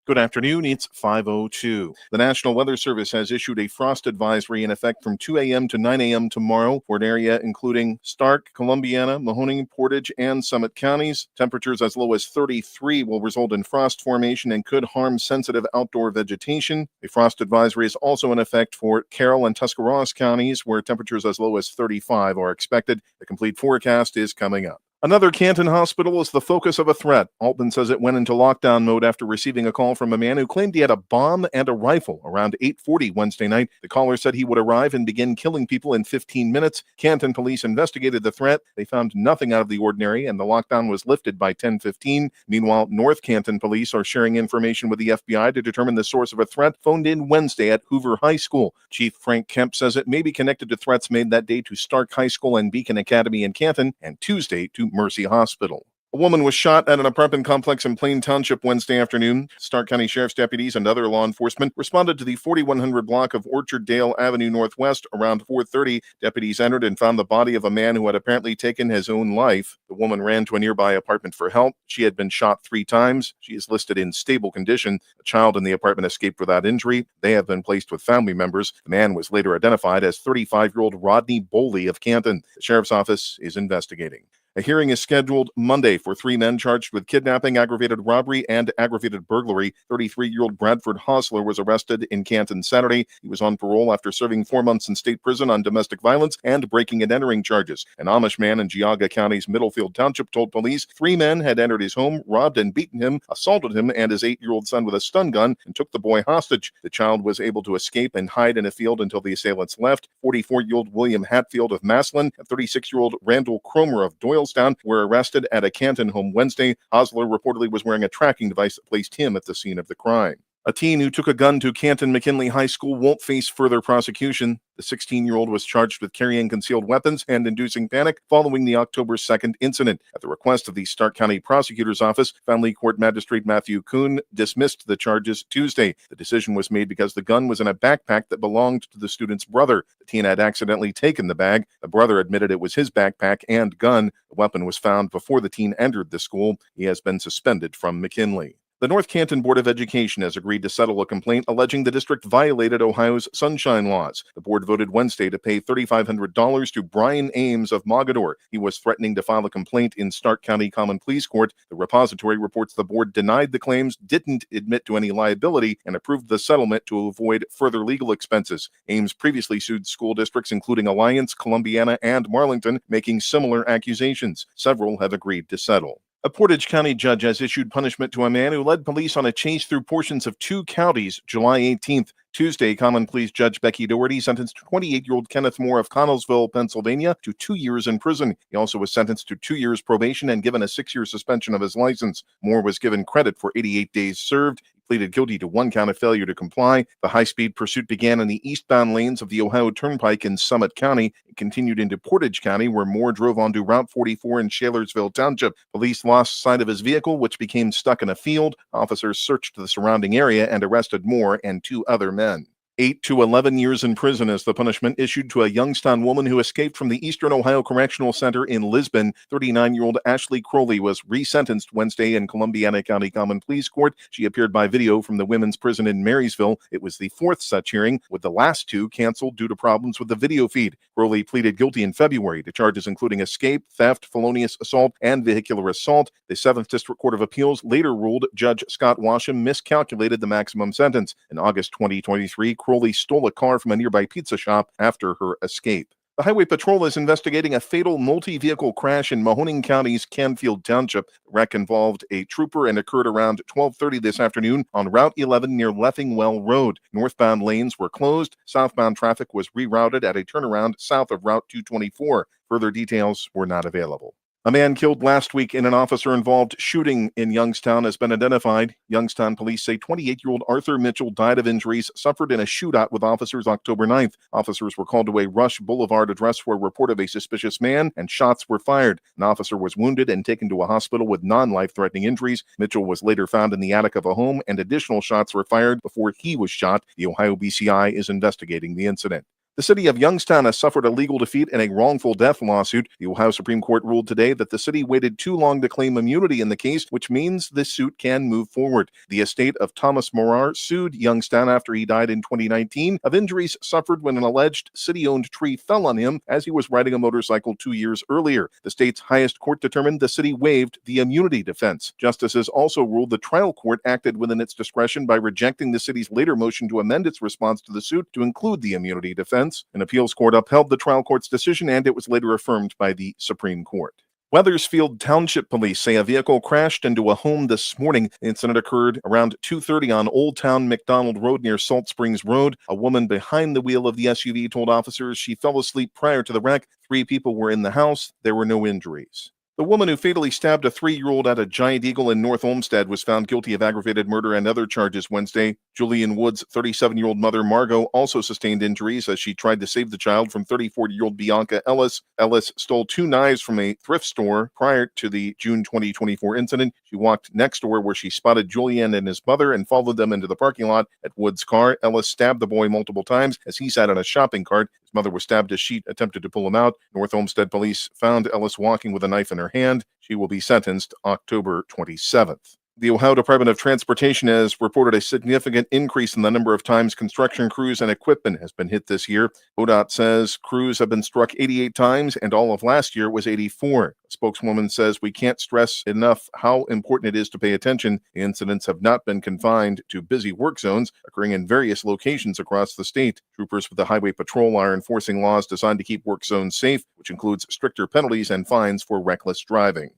Good afternoon. It's 5:02. The National Weather Service has issued a frost advisory in effect from 2 a.m. to 9 a.m. tomorrow for an area including Stark, Columbiana, Mahoning, Portage, and Summit counties. Temperatures as low as 33 will result in frost formation and could harm sensitive outdoor vegetation. A frost advisory is also in effect for Carroll and Tuscarawas counties, where temperatures as low as 35 are expected. The complete forecast is coming up. Another Canton hospital is the focus of a threat. Altman says it went into lockdown mode after receiving a call from a man who claimed he had a bomb and a rifle around 8:40 Wednesday night. The caller said he would arrive and begin killing people in 15 minutes. Canton police investigated the threat. They found nothing out of the ordinary, and the lockdown was lifted by 10:15. Meanwhile, North Canton police are sharing information with the FBI to determine the source of a threat phoned in Wednesday at Hoover High School. Chief Frank Kemp says it may be connected to threats made that day to Stark High School and Beacon Academy in Canton, and Tuesday to Mercy Hospital. A woman was shot at an apartment complex in Plain Township Wednesday afternoon. Stark County Sheriff's deputies and other law enforcement responded to the 4100 block of Orchard Dale Avenue Northwest around 4:30. Deputies entered and found the body of a man who had apparently taken his own life. The woman ran to a nearby apartment for help. She had been shot 3 times. She is listed in stable condition. A child in the apartment escaped without injury. They have been placed with family members. The man was later identified as 35-year-old Rodney Boley of Canton. The sheriff's office is investigating. A hearing is scheduled Monday for 3 men charged with kidnapping, aggravated robbery, and aggravated burglary. 33-year-old Bradford Hosler was arrested in Canton Saturday. He was on parole after serving 4 months in state prison on domestic violence and breaking and entering charges. An Amish man in Geauga County's Middlefield Township told police 3 men had entered his home, robbed and beaten him, assaulted him and his 8-year-old son with a stun gun, and took the boy hostage. The child was able to escape and hide in a field until the assailants left. 44-year-old William Hatfield of Maslin and 36-year-old Randall Cromer of Doylestown were arrested at a Canton home Wednesday. Hosler reportedly was wearing a tracking device that placed him at the scene of the crime. A teen who took a gun to Canton McKinley High School won't face further prosecution. The 16-year-old was charged with carrying concealed weapons and inducing panic following the October 2nd incident. At the request of the Stark County Prosecutor's Office, Family Court Magistrate Matthew Kuhn dismissed the charges Tuesday. The decision was made because the gun was in a backpack that belonged to the student's brother. The teen had accidentally taken the bag. The brother admitted it was his backpack and gun. The weapon was found before the teen entered the school. He has been suspended from McKinley. The North Canton Board of Education has agreed to settle a complaint alleging the district violated Ohio's sunshine laws. The board voted Wednesday to pay $3,500 to Brian Ames of Mogador. He was threatening to file a complaint in Stark County Common Pleas Court. The repository reports the board denied the claims, didn't admit to any liability, and approved the settlement to avoid further legal expenses. Ames previously sued school districts including Alliance, Columbiana, and Marlington, making similar accusations. Several have agreed to settle. A Portage County judge has issued punishment to a man who led police on a chase through portions of 2 counties July 18th. Tuesday, Common Pleas Judge Becky Doherty sentenced 28-year-old Kenneth Moore of Connellsville, Pennsylvania, to 2 years in prison. He also was sentenced to 2 years probation and given a 6-year suspension of his license. Moore was given credit for 88 days served. Pleaded guilty to 1 count of failure to comply. The high-speed pursuit began in the eastbound lanes of the Ohio Turnpike in Summit County. It continued into Portage County, where Moore drove onto Route 44 in Shalersville Township. Police lost sight of his vehicle, which became stuck in a field. Officers searched the surrounding area and arrested Moore and 2 other men. 8 to 11 years in prison is the punishment issued to a Youngstown woman who escaped from the Eastern Ohio Correctional Center in Lisbon. 39-year-old Ashley Crowley was resentenced Wednesday in Columbiana County Common Pleas Court. She appeared by video from the women's prison in Marysville. It was the 4th such hearing, with the last 2 canceled due to problems with the video feed. Crowley pleaded guilty in February to charges including escape, theft, felonious assault, and vehicular assault. The 7th District Court of Appeals later ruled Judge Scott Washam miscalculated the maximum sentence. In August 2023, Crowley stole a car from a nearby pizza shop after her escape. The Highway Patrol is investigating a fatal multi-vehicle crash in Mahoning County's Canfield Township. The wreck involved a trooper and occurred around 12:30 this afternoon on Route 11 near Leffingwell Road. Northbound lanes were closed. Southbound traffic was rerouted at a turnaround south of Route 224. Further details were not available. A man killed last week in an officer-involved shooting in Youngstown has been identified. Youngstown police say 28-year-old Arthur Mitchell died of injuries suffered in a shootout with officers October 9th. Officers were called to a Rush Boulevard address for a report of a suspicious man, and shots were fired. An officer was wounded and taken to a hospital with non-life-threatening injuries. Mitchell was later found in the attic of a home, and additional shots were fired before he was shot. The Ohio BCI is investigating the incident. The city of Youngstown has suffered a legal defeat in a wrongful death lawsuit. The Ohio Supreme Court ruled today that the city waited too long to claim immunity in the case, which means the suit can move forward. The estate of Thomas Morar sued Youngstown after he died in 2019 of injuries suffered when an alleged city-owned tree fell on him as he was riding a motorcycle 2 years earlier. The state's highest court determined the city waived the immunity defense. Justices also ruled the trial court acted within its discretion by rejecting the city's later motion to amend its response to the suit to include the immunity defense. An appeals court upheld the trial court's decision, and it was later affirmed by the Supreme Court. Weathersfield Township Police say a vehicle crashed into a home this morning. The incident occurred around 2:30 on Old Town McDonald Road near Salt Springs Road. A woman behind the wheel of the SUV told officers she fell asleep prior to the wreck. 3 people were in the house. There were no injuries. The woman who fatally stabbed a 3-year-old at a Giant Eagle in North Olmsted was found guilty of aggravated murder and other charges Wednesday. Julian Wood's 37-year-old mother, Margot, also sustained injuries as she tried to save the child from 34-year-old Bianca Ellis. Ellis stole 2 knives from a thrift store prior to the June 2024 incident. She walked next door where she spotted Julian and his mother and followed them into the parking lot at Wood's car. Ellis stabbed the boy multiple times as he sat in a shopping cart. His mother was stabbed as she attempted to pull him out. North Olmsted police found Ellis walking with a knife in her hand. She will be sentenced October 27th. The Ohio Department of Transportation has reported a significant increase in the number of times construction crews and equipment has been hit this year. ODOT says crews have been struck 88 times, and all of last year was 84. A spokeswoman says we can't stress enough how important it is to pay attention. The incidents have not been confined to busy work zones, occurring in various locations across the state. Troopers with the Highway Patrol are enforcing laws designed to keep work zones safe, which includes stricter penalties and fines for reckless driving.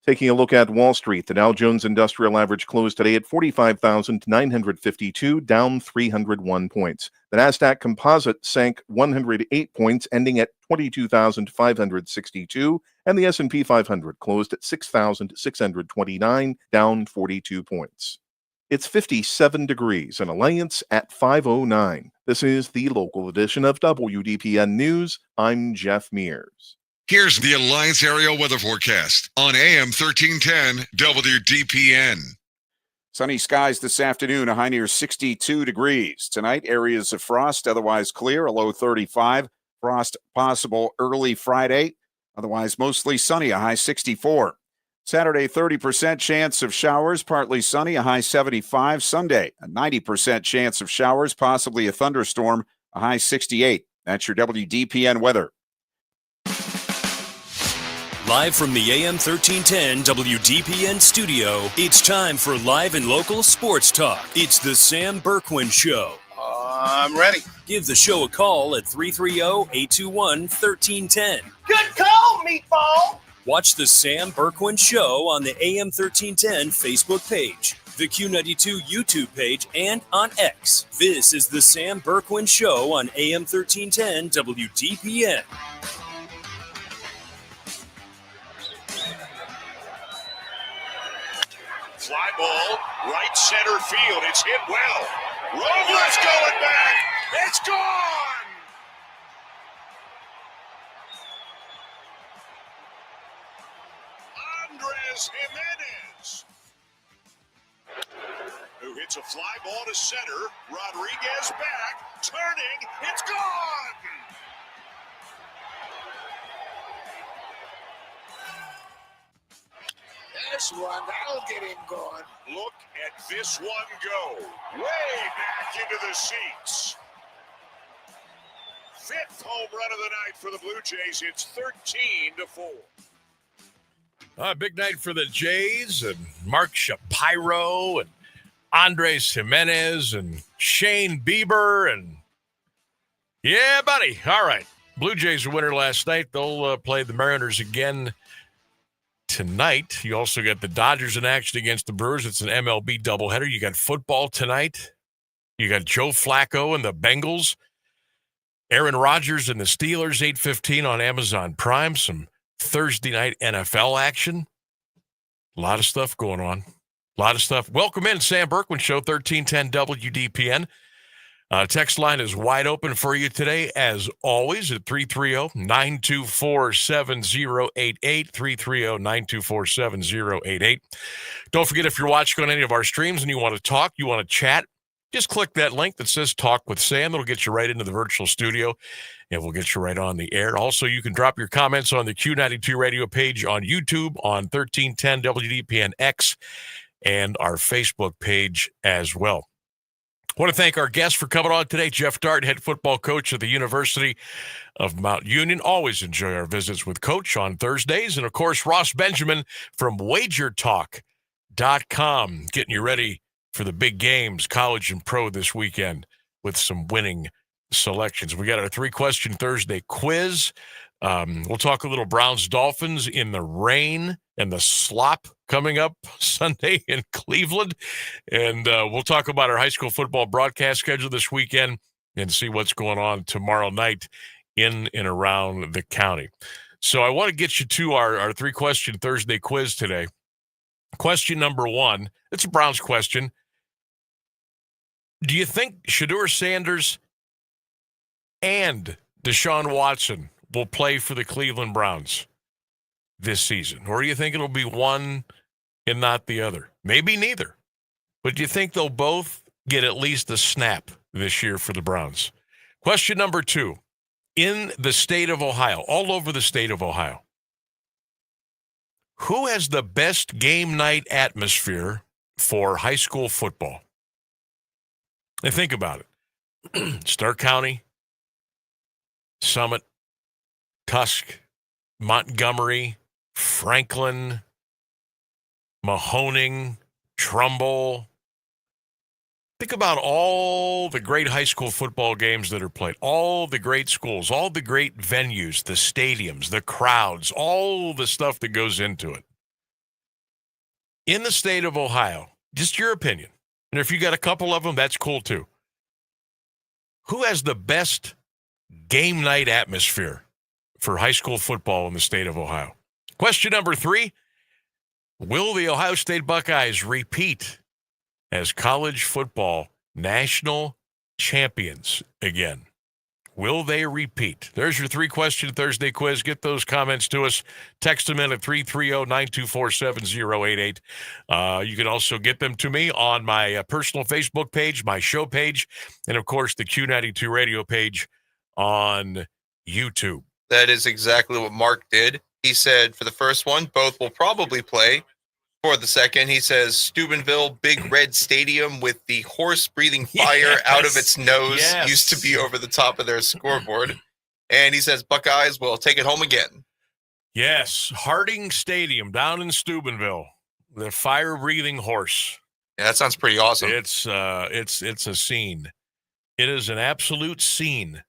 Taking a look at Wall Street, the Dow Jones Industrial Average closed today at 45,952, down 301 points. The Nasdaq Composite sank 108 points, ending at 22,562, and the S&P 500 closed at 6,629, down 42 points. It's 57 degrees in Alliance at 5:09. This is the local edition of WDPN News. I'm Jeff Mears. Here's the Alliance Area Weather Forecast on AM 1310 WDPN. Sunny skies this afternoon, a high near 62 degrees. Tonight, areas of frost, otherwise clear, a low 35. Frost possible early Friday, otherwise mostly sunny, a high 64. Saturday, 30% chance of showers, partly sunny, a high 75. Sunday, a 90% chance of showers, possibly a thunderstorm, a high 68. That's your WDPN weather. Live from the AM 1310 WDPN studio, it's time for live and local sports talk. It's the Sam Bourquin Show. I'm ready. Give the show a call at 330-821-1310. Good call, meatball. Watch the Sam Bourquin Show on the AM 1310 Facebook page, the Q92 YouTube page, and on X. This is the Sam Bourquin Show on AM 1310 WDPN. Fly ball, right center field. It's hit well. Robles going back. It's gone. Andres Jimenez, who hits a fly ball to center. Rodriguez back, turning. It's gone. This one, that'll get him going. Look at this one go. Way back into the seats. Fifth home run of the night for the Blue Jays. It's 13-4. Big night for the Jays and Mark Shapiro and Andres Jimenez and Shane Bieber. And yeah, buddy. All right. Blue Jays were winner last night. They'll play the Mariners again tonight. You also got the Dodgers in action against the Brewers. It's an MLB doubleheader. You got football tonight. You got Joe Flacco and the Bengals. Aaron Rodgers and the Steelers, 8:15 on Amazon Prime. Some Thursday night NFL action. A lot of stuff going on. A lot of stuff. Welcome in, Sam Bourquin Show, 1310 WDPN. Text line is wide open for you today, as always, at 330-924-7088, 330-924-7088. Don't forget, if you're watching on any of our streams and you want to talk, you want to chat, just click that link that says Talk with Sam. It'll get you right into the virtual studio, and we'll get you right on the air. Also, you can drop your comments on the Q92 radio page on YouTube, on 1310 WDPN X, and our Facebook page as well. I want to thank our guest for coming on today, Geoff Dartt, head football coach at the University of Mount Union. Always enjoy our visits with Coach on Thursdays. And, of course, Ross Benjamin from WagerTalk.com, getting you ready for the big games, college and pro, this weekend with some winning selections. We got our 3-question Thursday quiz. We'll talk a little Browns Dolphins in the rain and the slop coming up Sunday in Cleveland. And we'll talk about our high school football broadcast schedule this weekend and see what's going on tomorrow night in and around the county. So I want to get you to our 3-question Thursday quiz today. Question number 1, it's a Browns question. Do you think Shedeur Sanders and Deshaun Watson will play for the Cleveland Browns this season? Or do you think it'll be one and not the other? Maybe neither. But do you think they'll both get at least a snap this year for the Browns? Question number 2. In the state of Ohio, all over the state of Ohio, who has the best game night atmosphere for high school football? And think about it. Stark County, Summit, Tusk, Montgomery, Franklin, Mahoning, Trumbull. Think about all the great high school football games that are played, all the great schools, all the great venues, the stadiums, the crowds, all the stuff that goes into it. In the state of Ohio, just your opinion, and if you got a couple of them, that's cool too. Who has the best game night atmosphere for high school football in the state of Ohio? Question number 3, will the Ohio State Buckeyes repeat as college football national champions again. Will they repeat? There's your 3-question Thursday quiz. Get those comments to us. Text them in at 330-924-7088. You can also get them to me on my personal Facebook page, my show page, and, of course, the Q92 radio page on YouTube. That is exactly what Mark did. He said for the first one, both will probably play. For the second, he says Steubenville Big Red Stadium with the horse breathing fire out of its nose used to be over the top of their scoreboard. And he says Buckeyes will take it home again. Yes, Harding Stadium down in Steubenville, the fire breathing horse. Yeah, that sounds pretty awesome. It's a scene. It is an absolute scene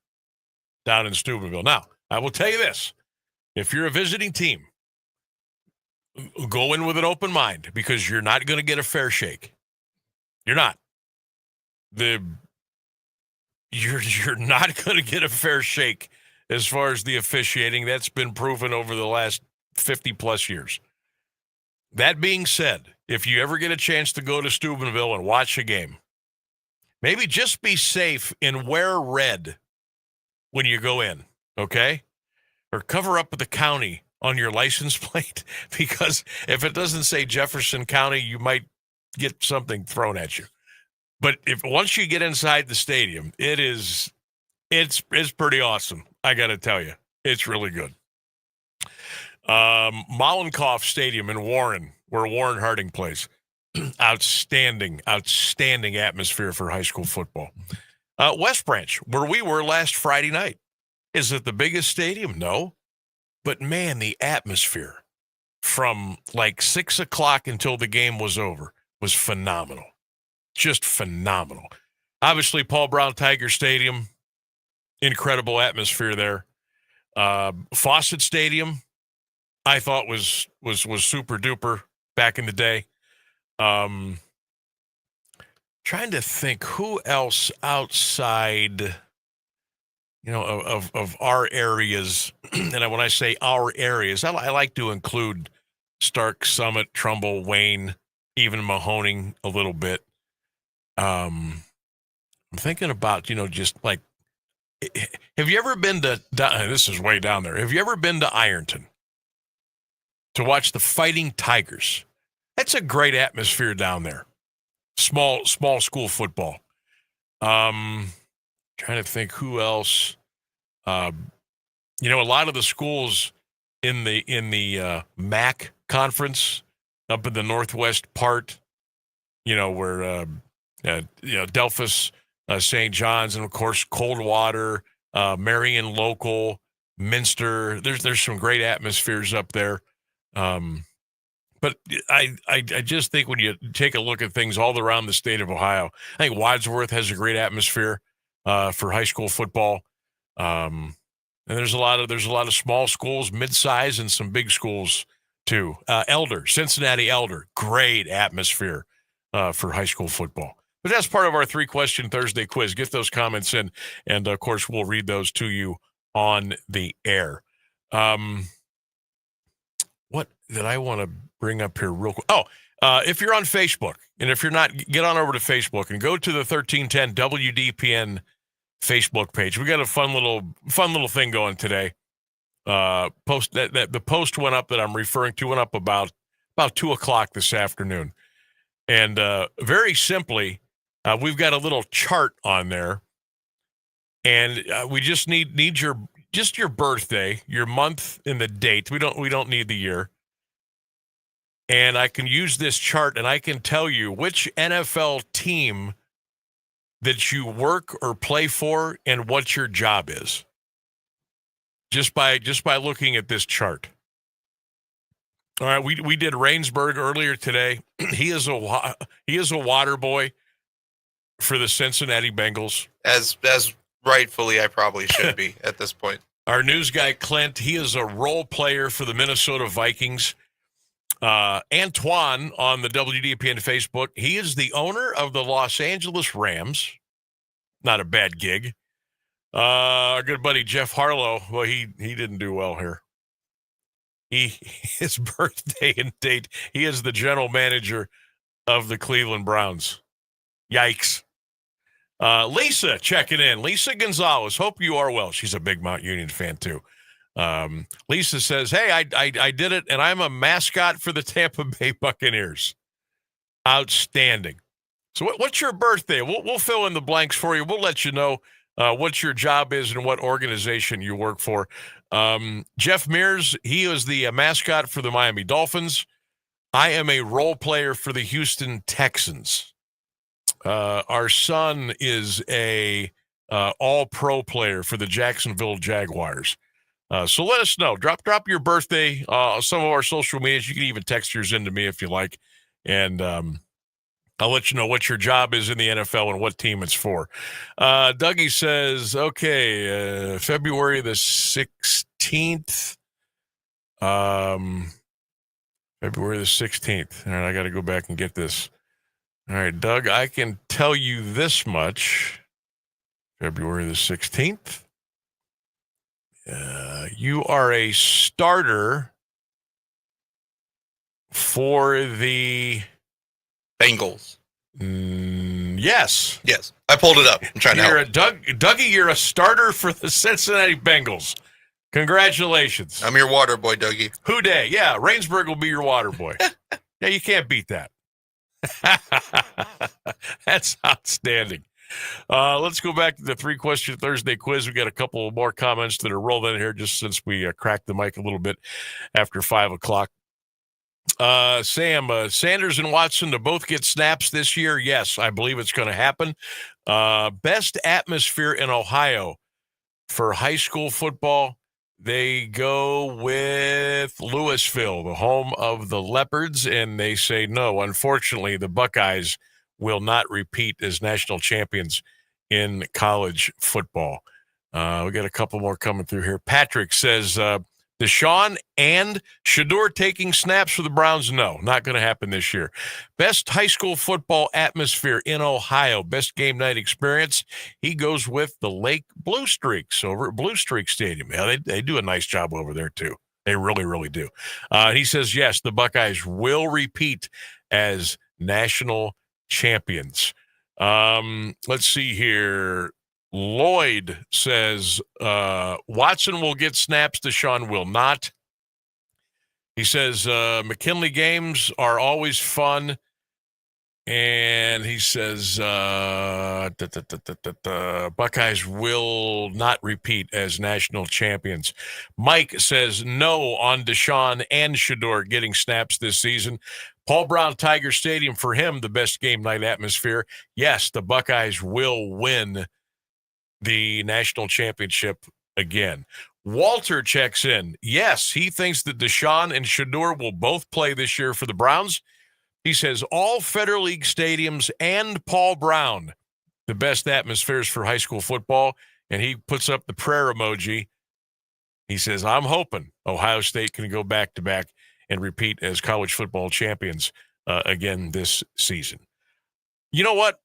down in Steubenville. Now, I will tell you this: if you're a visiting team, go in with an open mind, because you're not going to get a fair shake. You're not. You're not going to get a fair shake as far as the officiating. That's been proven over the last 50-plus years. That being said, if you ever get a chance to go to Steubenville and watch a game, maybe just be safe and wear red when you go in, okay? Or cover up with the county on your license plate, because if it doesn't say Jefferson County, you might get something thrown at you. But once you get inside the stadium, it's pretty awesome. I got to tell you, it's really good. Mollenkoff Stadium in Warren, where Warren Harding plays, outstanding atmosphere for high school football. West Branch, where we were last Friday night, is it the biggest stadium? No. But, man, the atmosphere from like 6 o'clock until the game was over was phenomenal. Just phenomenal. Obviously, Paul Brown Tiger Stadium, incredible atmosphere there. Fawcett Stadium, I thought was super duper back in the day. Trying to think who else outside of our areas, and when I say our areas, I like to include Stark, Summit, Trumbull, Wayne, even Mahoning a little bit. I'm thinking about, just like, have you ever been to, this is way down there, have you ever been to Ironton to watch the Fighting Tigers? That's a great atmosphere down there. Small school football. Trying to think who else. A lot of the schools in the MAC conference up in the northwest part, where Delphus, St. John's, and of course Coldwater, Marion Local, Minster. There's some great atmospheres up there. But I just think when you take a look at things all around the state of Ohio, I think Wadsworth has a great atmosphere for high school football. And there's a lot of small schools, mid-size, and some big schools too. Cincinnati Elder, great atmosphere for high school football. But that's part of our 3-question Thursday quiz. Get those comments in, and of course we'll read those to you on the air. What did I want to bring up here real quick? If you're on Facebook, and if you're not, get on over to Facebook and go to the 1310 WDPN Facebook page. We got a fun little thing going today. The post went up that I'm referring to went up about 2 o'clock this afternoon, and very simply, we've got a little chart on there, and we just need your birthday, your month, and the date. We don't need the year. And I can use this chart, and I can tell you which NFL team that you work or play for and what your job is. Just by looking at this chart. All right, we did Rainsburg earlier today. He is a water boy for the Cincinnati Bengals. As rightfully I probably should be at this point. Our news guy Clint, he is a role player for the Minnesota Vikings. Antoine on the WDPN Facebook, he is the owner of the Los Angeles Rams. Not a bad gig. Our good buddy Jeff Harlow, well, he didn't do well here. His birthday and date, he is the general manager of the Cleveland Browns. Yikes. Lisa checking in. Lisa Gonzalez. Hope you are well. She's a big Mount Union fan, too. Lisa says, hey, I did it, and I'm a mascot for the Tampa Bay Buccaneers. Outstanding. So what's your birthday? We'll fill in the blanks for you. We'll let you know what your job is and what organization you work for. Jeff Mears, he is the mascot for the Miami Dolphins. I am a role player for the Houston Texans. Our son is a all-pro player for the Jacksonville Jaguars. So let us know. Drop your birthday on some of our social medias. You can even text yours into me if you like. And I'll let you know what your job is in the NFL and what team it's for. Dougie says, okay, February the 16th. February the 16th. All right, I got to go back and get this. All right, Doug, I can tell you this much. February the 16th. You are a starter for the Bengals. Yes. Yes. I pulled it up. I'm trying to help. Dougie, you're a starter for the Cincinnati Bengals. Congratulations. I'm your water boy, Dougie. Who day? Yeah, Rainsburg will be your water boy. Yeah, you can't beat that. That's outstanding. Let's go back to the 3-question Thursday quiz. We got a couple more comments that are rolling in here just since we cracked the mic a little bit after 5 o'clock. Sam, Sanders and Watson to both get snaps this year. Yes, I believe it's going to happen. Best atmosphere in Ohio for high school football. They go with Louisville, the home of the Leopards, and they say no. Unfortunately, the Buckeyes will not repeat as national champions in college football. We got a couple more coming through here. Patrick says, Deshaun and Shador taking snaps for the Browns? No, not going to happen this year. Best high school football atmosphere in Ohio, best game night experience. He goes with the Lake Blue Streaks over at Blue Streak Stadium. Yeah, they do a nice job over there, too. They really, really do. He says, yes, the Buckeyes will repeat as national champions. Let's see here. Lloyd says Watson will get snaps. Deshaun will not. He says McKinley games are always fun. And he says Buckeyes will not repeat as national champions. Mike says no on Deshaun and Shador getting snaps this season. Paul Brown Tiger Stadium, for him, the best game night atmosphere. Yes, the Buckeyes will win the national championship again. Walter checks in. Yes, he thinks that Deshaun and Shador will both play this year for the Browns. He says all Federal League stadiums and Paul Brown, the best atmospheres for high school football. And he puts up the prayer emoji. He says, I'm hoping Ohio State can go back-to-back and repeat as college football champions again this season. You know what?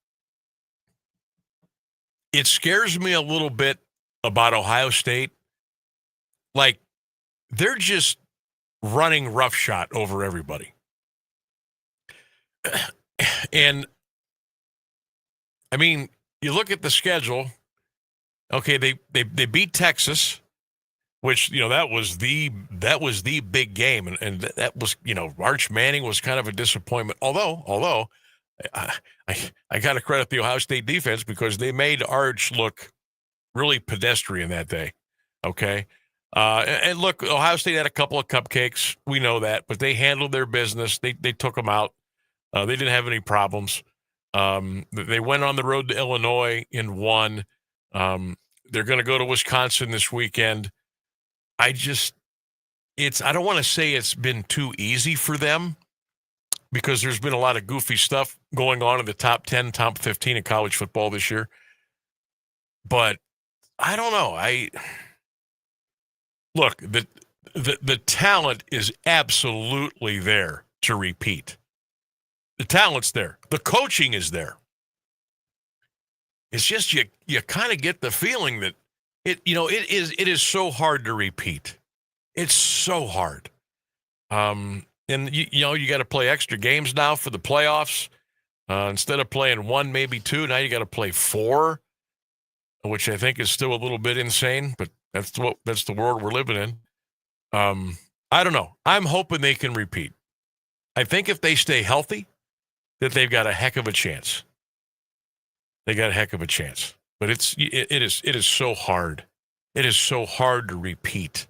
It scares me a little bit about Ohio State. Like, they're just running roughshod over everybody. And, I mean, you look at the schedule. Okay, they beat Texas, which, you know, that was the big game. And that was, you know, Arch Manning was kind of a disappointment. Although I got to credit the Ohio State defense because they made Arch look really pedestrian that day. Okay. And look, Ohio State had a couple of cupcakes. We know that, but they handled their business. They took them out. They didn't have any problems. They went on the road to Illinois and won. They're going to go to Wisconsin this weekend. I don't want to say it's been too easy for them because there's been a lot of goofy stuff going on in the top 10, top 15 in college football this year. But I don't know. Look, the talent is absolutely there to repeat. The talent's there. The coaching is there. It's just you kind of get the feeling that it is so hard to repeat. It's so hard. And you got to play extra games now for the playoffs. Instead of playing 1, maybe 2, now you got to play 4, which I think is still a little bit insane, but that's the world we're living in. I don't know. I'm hoping they can repeat. I think if they stay healthy, that they've got a heck of a chance. They got a heck of a chance. But it is so hard. It is so hard to repeat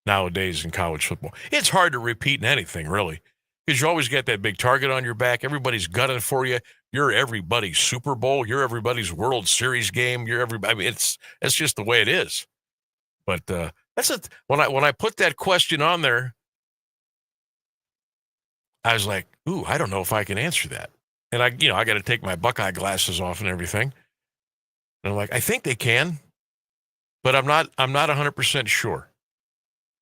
nowadays in college football. It's hard to repeat in anything, really, because you always got that big target on your back. Everybody's gunning for you. You're everybody's Super Bowl. You're everybody's World Series game. You're everybody. I mean, that's just the way it is. But when I put that question on there, I was like, ooh, I don't know if I can answer that. And I got to take my Buckeye glasses off and everything. And I'm like, I think they can, but I'm not 100% sure.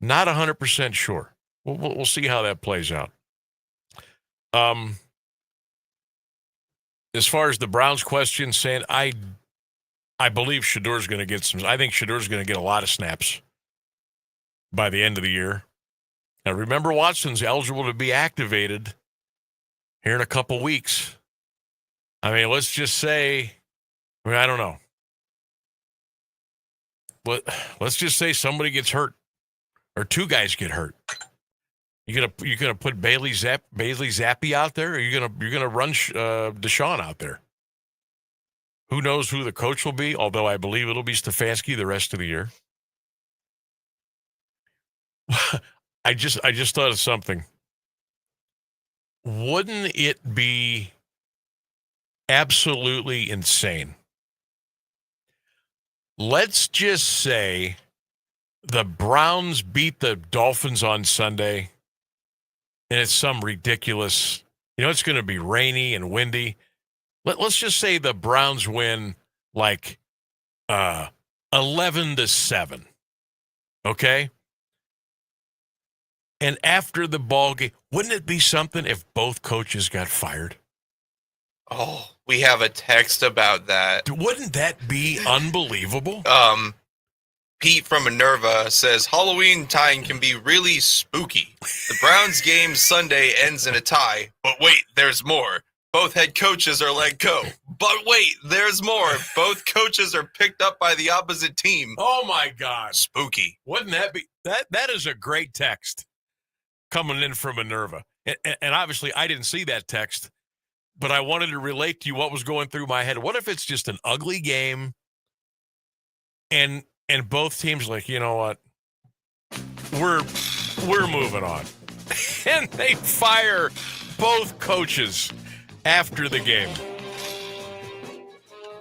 Not 100% sure. We'll see how that plays out. As far as the Browns question, saying I believe Shador's going to get some. I think Shador's going to get a lot of snaps by the end of the year. Now, remember, Watson's eligible to be activated here in a couple weeks. I mean, let's just say, I don't know. But let's just say somebody gets hurt or 2 guys get hurt. You gonna put Bailey Zappi out there, or you're gonna run Deshaun out there? Who knows who the coach will be? Although I believe it'll be Stefanski the rest of the year. I just thought of something. Wouldn't it be absolutely insane? Let's just say the Browns beat the Dolphins on Sunday, and it's some ridiculous, it's going to be rainy and windy. Let's just say the Browns win like 11-7, okay? And after the ball game, wouldn't it be something if both coaches got fired? Oh, we have a text about that. Wouldn't that be unbelievable? Pete from Minerva says Halloween time can be really spooky. The Browns game Sunday ends in a tie, but wait, there's more. Both head coaches are let go. But wait, there's more. Both coaches are picked up by the opposite team. Oh my God. Spooky. Wouldn't that be that is a great text coming in from Minerva. And obviously I didn't see that text, but I wanted to relate to you what was going through my head. What if it's just an ugly game and both teams like, you know what? We're moving on. And they fire both coaches after the game.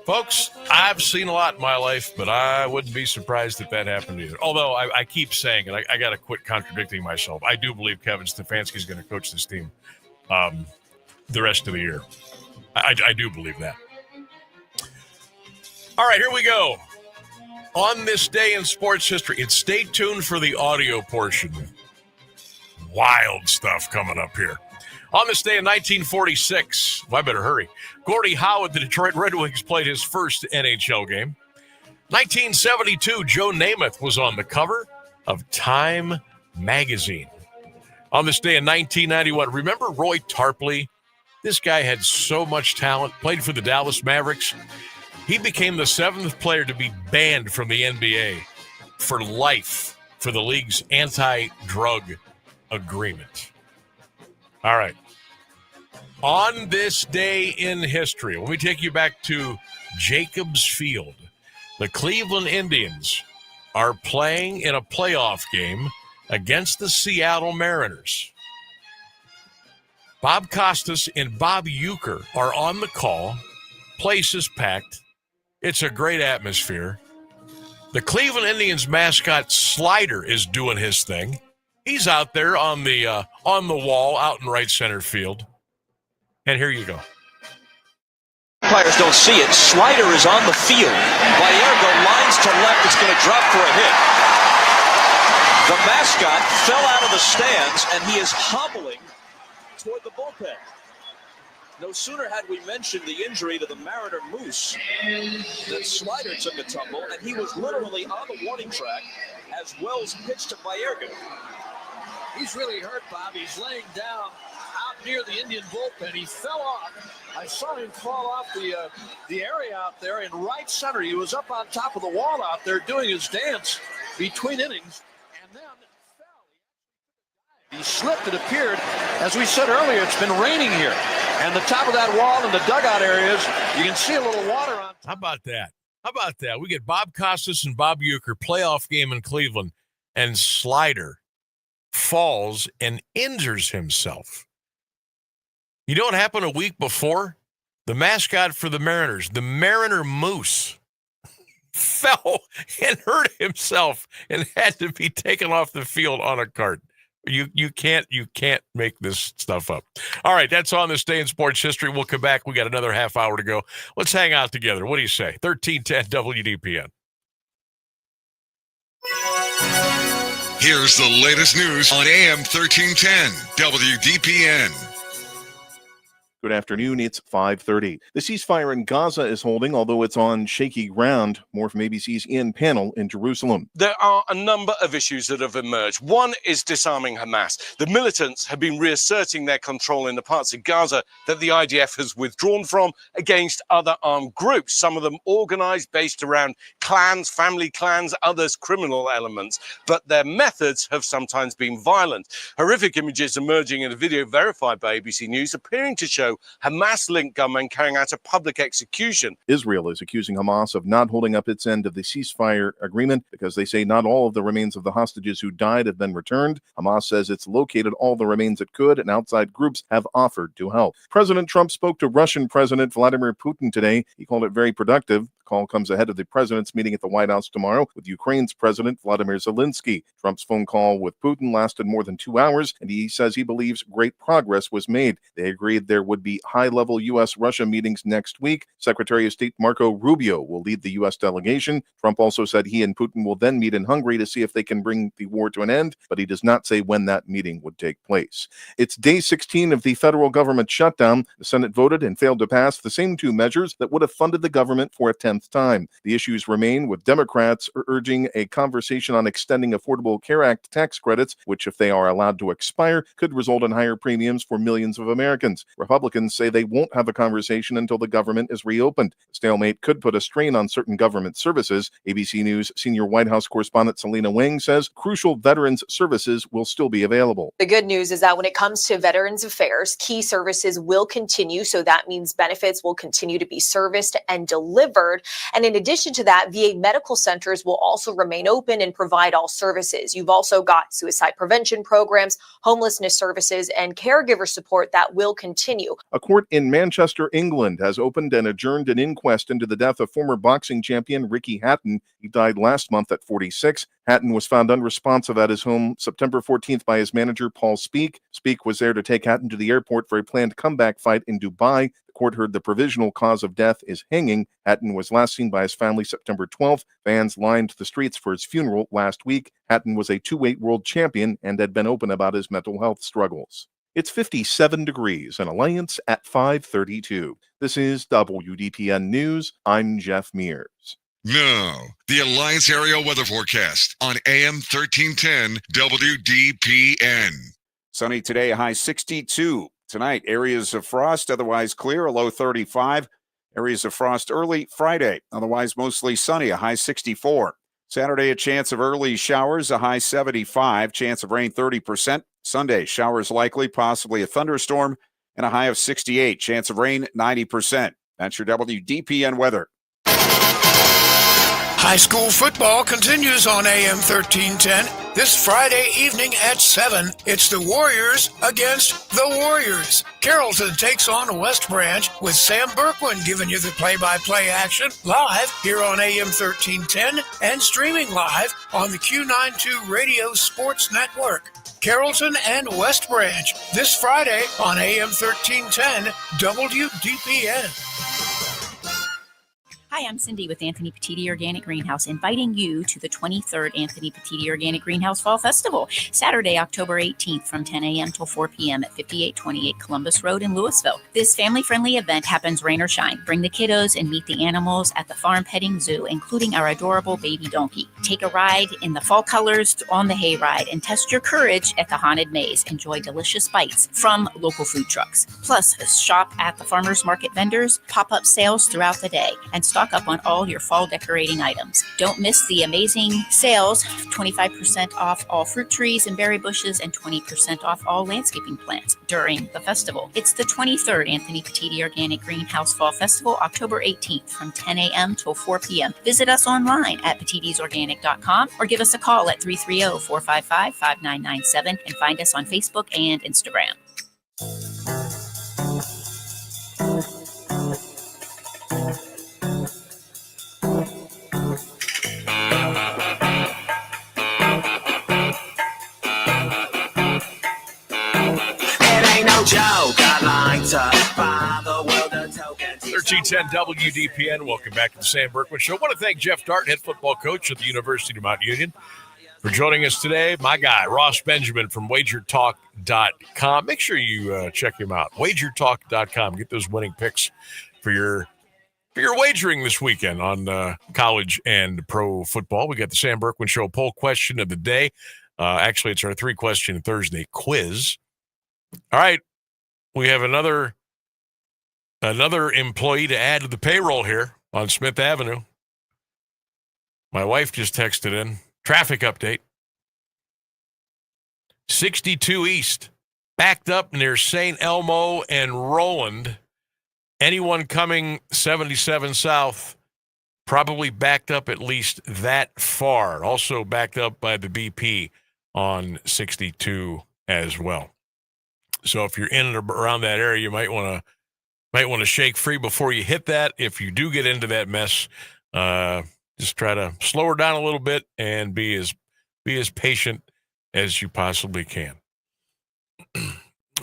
Folks, I've seen a lot in my life, but I wouldn't be surprised if that happened either. Although I keep saying it, I got to quit contradicting myself. I do believe Kevin Stefanski is going to coach this team the rest of the year. I do believe that. All right, here we go. On this day in sports history, and stay tuned for the audio portion. Wild stuff coming up here. On this day in 1946, I better hurry, Gordie Howe of the Detroit Red Wings played his first NHL game. 1972, Joe Namath was on the cover of Time magazine. On this day in 1991, remember Roy Tarpley? This guy had so much talent, played for the Dallas Mavericks. He became the 7th player to be banned from the NBA for life for the league's anti-drug agreement. All right. On this day in history, let me take you back to Jacobs Field. The Cleveland Indians are playing in a playoff game against the Seattle Mariners. Bob Costas and Bob Uecker are on the call. Place is packed. It's a great atmosphere. The Cleveland Indians mascot Slider is doing his thing. He's out there on the wall out in right center field. And here you go. Players don't see it. Slider is on the field. Vallargo lines to left. It's going to drop for a hit. The mascot fell out of the stands, and he is hobbling toward the bullpen. No sooner had we mentioned the injury to the Mariner Moose than Slider took a tumble, and he was literally on the warning track as Wells pitched to Vallargo. He's really hurt, Bob. He's laying down out near the Indian bullpen. He fell off. I saw him fall off the area out there in right center. He was up on top of the wall out there doing his dance between innings, and then fell. He slipped, it appeared. As we said earlier, it's been raining here. And the top of that wall and the dugout areas, you can see a little water on. How about that? We get Bob Costas and Bob Uecker, playoff game in Cleveland, and Slider falls and injures himself. You know what happened a week before? The mascot for the Mariners, the Mariner Moose, fell and hurt himself and had to be taken off the field on a cart. You can't make this stuff up. All right, that's on this day in sports history. We'll come back. We got another half hour to go. Let's hang out together. What do you say? 1310 WDPN. Here's the latest news on AM 1310 WDPN. Good afternoon. It's 5:30. The ceasefire in Gaza is holding, although it's on shaky ground. More from ABC's Ian Panel in Jerusalem. There are a number of issues that have emerged. One is disarming Hamas. The militants have been reasserting their control in the parts of Gaza that the IDF has withdrawn from against other armed groups, some of them organized based around clans, family clans, others criminal elements. But their methods have sometimes been violent. Horrific images emerging in a video verified by ABC News appearing to show Hamas-linked gunmen carrying out a public execution. Israel is accusing Hamas of not holding up its end of the ceasefire agreement because they say not all of the remains of the hostages who died have been returned. Hamas says it's located all the remains it could, and outside groups have offered to help. President Trump spoke to Russian President Vladimir Putin today. He called it very productive. Call comes ahead of the president's meeting at the White House tomorrow with Ukraine's President Vladimir Zelensky. Trump's phone call with Putin lasted more than 2 hours, and he says he believes great progress was made. They agreed there would be high-level U.S.-Russia meetings next week. Secretary of State Marco Rubio will lead the U.S. delegation. Trump also said he and Putin will then meet in Hungary to see if they can bring the war to an end, but he does not say when that meeting would take place. It's day 16 of the federal government shutdown. The Senate voted and failed to pass the same two measures that would have funded the government for a 10th time. The issues remain, with Democrats urging a conversation on extending Affordable Care Act tax credits, which, if they are allowed to expire, could result in higher premiums for millions of Americans. Republicans say they won't have a conversation until the government is reopened. The stalemate could put a strain on certain government services. ABC News senior White House correspondent Selena Wang says crucial veterans services will still be available. The good news is that when it comes to Veterans Affairs, key services will continue. So that means benefits will continue to be serviced and delivered. And in addition to that, VA medical centers will also remain open and provide all services. You've also got suicide prevention programs, homelessness services, and caregiver support that will continue. A court in Manchester, England, has opened and adjourned an inquest into the death of former boxing champion Ricky Hatton. He died last month at 46. Hatton was found unresponsive at his home September 14th by his manager, Paul Speake. Speake was there to take Hatton to the airport for a planned comeback fight in Dubai. The court heard the provisional cause of death is hanging. Hatton was last seen by his family September 12th. Fans lined the streets for his funeral last week. Hatton was a 2-weight world champion and had been open about his mental health struggles. It's 57 degrees and Alliance at 5:32. This is WDPN News. I'm Jeff Mears. Now, the Alliance Area Weather Forecast on AM 1310 WDPN. Sunny today, high 62. Tonight, areas of frost, otherwise clear, a low 35. Areas of frost early Friday, otherwise mostly sunny, a high 64. Saturday, a chance of early showers, a high 75. Chance of rain 30%. Sunday, showers likely, possibly a thunderstorm, and a high of 68. Chance of rain 90%. That's your WDPN weather. High school football continues on AM 1310. This Friday evening at 7, it's the Warriors against the Warriors. Carrollton takes on West Branch with Sam Bourquin giving you the play-by-play action live here on AM 1310 and streaming live on the Q92 Radio Sports Network. Carrollton and West Branch this Friday on AM 1310 WDPN. Hi, Hi, I'm Cindy with Anthony Petiti Organic Greenhouse, inviting you to the 23rd Anthony Petiti Organic Greenhouse Fall Festival, Saturday, October 18th from 10 a.m. till 4 p.m. at 5828 Columbus Road in Louisville. This family-friendly event happens rain or shine. Bring the kiddos and meet the animals at the Farm Petting Zoo, including our adorable baby donkey. Take a ride in the fall colors on the hayride and test your courage at the Haunted Maze. Enjoy delicious bites from local food trucks. Plus, shop at the farmers market vendors, pop-up sales throughout the day, and stock up on all your fall decorating items. Don't miss the amazing sales, 25% off all fruit trees and berry bushes and 20% off all landscaping plants during the festival. It's the 23rd Anthony Petiti Organic Greenhouse Fall Festival, October 18th from 10 a.m. till 4 p.m. Visit us online at petitisorganic.com or give us a call at 330-455-5997 and find us on Facebook and Instagram. Joke, I like to buy the world a token. 1310 WDPN. Welcome back to the Sam Bourquin Show. I want to thank Geoff Dartt, head football coach at the University of Mount Union, for joining us today. My guy, Ross Benjamin from wagertalk.com. Make sure you check him out. Wagertalk.com. Get those winning picks for your wagering this weekend on college and pro football. We got the Sam Bourquin Show poll question of the day. Actually, it's our 3-question Thursday quiz. All right. We have another employee to add to the payroll here on Smith Avenue. My wife just texted in. Traffic update. 62 East. Backed up near St. Elmo and Roland. Anyone coming 77 South probably backed up at least that far. Also backed up by the BP on 62 as well. So if you're in and around that area, you might want to shake free before you hit that. If you do get into that mess, just try to slow her down a little bit and be as patient as you possibly can.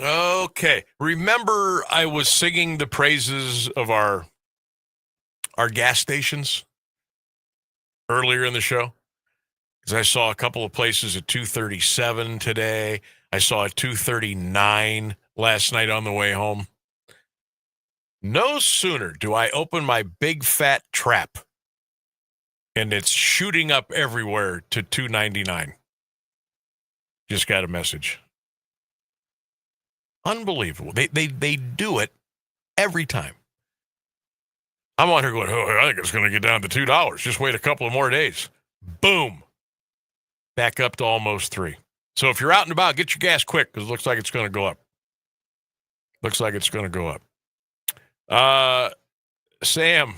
Okay. Remember, I was singing the praises of our gas stations earlier in the show, because I saw a couple of places at 237 today. I saw a 239 last night on the way home. No sooner do I open my big fat trap and it's shooting up everywhere to 299. Just got a message. Unbelievable. They do it every time. I'm on here going, I think it's going to get down to $2. Just wait a couple of more days. Boom. Back up to almost $3. So if you're out and about, get your gas quick, because it looks like it's going to go up. Sam,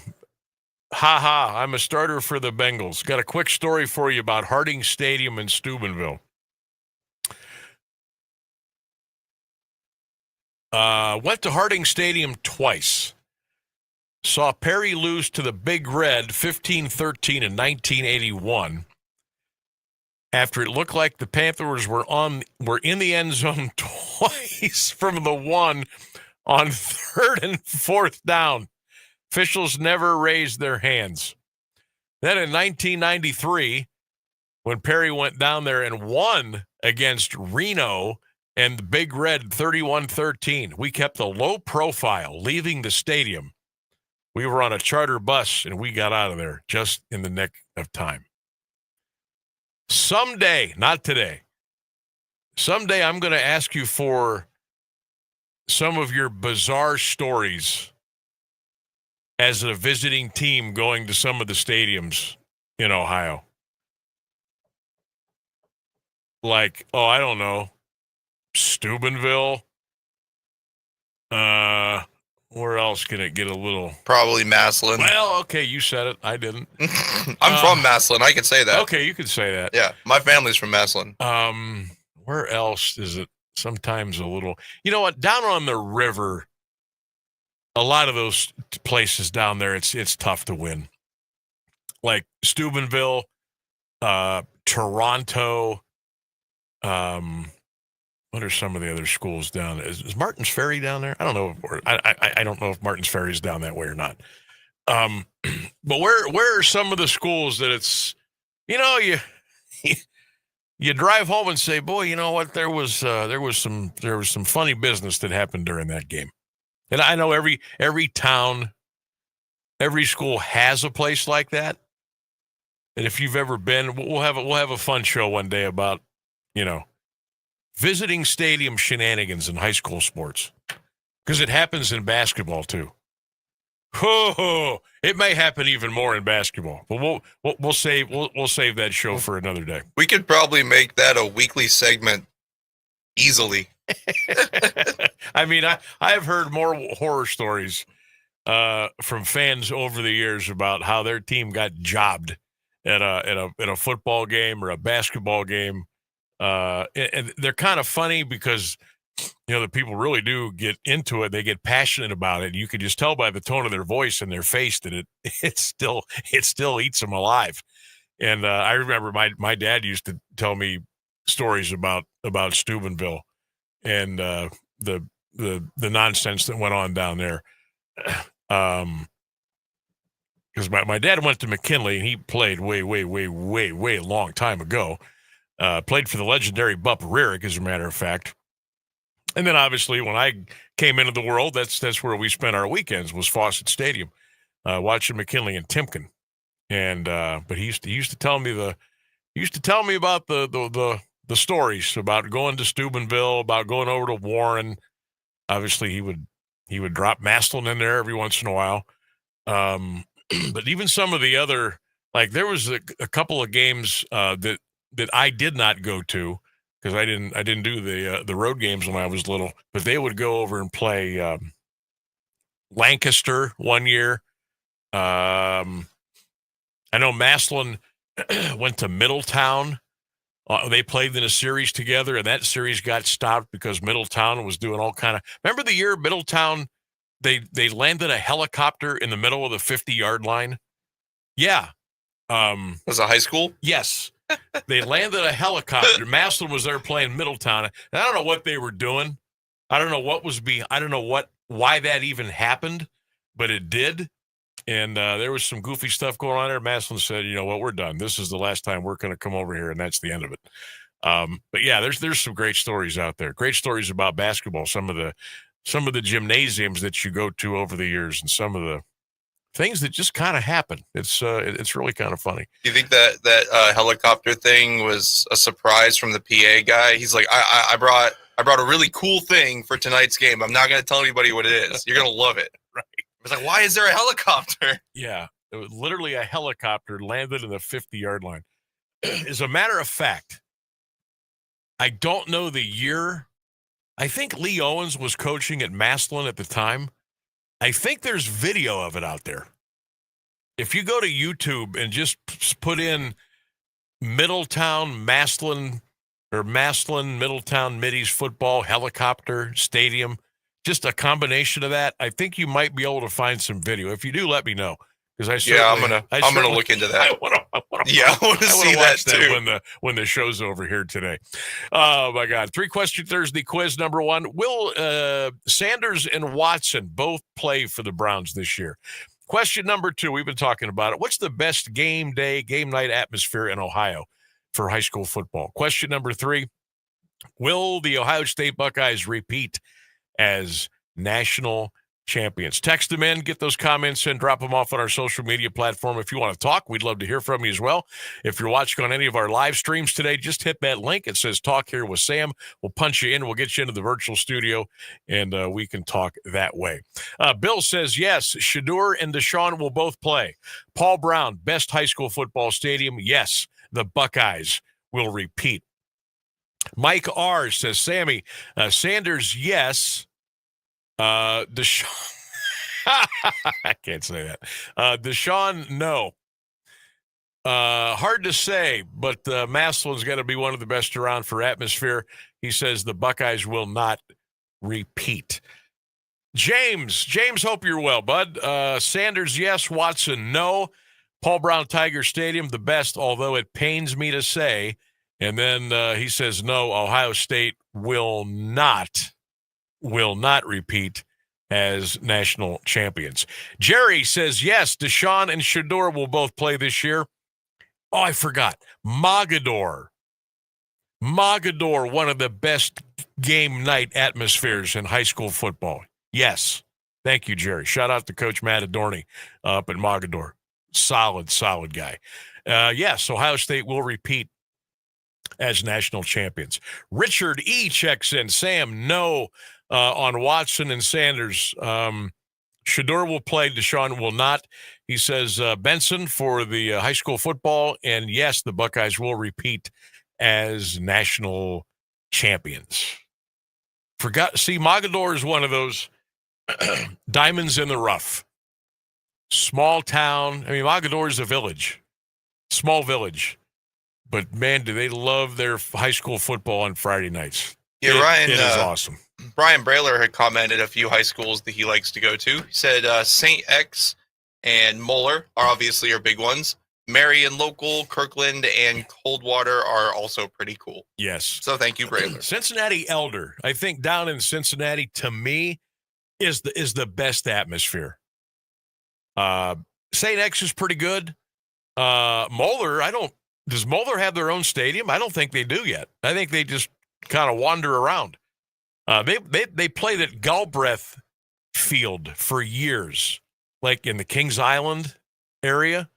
I'm a starter for the Bengals. Got a quick story for you about Harding Stadium in Steubenville. Went to Harding Stadium twice. Saw Perry lose to the Big Red 15-13 in 1981. After it looked like the Panthers were in the end zone twice from the one on 3rd and 4th down. Officials never raised their hands. Then in 1993, when Perry went down there and won against Reno and the Big Red 31-13, we kept a low profile leaving the stadium. We were on a charter bus and we got out of there just in the nick of time. Someday, not today, someday I'm going to ask you for some of your bizarre stories as a visiting team going to some of the stadiums in Ohio. Like, I don't know, Steubenville. Where else can it get a little? Probably Massillon. Well, okay, you said it. I didn't. I'm from Massillon. I can say that. Okay, you can say that. Yeah, my family's from Massillon. Where else is it sometimes a little? You know what? Down on the river, a lot of those places down there, it's tough to win. Like Steubenville, Toronto. What are some of the other schools down there? Is Martin's Ferry down there? I don't know. I don't know if Martin's Ferry is down that way or not. But where are some of the schools that it's, you drive home and say, boy, you know what? There was some funny business that happened during that game. And I know every town, every school has a place like that. And if you've ever been, we'll have a fun show one day about, visiting stadium shenanigans in high school sports, because it happens in basketball too. Oh, it may happen even more in basketball, but we'll save that show for another day. We could probably make that a weekly segment easily. I mean, I've heard more horror stories from fans over the years about how their team got jobbed at a football game or a basketball game, and they're kind of funny because the people really do get into it. They get passionate about it. You could just tell by the tone of their voice and their face that it still eats them alive. And I remember my dad used to tell me stories about Steubenville and the nonsense that went on down there. Because my dad went to McKinley and he played way a long time ago. Played for the legendary Bupp Rarick, as a matter of fact. And then obviously when I came into the world, that's where we spent our weekends, was Fawcett Stadium, watching McKinley and Timken. And but he used to tell me about the stories about going to Steubenville, about going over to Warren. Obviously he would drop Maslin in there every once in a while. But even some of the other, like there was a couple of games that I did not go to, because I didn't do the road games when I was little, but they would go over and play Lancaster one year. I know Maslin went to Middletown. They played in a series together, and that series got stopped because Middletown was doing all kind of. Remember the year Middletown they landed a helicopter in the middle of the 50-yard line? Yeah. Was it high school? Yes. They landed a helicopter. Maslin was there playing Middletown. And I don't know what they were doing. I don't know why that even happened, but it did. And there was some goofy stuff going on there. Maslin said, you know what, we're done. This is the last time we're going to come over here, and that's the end of it. But yeah, there's some great stories out there. Great stories about basketball. Some of the gymnasiums that you go to over the years, and some of the things that just kind of happen. It's really kind of funny. Do you think that helicopter thing was a surprise from the PA guy? He's like, I brought a really cool thing for tonight's game. I'm not going to tell anybody what it is. You're going to love it. Right. I was like, why is there a helicopter? Yeah, it was literally a helicopter landed in the 50-yard line. As a matter of fact, I don't know the year. I think Lee Owens was coaching at Maslin at the time. I think there's video of it out there. If you go to YouTube and just put in Middletown, Maslin, Middletown Middies football helicopter stadium, just a combination of that, I think you might be able to find some video. If you do, let me know. Because I'm gonna look into that. I want to see that too when the show's over here today. Oh my God! 3-question Thursday quiz number 1: Will Sanders and Watson both play for the Browns this year? Question number 2: We've been talking about it. What's the best game night atmosphere in Ohio for high school football? Question number 3: Will the Ohio State Buckeyes repeat as national champions? Text them in, get those comments in, drop them off on our social media platform. If you want to talk, we'd love to hear from you as well. If you're watching on any of our live streams today, just hit that link. It says Talk Here with Sam. We'll punch you in. We'll get you into the virtual studio, and we can talk that way. Bill says, yes, Shedeur and Deshaun will both play. Paul Brown, best high school football stadium. Yes, the Buckeyes will repeat. Mike R. says, Sammy, Sanders, yes. Deshaun, I can't say that. Deshaun, no. Hard to say, but Maslin's got to be one of the best around for atmosphere. He says the Buckeyes will not repeat. James, hope you're well, bud. Sanders, yes. Watson, no. Paul Brown Tiger Stadium, the best, although it pains me to say. And then he says, no, Ohio State will not repeat as national champions. Jerry says, yes, Deshaun and Shador will both play this year. Oh, I forgot. Mogador, one of the best game night atmospheres in high school football. Yes. Thank you, Jerry. Shout out to Coach Matt Adorney up at Mogador. Solid guy. Yes, Ohio State will repeat as national champions. Richard E. checks in. Sam, no on Watson and Sanders. Shador will play. Deshaun will not. He says Benson for the high school football. And yes, the Buckeyes will repeat as national champions. See, Mogador is one of those diamonds in the rough. Small town. I mean, Mogador is a village. Small village. But, man, do they love their high school football on Friday nights. Yeah, Ryan. It is awesome. Brian Brailer had commented a few high schools that he likes to go to. He said St. X and Moeller are obviously our big ones. Marion Local, Kirkland, and Coldwater are also pretty cool. Yes. So thank you, Brailer. Cincinnati Elder. I think down in Cincinnati, to me, is the best atmosphere. St. X is pretty good. Moeller, does Moeller have their own stadium? I don't think they do yet. I think they just kind of wander around. They played at Galbraith Field for years, like in the Kings Island area.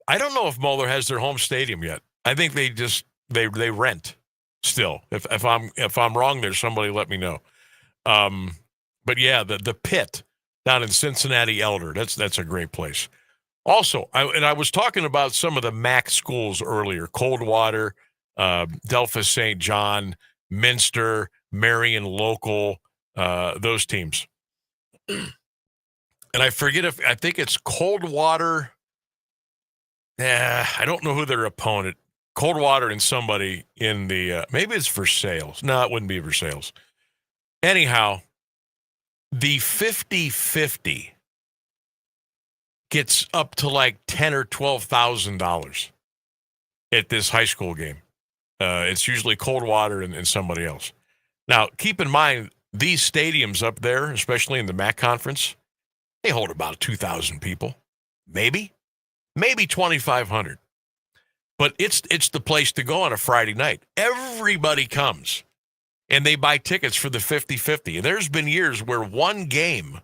I don't know if Moeller has their home stadium yet. I think they rent still. If I'm wrong there, somebody let me know. But yeah, the Pit down in Cincinnati Elder, that's a great place. Also, I was talking about some of the MAC schools earlier: Coldwater, Delphus St. John, Minster, Marion Local, those teams. And I think it's Coldwater. I don't know who their opponent. Coldwater and somebody in the maybe it's Versailles. No, it wouldn't be Versailles. Anyhow, the 50-50 gets up to like $10,000 or $12,000 at this high school game. It's usually Coldwater and somebody else. Now, keep in mind, these stadiums up there, especially in the MAC conference, they hold about 2,000 people, maybe 2,500. But it's the place to go on a Friday night. Everybody comes, and they buy tickets for the 50-50. And there's been years where one game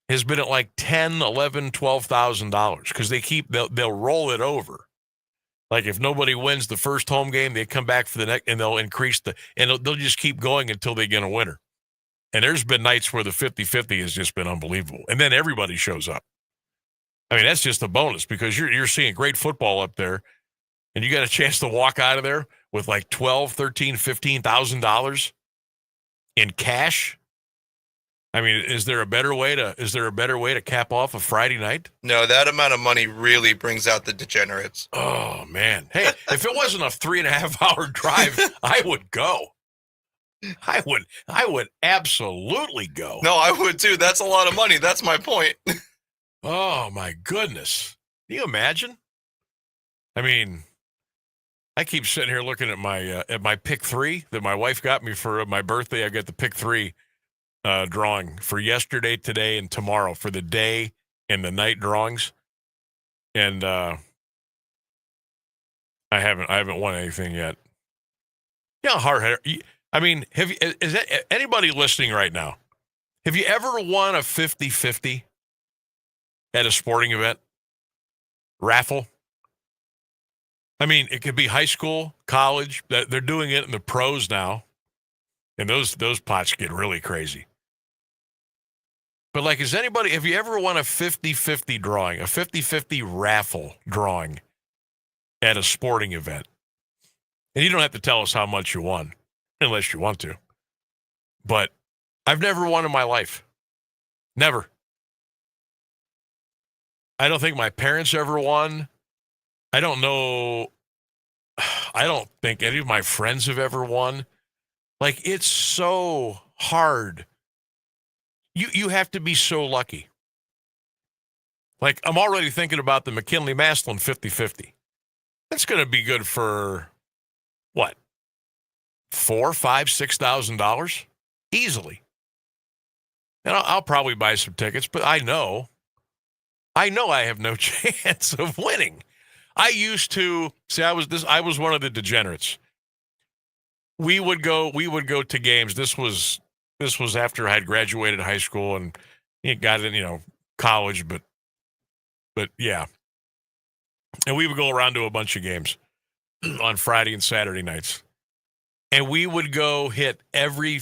has been at like $10,000, $11,000, $12,000 because they'll roll it over. Like if nobody wins the first home game, they come back for the next, and they'll increase and they'll just keep going until they get a winner. And there's been nights where the 50-50 has just been unbelievable. And then everybody shows up. I mean, that's just a bonus because you're seeing great football up there, and you got a chance to walk out of there with like $12,000, $13,000, $15,000 in cash. I mean, is there a better way to cap off a Friday night? No, that amount of money really brings out the degenerates. Oh man. Hey, if it wasn't a 3.5-hour drive, I would go. I would absolutely go. No, I would too. That's a lot of money. That's my point. Oh my goodness. Can you imagine? I mean, I keep sitting here looking at my pick 3 that my wife got me for my birthday. I got the pick 3 drawing for yesterday, today, and tomorrow for the day and the night drawings. And I haven't won anything yet. Yeah, hard. I mean, is anybody listening right now? Have you ever won a 50-50 at a sporting event? Raffle? I mean, it could be high school, college. They're doing it in the pros now. And those pots get really crazy. But like, have you ever won a 50-50 drawing, a 50-50 raffle drawing at a sporting event? And you don't have to tell us how much you won, unless you want to. But I've never won in my life. Never. I don't think my parents ever won. I don't think any of my friends have ever won. Like, it's so hard. You have to be so lucky. Like, I'm already thinking about the McKinley-Maslin 50-50. That's going to be good for, what, $4,000, $5,000, $6,000? Easily. And I'll probably buy some tickets, but I know I have no chance of winning. I used to see. I was one of the degenerates. We would go to games. This was after I had graduated high school and got in, college, but yeah. And we would go around to a bunch of games on Friday and Saturday nights. And we would go hit every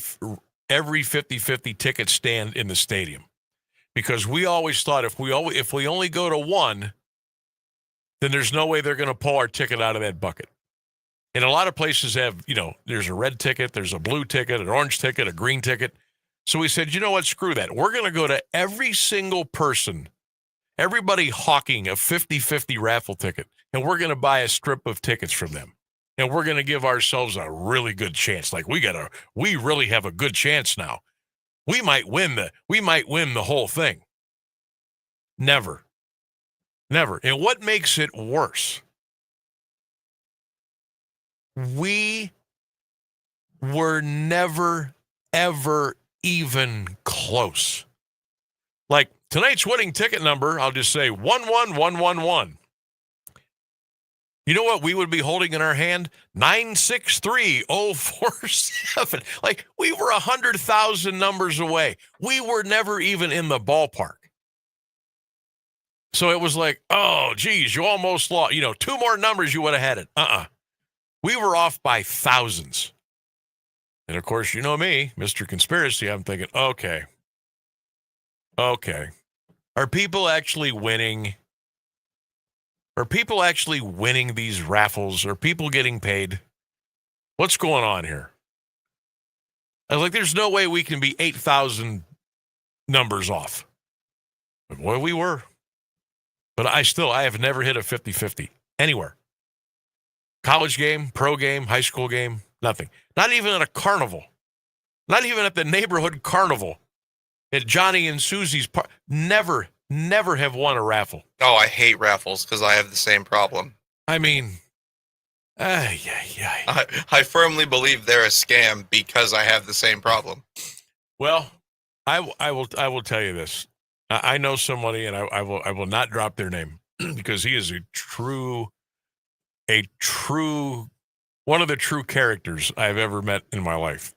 50-50 ticket stand in the stadium. Because we always thought if we only go to one, then there's no way they're going to pull our ticket out of that bucket. And a lot of places have, there's a red ticket, there's a blue ticket, an orange ticket, a green ticket. So we said, you know what, screw that. We're going to go to every single person, everybody hawking a 50-50 raffle ticket, and we're going to buy a strip of tickets from them. And we're going to give ourselves a really good chance. Like we really have a good chance now. We might win the whole thing. Never. And what makes it worse? We were never, ever even close. Like tonight's winning ticket number, I'll just say 11111. You know what we would be holding in our hand? 963047. Like we were 100,000 numbers away. We were never even in the ballpark. So it was like, oh, geez, you almost lost. 2 more numbers, you would have had it. We were off by thousands. And of course, you know me, Mr. Conspiracy, I'm thinking, okay. Are people actually winning? Are people actually winning these raffles? Are people getting paid? What's going on here? I was like, there's no way we can be 8,000 numbers off. But boy, we were. But I have never hit a 50-50 anywhere. College game, pro game, high school game, nothing. Not even at a carnival. Not even at the neighborhood carnival. At Johnny and Susie's park. Never have won a raffle. Oh, I hate raffles because I have the same problem. I mean, I firmly believe they're a scam because I have the same problem. Well, I will tell you this. I know somebody, and I will not drop their name because he is a true one of the true characters I've ever met in my life.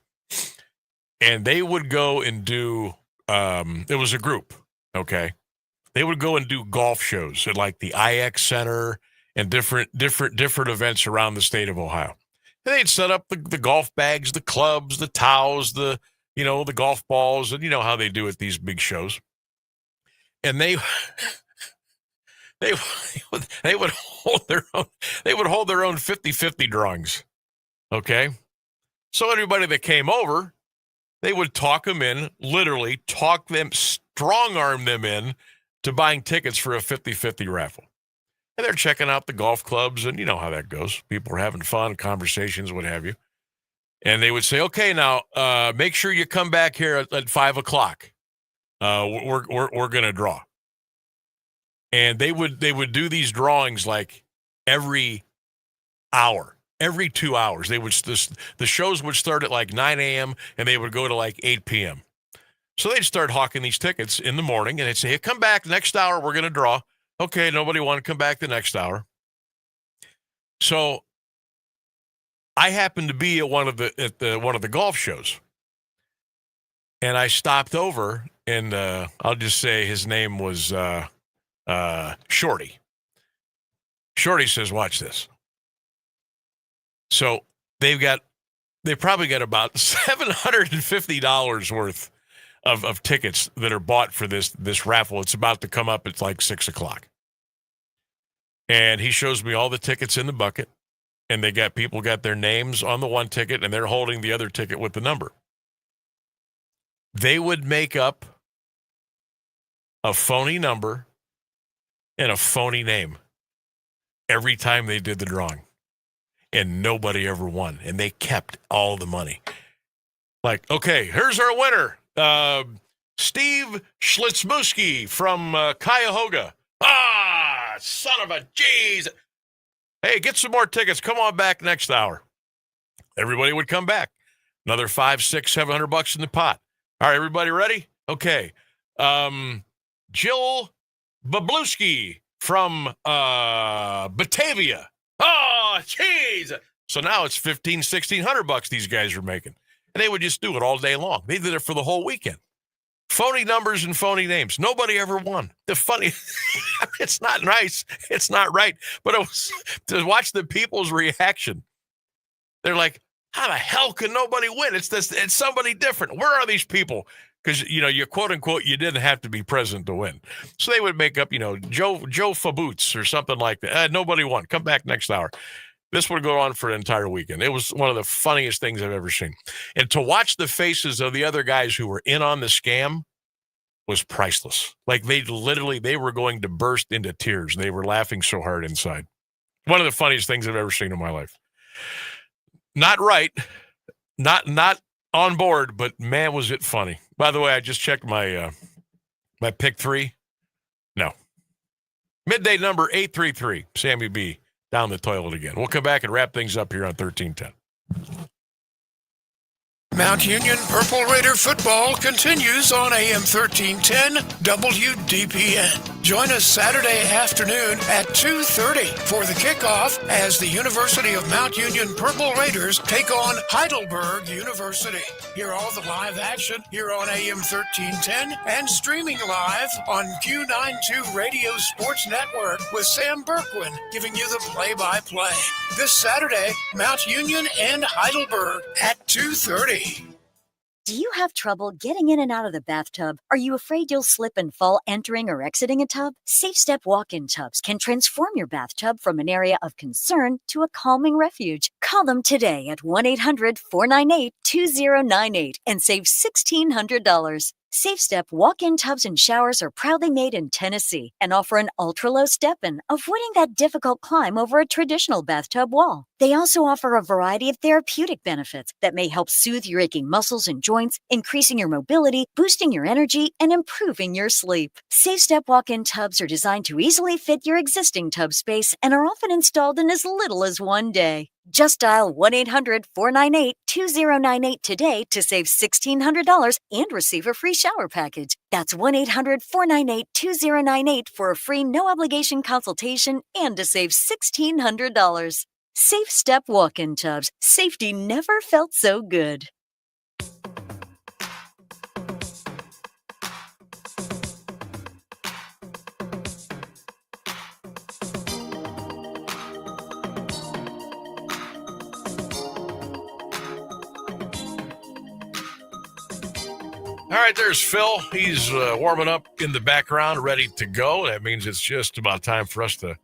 And they would go and do. It was a group, okay. They would go and do golf shows at like the IX Center and different events around the state of Ohio. And they'd set up the golf bags, the clubs, the towels, the golf balls, and you know how they do at these big shows. And they would hold their own 50-50 drawings. Okay. So everybody that came over, they would talk them in, literally strong arm them in to buying tickets for a 50-50 raffle. And they're checking out the golf clubs, and you know how that goes. People are having fun, conversations, what have you. And they would say, okay, now make sure you come back here at 5 o'clock. We're going to draw. And they would do these drawings like every hour, every 2 hours. The shows would start at like 9 a.m. and they would go to like 8 p.m. So they'd start hawking these tickets in the morning, and they'd say, hey, come back next hour. We're going to draw. Okay, nobody wanted to come back the next hour. So I happened to be at one of the golf shows, and I stopped over, and I'll just say his name was Shorty. Shorty says, watch this. So they probably got about $750 worth of tickets that are bought for this raffle. It's about to come up. It's like 6 o'clock. And he shows me all the tickets in the bucket, and people got their names on the one ticket, and they're holding the other ticket with the number. They would make up a phony number and a phony name every time they did the drawing. And nobody ever won. And they kept all the money. Like, okay, here's our winner. Steve Schlitzmuski from Cuyahoga. Ah, son of a jeez. Hey, get some more tickets. Come on back next hour. Everybody would come back. Another $500, $600, $700 in the pot. All right, everybody ready? Okay. Jill Bablewski from Batavia. Oh, jeez. So now it's $1,500-$1,600 these guys are making. And they would just do it all day long. They did it for the whole weekend. Phony numbers and phony names. Nobody ever won. The funny, it's not nice. It's not right. But it was to watch the people's reaction. They're like, how the hell can nobody win? It's somebody different. Where are these people? Because, you quote unquote, you didn't have to be present to win. So they would make up, Joe Faboots or something like that. Nobody won. Come back next hour. This would go on for an entire weekend. It was one of the funniest things I've ever seen. And to watch the faces of the other guys who were in on the scam was priceless. Like they were going to burst into tears. They were laughing so hard inside. One of the funniest things I've ever seen in my life. Not right. Not on board, but man, was it funny. By the way, I just checked my pick 3. No. Midday number 833, Sammy B. Down the toilet again. We'll come back and wrap things up here on 1310. Mount Union Purple Raider football continues on AM 1310 WDPN. Join us Saturday afternoon at 2:30 for the kickoff as the University of Mount Union Purple Raiders take on Heidelberg University. Hear all the live action here on AM 1310 and streaming live on Q92 Radio Sports Network with Sam Bourquin giving you the play-by-play. This Saturday, Mount Union and Heidelberg at 2:30. Do you have trouble getting in and out of the bathtub? Are you afraid you'll slip and fall entering or exiting a tub? Safe Step walk-in tubs can transform your bathtub from an area of concern to a calming refuge. Call them today at 1-800-498-2098 and save $1,600. Safe Step walk-in tubs and showers are proudly made in Tennessee and offer an ultra-low step-in, avoiding that difficult climb over a traditional bathtub wall. They also offer a variety of therapeutic benefits that may help soothe your aching muscles and joints, increasing your mobility, boosting your energy, and improving your sleep. Safe Step walk-in tubs are designed to easily fit your existing tub space and are often installed in as little as one day. Just dial 1-800-498-2098 today to save $1,600 and receive a free shower package. That's 1-800-498-2098 for a free no-obligation consultation and to save $1,600. Safe Step walk-in tubs. Safety never felt so good. All right, there's Phil. He's warming up in the background, ready to go. That means it's just about time for us to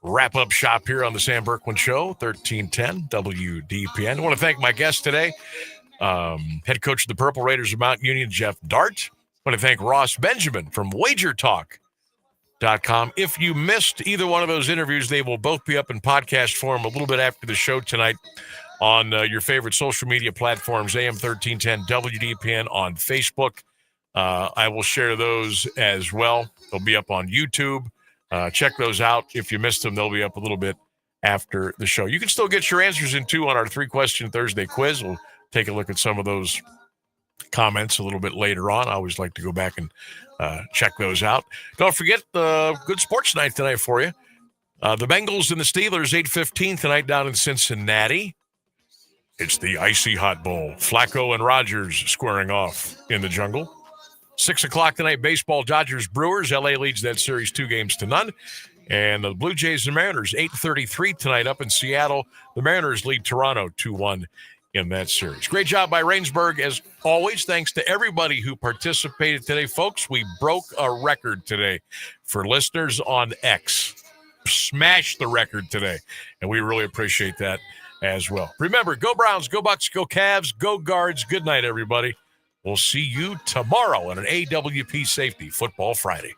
wrap up shop here on the Sam Bourquin Show, 1310 WDPN. I want to thank my guest today, head coach of the Purple Raiders of Mount Union, Geoff Dartt. I want to thank Ross Benjamin from WagerTalk.com. If you missed either one of those interviews, they will both be up in podcast form a little bit after the show tonight on your favorite social media platforms, AM 1310 WDPN on Facebook. I will share those as well. They'll be up on YouTube. Check those out. If you missed them, they'll be up a little bit after the show. You can still get your answers in, too, on our 3-question Thursday quiz. We'll take a look at some of those comments a little bit later on. I always like to go back and check those out. Don't forget the good sports night tonight for you. The Bengals and the Steelers, 8:15 tonight down in Cincinnati. It's the Icy Hot Bowl. Flacco and Rodgers squaring off in the jungle. 6 o'clock tonight, baseball, Dodgers, Brewers. LA leads that series 2-0. And the Blue Jays and Mariners, 8:33 tonight up in Seattle. The Mariners lead Toronto 2-1 in that series. Great job by Rainsburg, as always. Thanks to everybody who participated today. Folks, we broke a record today for listeners on X. Smashed the record today, and we really appreciate that as well. Remember, go Browns, go Bucks, go Cavs, go Guards. Good night, everybody. We'll see you tomorrow on an AWP Safety Football Friday.